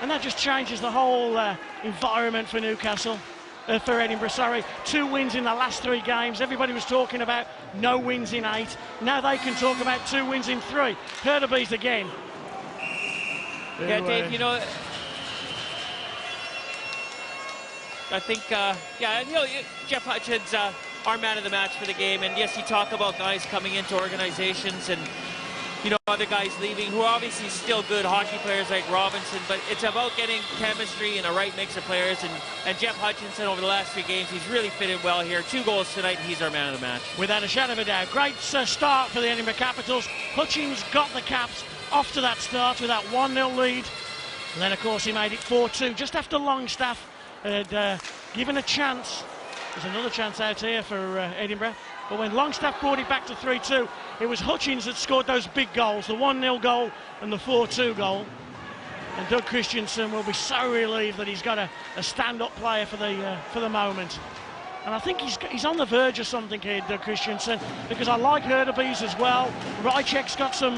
And that just changes the whole environment for Newcastle. for Edinburgh, sorry. 2 wins in the last 3 games. Everybody was talking about no wins in 8. Now they can talk about 2 wins in 3. Hurtubise again.
Yeah, Dave, you know, I think, Jeff Hutchins, our man of the match for the game. And yes, you talk about guys coming into organizations and, you know, other guys leaving who are obviously still good hockey players like Robinson, but it's about getting chemistry and a right mix of players. And Jeff Hutchinson, over the last 3 games, he's really fitted well here. 2 goals tonight, and he's our man of the match.
Without a shadow of a doubt. Great start for the Edinburgh Capitals. Hutchins got the Caps off to that start with that 1-0 lead. And then, of course, he made it 4-2 just after Longstaff had given a chance. There's another chance out here for Edinburgh. But when Longstaff brought it back to 3-2, it was Hutchins that scored those big goals, the 1-0 goal and the 4-2 goal. And Doug Christensen will be so relieved that he's got a stand-up player for the moment. And I think he's on the verge of something here, Doug Christensen, because I like Hurtubise as well. Rychek's got some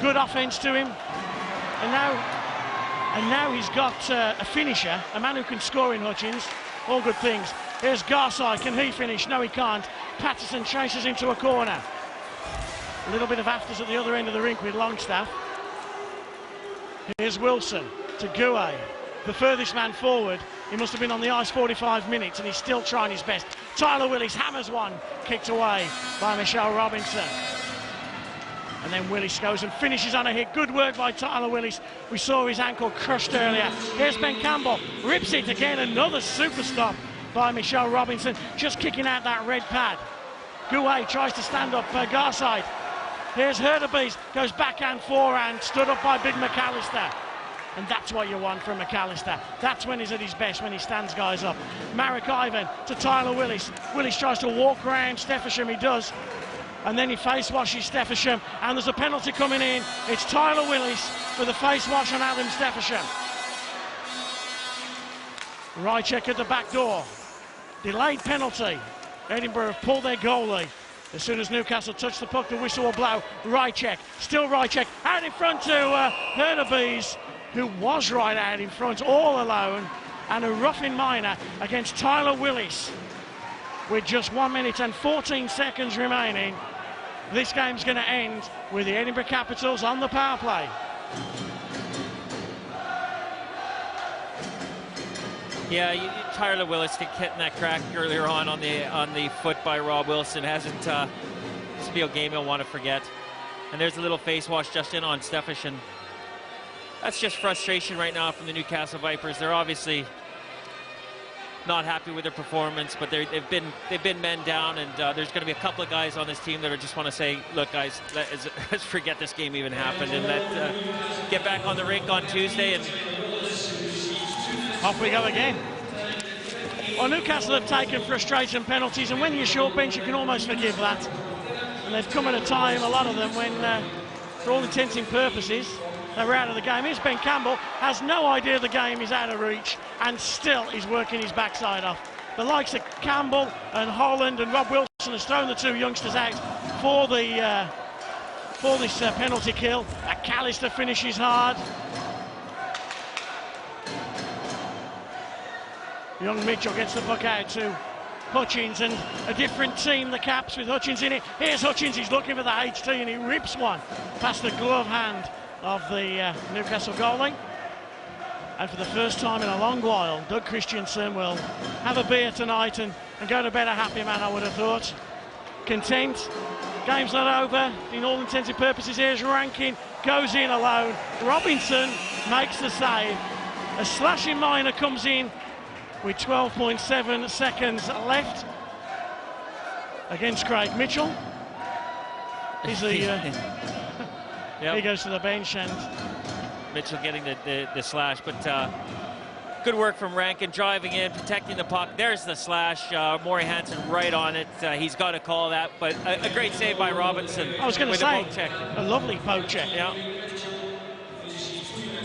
good offence to him. And now he's got a finisher, a man who can score in Hutchins. All good things. Here's Garside. Can he finish? No, he can't. Patterson chases into a corner. A little bit of afters at the other end of the rink with Longstaff. Here's Wilson to Gouet, the furthest man forward. He must have been on the ice 45 minutes, and he's still trying his best. Tyler Willis hammers one, kicked away by Michelle Robinson. And then Willis goes and finishes on a hit. Good work by Tyler Willis. We saw his ankle crushed earlier. Here's Ben Campbell, rips it again. Another super stop by Michelle Robinson, just kicking out that red pad. Gouet tries to stand up Garside. Here's Hurtubise, goes backhand, forehand, stood up by Big McAllister. And that's what you want from McAllister. That's when he's at his best, when he stands guys up. Marek Ivan to Tyler Willis. Willis tries to walk around Steffensham, he does. And then he face washes Steffensham, and there's a penalty coming in. It's Tyler Willis for the face wash on Adam Steffensham. Rychek at the back door. Delayed penalty. Edinburgh have pulled their goalie. As soon as Newcastle touch the puck, the whistle will blow. Rychek, still Rychek, out in front to Hurtubise, who was right out in front all alone, and a roughing minor against Tyler Willis. With just 1 minute and 14 seconds remaining, this game's going to end with the Edinburgh Capitals on the power play.
Yeah, Tyler Willis getting that crack earlier on the foot by Rob Wilson hasn't. This will be a game he'll want to forget. And there's a little face wash just in on Steffensham. That's just frustration right now from the Newcastle Vipers. They're obviously not happy with their performance, but they've been men down, and there's going to be a couple of guys on this team that are just want to say, look guys, let's forget this game even happened, and get back on the rink on Tuesday, and
off we go again. Well, Newcastle have taken frustration penalties, and when you're short bench you can almost forgive that. And they've come at a time, a lot of them, when for all intents and purposes they were out of the game. Here's Ben Campbell, has no idea the game is out of reach, and still he's working his backside off. The likes of Campbell and Holland and Rob Wilson has thrown the 2 youngsters out for this penalty kill. McAllister finishes hard. Young Mitchell gets the puck out to Hutchins, and a different team, the Caps, with Hutchins in it. Here's Hutchins, he's looking for the HT, and he rips one past the glove hand of the Newcastle goalie. And for the first time in a long while, Doug Christensen will have a beer tonight and go to bed a happy man, I would have thought. Content. Game's not over. In all intents and purposes, here's Rankin, goes in alone. Robinson makes the save. A slashing minor comes in with 12.7 seconds left against Craig Mitchell. He goes to the bench, and
Mitchell getting the slash, but good work from Rankin, driving in, protecting the puck. There's the slash. Maury Hansen right on it. He's got to call that, but a great save by Robinson.
I was going to say, a lovely poke check.
Yeah.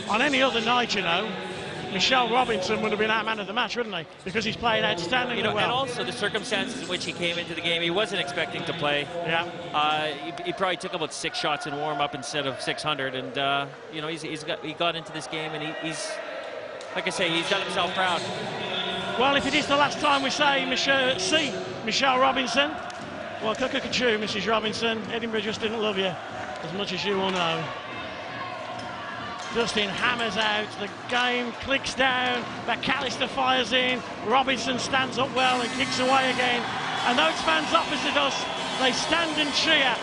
On any other night, you know, Michelle Robinson would have been our man of the match, wouldn't he? Because he's played outstandingly well.
And also the circumstances in which he came into the game, he wasn't expecting to play.
Yeah.
He probably took about 6 shots in warm-up instead of 600, and he got into this game, and he's like I say, he's done himself proud.
Well, if it is the last time we see Michelle Robinson, well, cuckoo-cuckoo, Mrs. Robinson, Edinburgh just didn't love you as much as you all know. Justin hammers out, the game clicks down, McAllister fires in, Robinson stands up well and kicks away again. And those fans opposite us, they stand and cheer.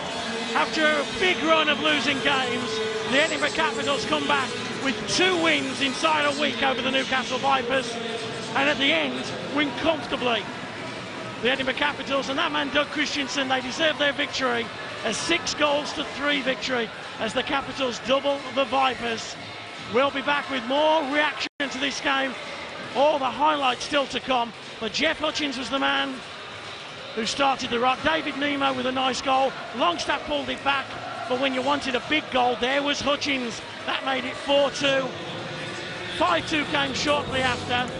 After a big run of losing games, the Edinburgh Capitals come back with 2 wins inside a week over the Newcastle Vipers, and at the end, win comfortably. The Edinburgh Capitals and that man Doug Christensen, they deserve their victory. A 6-3 victory as the Capitals double the Vipers. We'll be back with more reaction to this game. All the highlights still to come. But Jeff Hutchins was the man who started the rock. David Nemo with a nice goal. Longstaff pulled it back. But when you wanted a big goal, there was Hutchins. That made it 4-2. 5-2 came shortly after.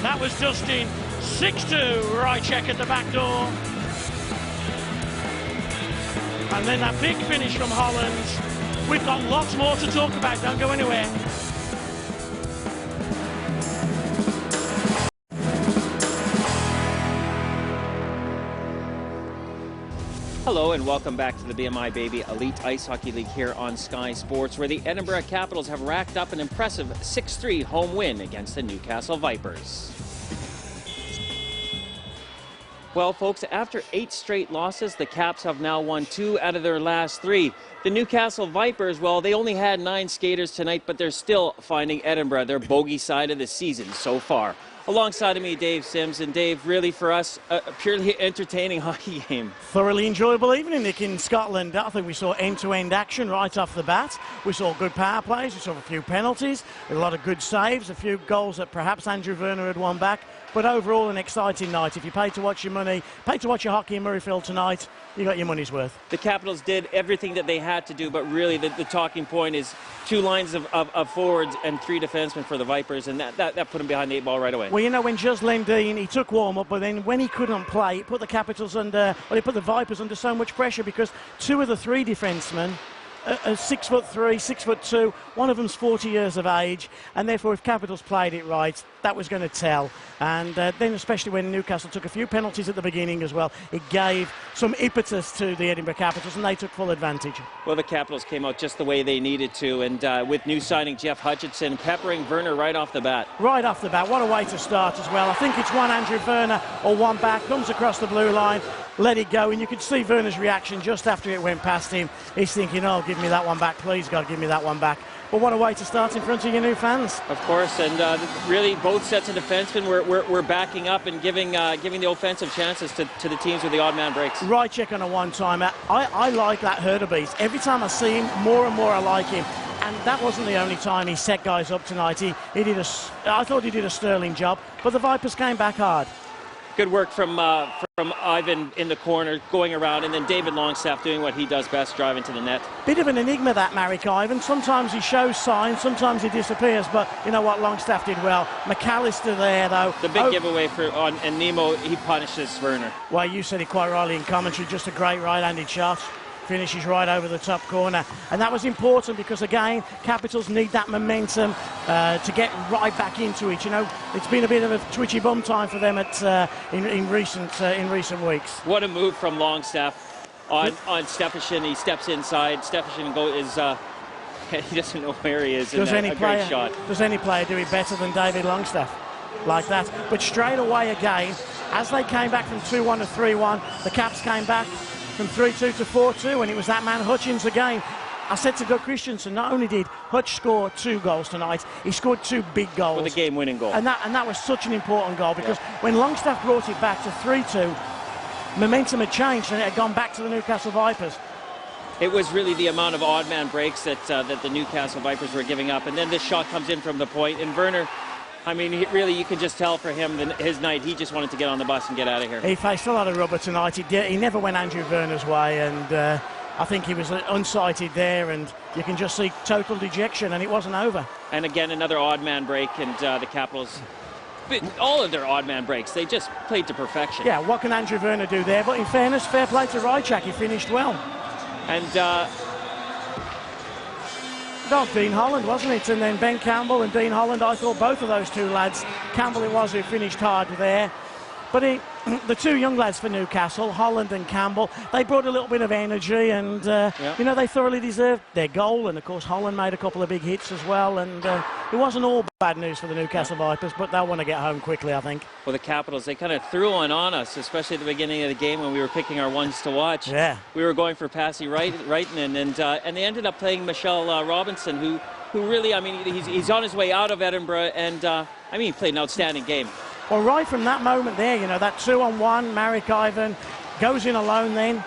That was Dustin. 6-2, Rychek at the back door. And then that big finish from Holland. We've got lots more to talk about. Don't go anywhere.
Hello and welcome back to the BMI Baby Elite Ice Hockey League here on Sky Sports, where the Edinburgh Capitals have racked up an impressive 6-3 home win against the Newcastle Vipers. Well, folks, after 8 straight losses, the Caps have now won 2 out of their last 3. The Newcastle Vipers, well, they only had 9 skaters tonight, but they're still finding Edinburgh their bogey side of the season so far. Alongside of me, Dave Sims, and Dave, really for us, a purely entertaining hockey game.
Thoroughly enjoyable evening, Nick, in Scotland. I think we saw end-to-end action right off the bat. We saw good power plays, we saw a few penalties, a lot of good saves, a few goals that perhaps Andrew Werner had won back. But overall, an exciting night. If you pay to watch your money, pay to watch your hockey in Murrayfield tonight, you got your money's worth.
The Capitals did everything that they had to do, but really the talking point is 2 lines of forwards and 3 defensemen for the Vipers, and that put them behind the 8 ball right away.
Well, you know, when Juz Lendine, he took warm-up, but then when he couldn't play, it put the Capitals under, well, he put the Vipers under so much pressure because 2 of the 3 defensemen are 6'3", 6'2", one of them's 40 years of age, and therefore if Capitals played it right, that was going to tell. And then especially when Newcastle took a few penalties at the beginning as well, it gave some impetus to the Edinburgh Capitals, and they took full advantage.
Well, the Capitals came out just the way they needed to, and with new signing Jeff Hutchinson peppering Werner right off the bat.
Right off the bat, what a way to start as well. I think it's one Andrew Werner or one back, comes across the blue line, let it go, and you could see Werner's reaction just after it went past him. He's thinking, oh, give me that one back, please, God, give me that one back. But what a way to start in front of your new fans.
Of course, and really both sets of defensemen were backing up and giving the offensive chances to the teams with the odd man breaks.
Rychek on a one-timer. I like that Herderbeast. Every time I see him, more and more I like him. And that wasn't the only time he set guys up tonight. I thought he did a sterling job, but the Vipers came back hard.
Good work from Ivan in the corner, going around, and then David Longstaff doing what he does best, driving to the net.
Bit of an enigma, that Marek Ivan. Sometimes he shows signs, sometimes he disappears, but you know what, Longstaff did well. McAllister there, though.
The big giveaway and Nemo, he punishes Werner.
Well, you said it quite rightly in commentary, just a great right-handed shot. Finishes right over the top corner, and that was important because again Capitals need that momentum to get right back into it. You know, it's been a bit of a twitchy bum time for them in recent weeks.
What a move from Longstaff on Stefan. He steps inside. Stefan he doesn't know where he is.
Does any player do it better than David Longstaff like that? But straight away again, as they came back from 2-1 to 3-1, the Caps came back from 3-2 to 4-2, and it was that man Hutchins again. I said to Doug Christensen, not only did Hutch score 2 goals tonight, he scored 2 big goals.
With a game-winning goal.
And that was such an important goal because when Longstaff brought it back to 3-2, momentum had changed and it had gone back to the Newcastle Vipers.
It was really the amount of odd man breaks that the Newcastle Vipers were giving up, and then this shot comes in from the point, and Werner, I mean, really, you can just tell for him his night, he just wanted to get on the bus and get out of here.
He faced a lot of rubber tonight. He never went Andrew Werner's way, and I think he was unsighted there, and you can just see total dejection, and it wasn't over.
And again, another odd man break, and the Capitals, all of their odd man breaks, they just played to perfection.
Yeah, what can Andrew Werner do there? But in fairness, fair play to Rychek, he finished well.
And
Dean Holland, wasn't it? And then Ben Campbell and Dean Holland, I thought both of those two lads, Campbell it was who finished hard there. But the two young lads for Newcastle, Holland and Campbell, they brought a little bit of energy and, you know, they thoroughly deserved their goal. And, of course, Holland made a couple of big hits as well. And it wasn't all bad news for the Newcastle Vipers, but they'll want to get home quickly, I think.
Well, the Capitals, they kind of threw one on us, especially at the beginning of the game when we were picking our ones to watch.
Yeah. We
were going for Passy Reitman, and they ended up playing Michelle Robinson, who really, I mean, he's on his way out of Edinburgh, and, I mean, he played an outstanding game.
Well, right from that moment there, you know, that 2-on-1, Marek Ivan goes in alone then.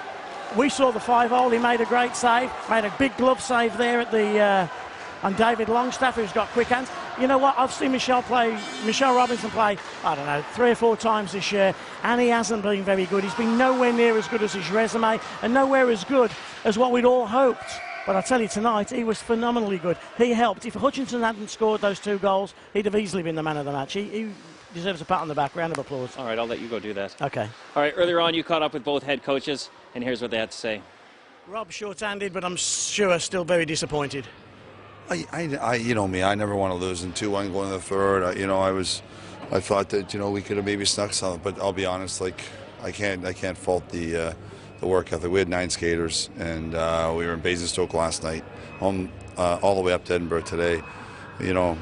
We saw the 5-hole, he made a great save, made a big glove save there at the on David Longstaff, who's got quick hands. You know what, I've seen Michelle Robinson play, I don't know, 3 or 4 times this year, and he hasn't been very good. He's been nowhere near as good as his resume, and nowhere as good as what we'd all hoped. But I tell you, tonight, he was phenomenally good. He helped. If Hutchinson hadn't scored those 2 goals, he'd have easily been the man of the match. He deserves a pat on the back. Round of applause.
All right, I'll let you go do that.
Okay.
All right, earlier on you caught up with both head coaches, and here's what they had to say.
Rob short-handed, but I'm sure still very disappointed.
You know me, I never want to lose in 2-1 going to the third. I thought that, you know, we could have maybe snuck something, but I'll be honest, like, I can't fault the work ethic. We had 9 skaters, and we were in Basingstoke last night, home all the way up to Edinburgh today. You know,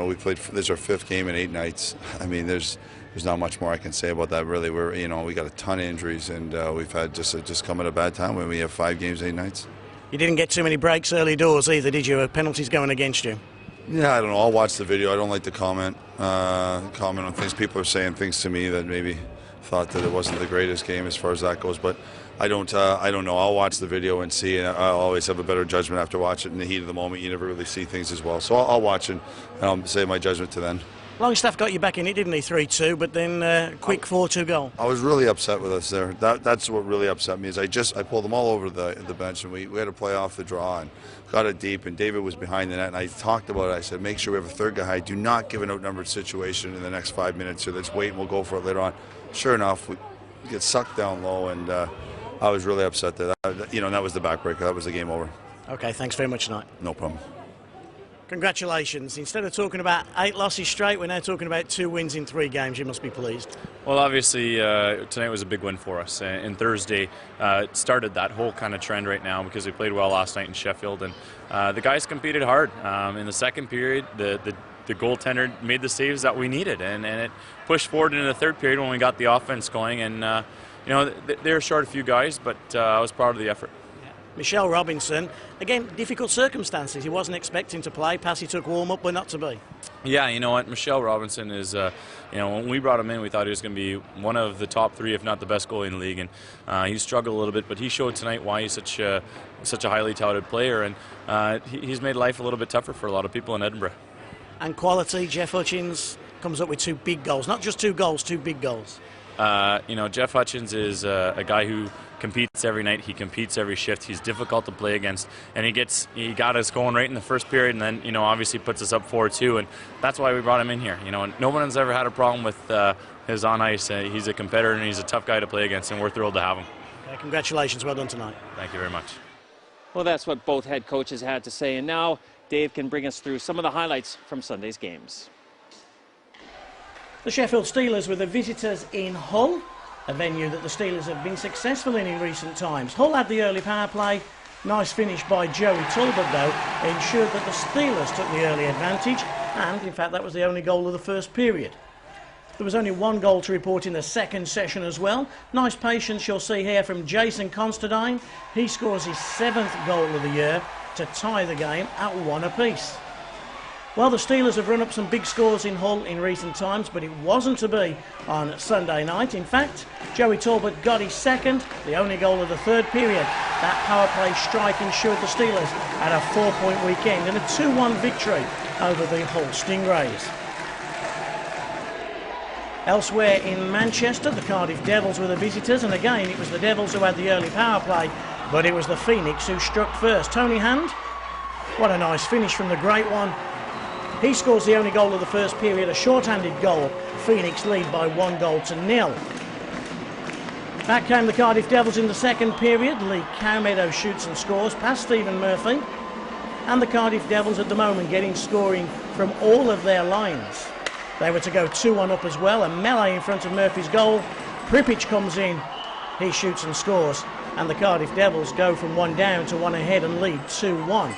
we played. This is our 5th game in 8 nights. I mean, there's not much more I can say about that. Really, we got a ton of injuries, and we've had just come at a bad time when we have 5 games, 8 nights.
You didn't get too many breaks early doors either, did you? Penalties going against you.
Yeah, I don't know. I'll watch the video. I don't like to comment on things. People are saying things to me that maybe thought that it wasn't the greatest game as far as that goes, but I don't know. I'll watch the video and see, and I'll always have a better judgment after watching it. In the heat of the moment, you never really see things as well. So I'll watch it, and I'll say my judgment to then.
Longstaff got you back in it, didn't he? 3-2, but then quick 4-2 goal.
I was really upset with us there. That's what really upset me is I pulled them all over the bench, and we had to play off the draw and got it deep, and David was behind the net, and I talked about it. I said, make sure we have a third guy high. Do not give an outnumbered situation in the next 5 minutes, or let's wait and we'll go for it later on. Sure enough, we get sucked down low, and I was really upset there. That was the backbreaker. That was the game over. Okay, thanks very much tonight. No problem. Congratulations. Instead of talking about 8 losses straight, we're now talking about 2 wins in 3 games. You must be pleased.
Well, obviously, tonight was a big win for us. And Thursday started that whole kind of trend right now because we played well last night in Sheffield. And the guys competed hard. In the second period, the goaltender made the saves that we needed. And it pushed forward into the third period when we got the offense going. And, they were short a few guys, but I was proud of the effort. Michelle Robinson, again, difficult circumstances. He wasn't expecting to play. Passy took warm-up, but not to be. Yeah, you know what? Michelle Robinson is, when we brought him in, we thought he was going to be one of the top 3, if not the best goalie in the league. And he struggled a little bit, but he showed tonight why he's such a highly touted player. And he's made life a little bit tougher for a lot of people in Edinburgh. And quality, Jeff Hutchins comes up with 2 big goals. Not just 2 goals, 2 big goals. Jeff Hutchins is a guy who competes every night. He competes every shift. He's difficult to play against, and he got us going right in the first period, and then obviously puts us up 4-2, and that's why we brought him in here. No one's ever had a problem with his on ice. He's a competitor and he's a tough guy to play against, and we're thrilled to have him. Okay, congratulations, well done tonight. Thank you very much.
Well, that's what both head coaches had to say, and now Dave can bring us through some of the highlights from Sunday's games.
The Sheffield Steelers were the visitors in Hull, a venue that the Steelers have been successful in recent times. Hull had the early power play. Nice finish by Joey Talbot, though, ensured that the Steelers took the early advantage, and in fact that was the only goal of the first period. There was only 1 goal to report in the second session as well. Nice patience you'll see here from Jason Constantine. He scores his 7th goal of the year to tie the game at 1 apiece. Well, the Steelers have run up some big scores in Hull in recent times, but it wasn't to be on Sunday night. In fact, Joey Talbot got his 2nd, the only goal of the 3rd period. That power play strike ensured the Steelers had a 4-point weekend and a 2-1 victory over the Hull Stingrays. Elsewhere in Manchester, the Cardiff Devils were the visitors, and again it was the Devils who had the early power play, but it was the Phoenix who struck first. Tony Hand, what a nice finish from the Great One. He scores the only goal of the first period, a short-handed goal. Phoenix lead by 1-0. Back came the Cardiff Devils in the second period. Lee Cowmeadow shoots and scores past Stephen Murphy. And the Cardiff Devils at the moment getting scoring from all of their lines. They were to go 2-1 up as well. A melee in front of Murphy's goal. Pripich comes in. He shoots and scores. And the Cardiff Devils go from 1 down to 1 ahead and lead 2-1.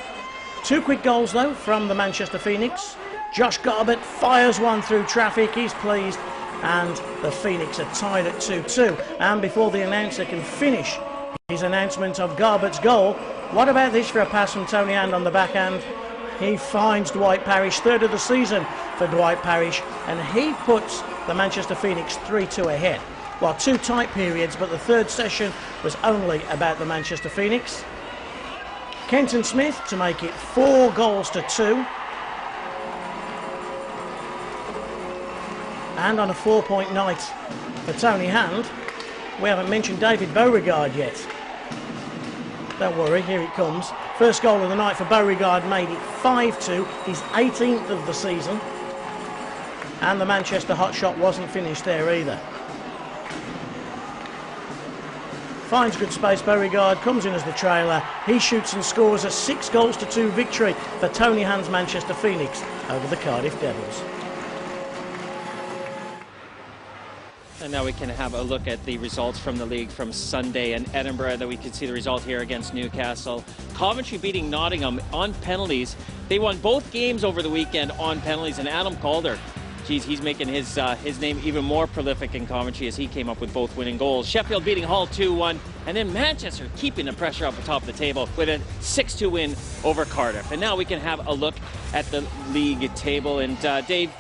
2 quick goals though from the Manchester Phoenix. Josh Garbett fires one through traffic. He's pleased. And the Phoenix are tied at 2-2. And before the announcer can finish his announcement of Garbett's goal, what about this for a pass from Tony Hand on the backhand? He finds Dwight Parrish, 3rd of the season for Dwight Parrish, and he puts the Manchester Phoenix 3-2 ahead. Well, 2 tight periods, but the 3rd session was only about the Manchester Phoenix. Kenton Smith to make it 4-2. And on a 4-point night for Tony Hand, we haven't mentioned David Beauregard yet. Don't worry, here it comes. First goal of the night for Beauregard made it 5-2, his 18th of the season. And the Manchester hot shot wasn't finished there either. Finds good space, Beauregard, comes in as the trailer. He shoots and scores a 6-2 victory for Tony Hand's Manchester Phoenix over the Cardiff Devils.
And now we can have a look at the results from the league from Sunday in Edinburgh. That we can see the result here against Newcastle. Coventry beating Nottingham on penalties. They won both games over the weekend on penalties, and Adam Calder, geez, he's making his name even more prolific in Coventry as he came up with both winning goals. Sheffield beating Hull 2-1, and then Manchester keeping the pressure up the top of the table with a 6-2 win over Cardiff. And now we can have a look at the league table. And Dave,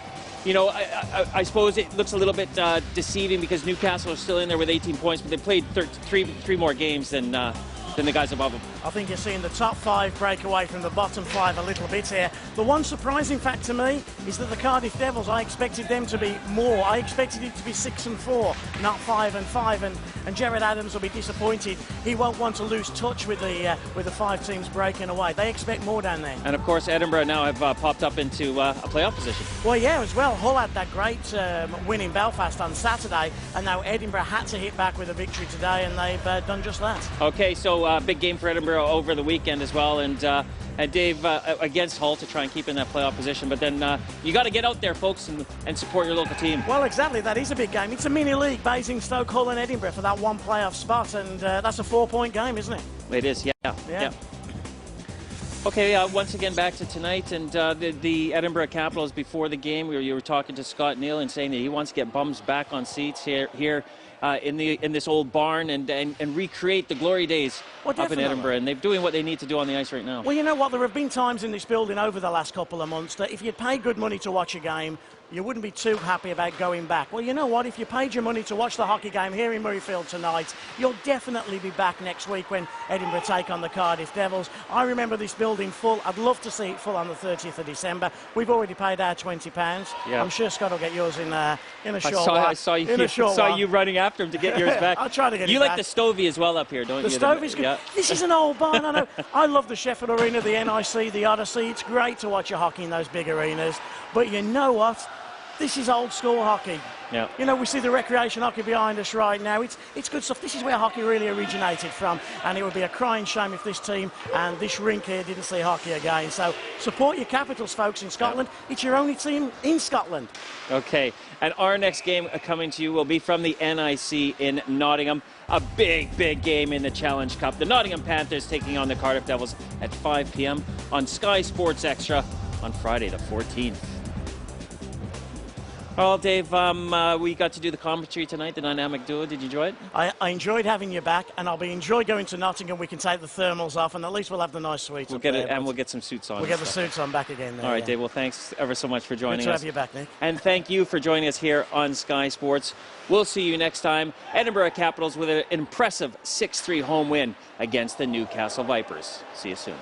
you know, I suppose it looks a little bit deceiving because Newcastle are still in there with 18 points, but they played three more games than the guys above them.
I think you're seeing the top 5 break away from the bottom 5 a little bit here. The one surprising fact to me is that the Cardiff Devils, I expected them to be more. I expected it to be 6-4, not 5-5, and Gerard Adams will be disappointed. He won't want to lose touch with the 5 teams breaking away. They expect more down there.
And of course, Edinburgh now have popped up into a playoff position.
Well, yeah, as well. Hull had that great win in Belfast on Saturday, and now Edinburgh had to hit back with a victory today, and they've done just that.
Okay, so big game for Edinburgh over the weekend as well, and Dave, against Hull to try and keep in that playoff position, but then you got to get out there, folks, and support your local team.
Well, exactly, that is a big game. It's a mini league, Basingstoke, Hull and Edinburgh for that one playoff spot, and that's a 4-point game, isn't it?
It is, yeah. Okay, once again back to tonight, and the Edinburgh Capitals before the game, you were talking to Scott Neal and saying that he wants to get bums back on seats here in this old barn and recreate the glory days up in Edinburgh, and they're doing what they need to do on the ice right now.
Well, you know what, there have been times in this building over the last couple of months that if you'd paid good money to watch a game, you wouldn't be too happy about going back. Well, you know what, if you paid your money to watch the hockey game here in Murrayfield tonight, you'll definitely be back next week when Edinburgh take on the Cardiff Devils. I remember this building full. I'd love to see it full on the 30th of December. We've already paid our £20. Yeah. I'm sure Scott will get yours in a short while. I saw
you running after him to get yours back.
I'll try to get it
back. You like the Stovey as well up here, don't you?
The Stovey's good.
Yeah.
This is an old barn, I know. I love the Sheffield Arena, the NIC, the Odyssey. It's great to watch your hockey in those big arenas. But you know what? This is old school hockey.
Yeah.
You know, we see the recreation hockey behind us right now. It's good stuff. This is where hockey really originated from, and it would be a crying shame if this team and this rink here didn't see hockey again. So support your Capitals, folks, in Scotland. Yeah. It's your only team in Scotland.
Okay, and our next game coming to you will be from the NIC in Nottingham. A big game in the Challenge Cup. The Nottingham Panthers taking on the Cardiff Devils at 5 p.m. on Sky Sports Extra on Friday the 14th. Well, Dave, we got to do the commentary tonight, the dynamic duo. Did you enjoy it?
I enjoyed having you back, and I'll enjoy going to Nottingham. We can take the thermals off, and at least we'll have the nice suite.
We'll get some suits on.
We'll get the suits on back again. There,
all right, Dave. Well, thanks ever so much for joining us.
Good to have you back, Nick.
And thank you for joining us here on Sky Sports. We'll see you next time. Edinburgh Capitals with an impressive 6-3 home win against the Newcastle Vipers. See you soon.